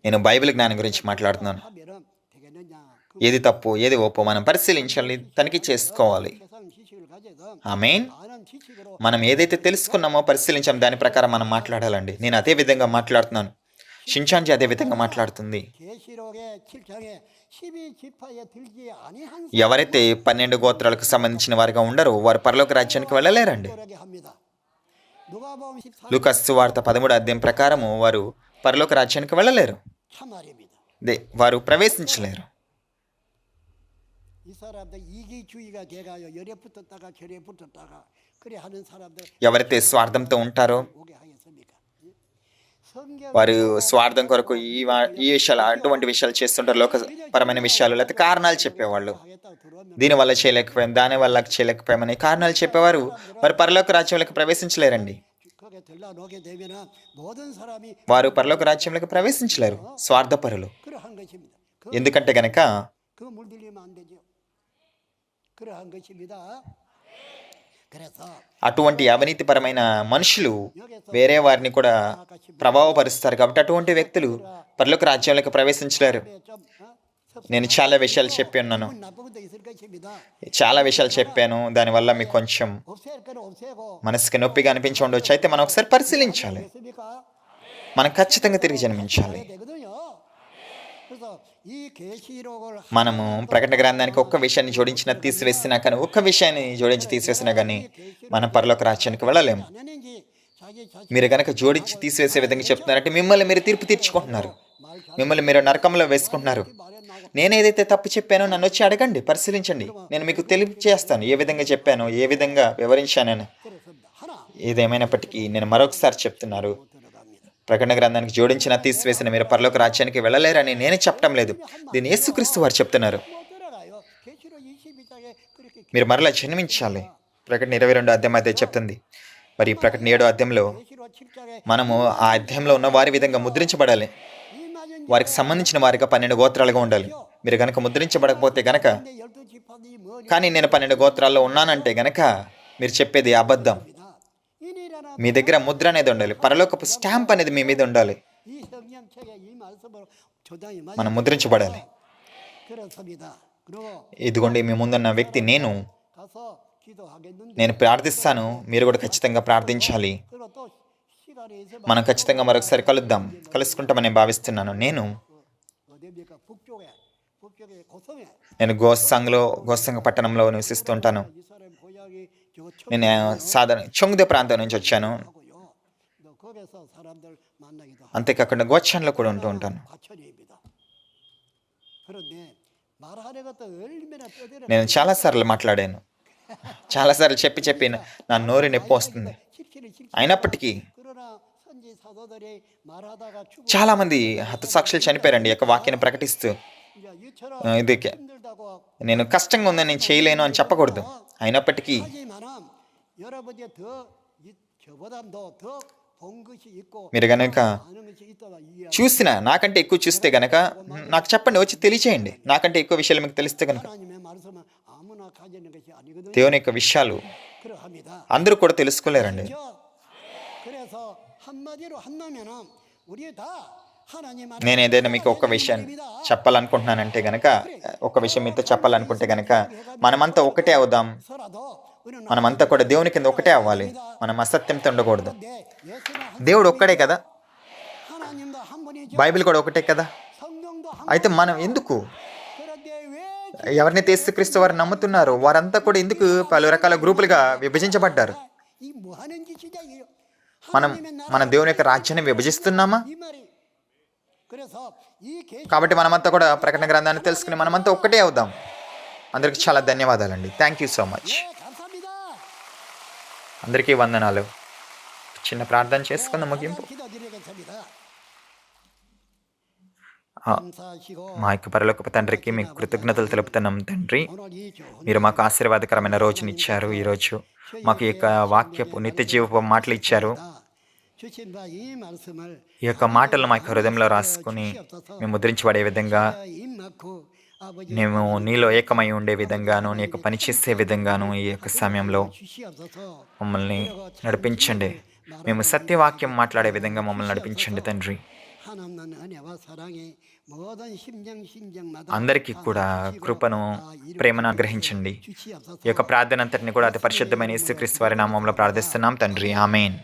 నేను బైబిల్ జ్ఞానం గురించి మాట్లాడుతున్నాను. ఏది తప్పు ఏది ఒప్పు మనం పరిశీలించాలి, తనిఖీ చేసుకోవాలి. ఆమేన్. మనం ఏదైతే తెలుసుకున్నామో పరిశీలించాం దాని ప్రకారం మనం మాట్లాడాలండి. నేను అదే విధంగా మాట్లాడుతున్నాను, షించాంజీ అదే విధంగా మాట్లాడుతుంది. ఎవరైతే 12 గోత్రాలకు సంబంధించిన వారిగా ఉండరో వారు పరలోక రాజ్యానికి వెళ్ళలేరండి. లూకా సువార్త 13వ అధ్యాయం ప్రకారము వారు పరలోక రాజ్యానికి వెళ్ళలేరు, వారు ప్రవేశించలేరు. ఎవరైతే స్వార్థంతో ఉంటారో వారు స్వార్థం కొరకు ఈ విషయాలు అటువంటి విషయాలు చేస్తుంటారు, లోకపరమైన విషయాలు, లేకపోతే కారణాలు చెప్పేవాళ్ళు. దీనివల్ల చేయలేకపోయాం, దానివల్ల చేయలేకపోయామని కారణాలు చెప్పేవారు వారు పరలోక రాజ్యంలోకి ప్రవేశించలేరండి. వారు పరలోక రాజ్యంలోకి ప్రవేశించలేరు, స్వార్థపరులు. ఎందుకంటే గనక అటువంటి అవినీతిపరమైన మనుషులు వేరే వారిని కూడా ప్రభావపరుస్తారు. కాబట్టి అటువంటి వ్యక్తులు పరలోక రాజ్యంలోకి ప్రవేశించలేరు. నేను చాలా విషయాలు చెప్పి ఉన్నాను, దానివల్ల మీకు కొంచెం మనసుకి నొప్పిగా అనిపించి ఉండవచ్చు. అయితే మనం ఒకసారి పరిశీలించాలి, మనం ఖచ్చితంగా తిరిగి జన్మించాలి. మనము ప్రకటన గ్రంథానికి ఒక్క విషయాన్ని జోడించిన తీసివేసినా కానీ, ఒక్క విషయాన్ని జోడించి తీసివేసినా కానీ మనం పరలోక రాజ్యానికి వెళ్ళలేము. మీరు కనుక జోడించి తీసివేసే విధంగా చెప్తున్నారంటే మిమ్మల్ని మీరు తీర్పు తీర్చుకుంటున్నారు, మిమ్మల్ని మీరు నరకంలో వేసుకుంటున్నారు. నేను ఏదైతే తప్పు చెప్పానో నన్ను వచ్చి అడగండి, పరిశీలించండి. నేను మీకు తెలియజేస్తాను ఏ విధంగా చెప్పాను, ఏ విధంగా వివరించానని. ఏదేమైనప్పటికీ నేను మరొకసారి చెప్తున్నారు, ప్రకటన గ్రంథానికి జోడించిన తీసివేసిన మీరు పరలోక రాజ్యానికి వెళ్ళలేరని నేను చెప్పడం లేదు, దీన్ని యేసుక్రీస్తు వారు చెప్తున్నారు. మీరు మరలా జన్మించాలి. ప్రకటన 22వ అధ్యాయం అయితే చెప్తుంది. మరి ప్రకటన 7వ అధ్యాయంలో మనము ఆ అధ్యాయంలో ఉన్న వారి విధంగా ముద్రించబడాలి. వారికి సంబంధించిన వారిగా 12 గోత్రాలుగా ఉండాలి. మీరు గనక ముద్రించబడకపోతే గనక, కానీ నేను 12 గోత్రాల్లో ఉన్నానంటే గనక మీరు చెప్పేది అబద్ధం. మీ దగ్గర ముద్ర అనేది ఉండాలి, పరలోకపు స్టాంప్ అనేది మీ మీద ఉండాలి. మనం ముద్రించబడాలి. ఇదిగోండి మీ ముందున్న వ్యక్తి నేను ప్రార్థిస్తాను, మీరు కూడా ఖచ్చితంగా ప్రార్థించాలి. మనం ఖచ్చితంగా మరొకసారి కలుసుకుంటామని నేను భావిస్తున్నాను. నేను గోసంగ పట్టణంలో నివసిస్తుంటాను. నేను సాధారణ చొంగుదే ప్రాంతం నుంచి వచ్చాను. అంతేకాకుండా గోచన్లో కూడా ఉంటూ ఉంటాను. నేను చాలాసార్లు మాట్లాడాను, చాలాసార్లు చెప్పి నా నోరు నొప్పి వస్తుంది. అయినప్పటికీ చాలామంది హతసాక్షులు చనిపోయారండి ఈ యొక్క వాక్యాన్ని ప్రకటిస్తూ. ఇది నేను కష్టంగా ఉందని నేను చేయలేను అని చెప్పకూడదు. అయినప్పటికీ మీరు గనక చూసిన నాకంటే ఎక్కువ చూస్తే గనక నాకు చెప్పండి, వచ్చి తెలియచేయండి. నాకంటే ఎక్కువ విషయాలు మీకు తెలిస్తే గనక. 하나님의 말씀은 아무나 가지는 것이 아니거든요. దేవుని యొక్క విషయాలు 그러합니다. అందరూ కూడా తెలుసుకోలేరండి. 그래서 한마디로 한다면은 우리 다 하나님 안에 నేను ఏదైనా మీకు ఒక విషయాన్ని చెప్పాలనుకుంటున్నానంటే గనక, ఒక విషయం మీతో చెప్పాలనుకుంటే గనక, మనమంతా ఒకటే అవుదాం. 서라도 우리는 మనమంతా కూడా దేవుని కింద ఒకటే అవ్వాలి. మనం అసత్యంతో ఉండకూడదు. 내 예수는 한 దేవుడు ఒక్కడే కదా, 하나님도 한 분이죠. బైబిల్ కూడా ఒకటే కదా. 성령도 한 అయితే మనం ఎందుకు 그런데 왜 ఎవరిని యేసుక్రీస్తు వారు నమ్ముతున్నారు వారంతా కూడా ఎందుకు పలు రకాల గ్రూపులుగా విభజించబడ్డారు? 이 뭐 하는 짓이냐 이거. మనం 하나님의 나라 మన దేవుని యొక్క రాజ్యాన్ని విభజిస్తున్నామా? 이 말이. 그래서 이 계시 కాబట్టి మనమంతా కూడా ప్రకటన గ్రంథాన్ని తెలుసుకుని మనమంతా ఒక్కటే అవుదాం. అందరికి చాలా ధన్యవాదాలండి. Thank you so much. 감사합니다. అందరికీ వందనాలు. చిన్న ప్రార్థన చేసుకుందాం ముగింపు. 기도드리겠습니다. ఆ, 감사하시고 మా యొక్క పరలోకపు తండ్రికి మీకు కృతజ్ఞతలు తెలుపుతున్నాం తండ్రి. 오늘 이 좋은 మీరు మాకు ఆశీర్వాదకరమైన రోజునిచ్చారు. ఈరోజు మాకు ఈ యొక్క వాక్యపు నిత్య జీవపు మాటలు ఇచ్చారు. 주신 바 이 말씀을 ఈ యొక్క మాటలను మా యొక్క హృదయంలో రాసుకుని మేము ముద్రించబడే విధంగా, 입맞고 아버지 మేము నీలో ఏకమై ఉండే విధంగాను, నీ యొక్క పని చేసే విధంగాను ఈ యొక్క సమయంలో 주시옵소서. మమ్మల్ని నడిపించండి. మేము సత్యవాక్యం మాట్లాడే విధంగా మమ్మల్ని నడిపించండి తండ్రి. 하나님의 은혜와 사랑이 모든 심정마다 అందరికీ కూడా కృపను, ప్రేమను అనుగ్రహించండి. 주시옵소서. ఈ యొక్క ప్రార్థన అంతటిని కూడా అతి పరిశుద్ధమైన యేసుక్రీస్తు వారి నామంలో ప్రార్థిస్తున్నాం తండ్రి. ఆమేన్.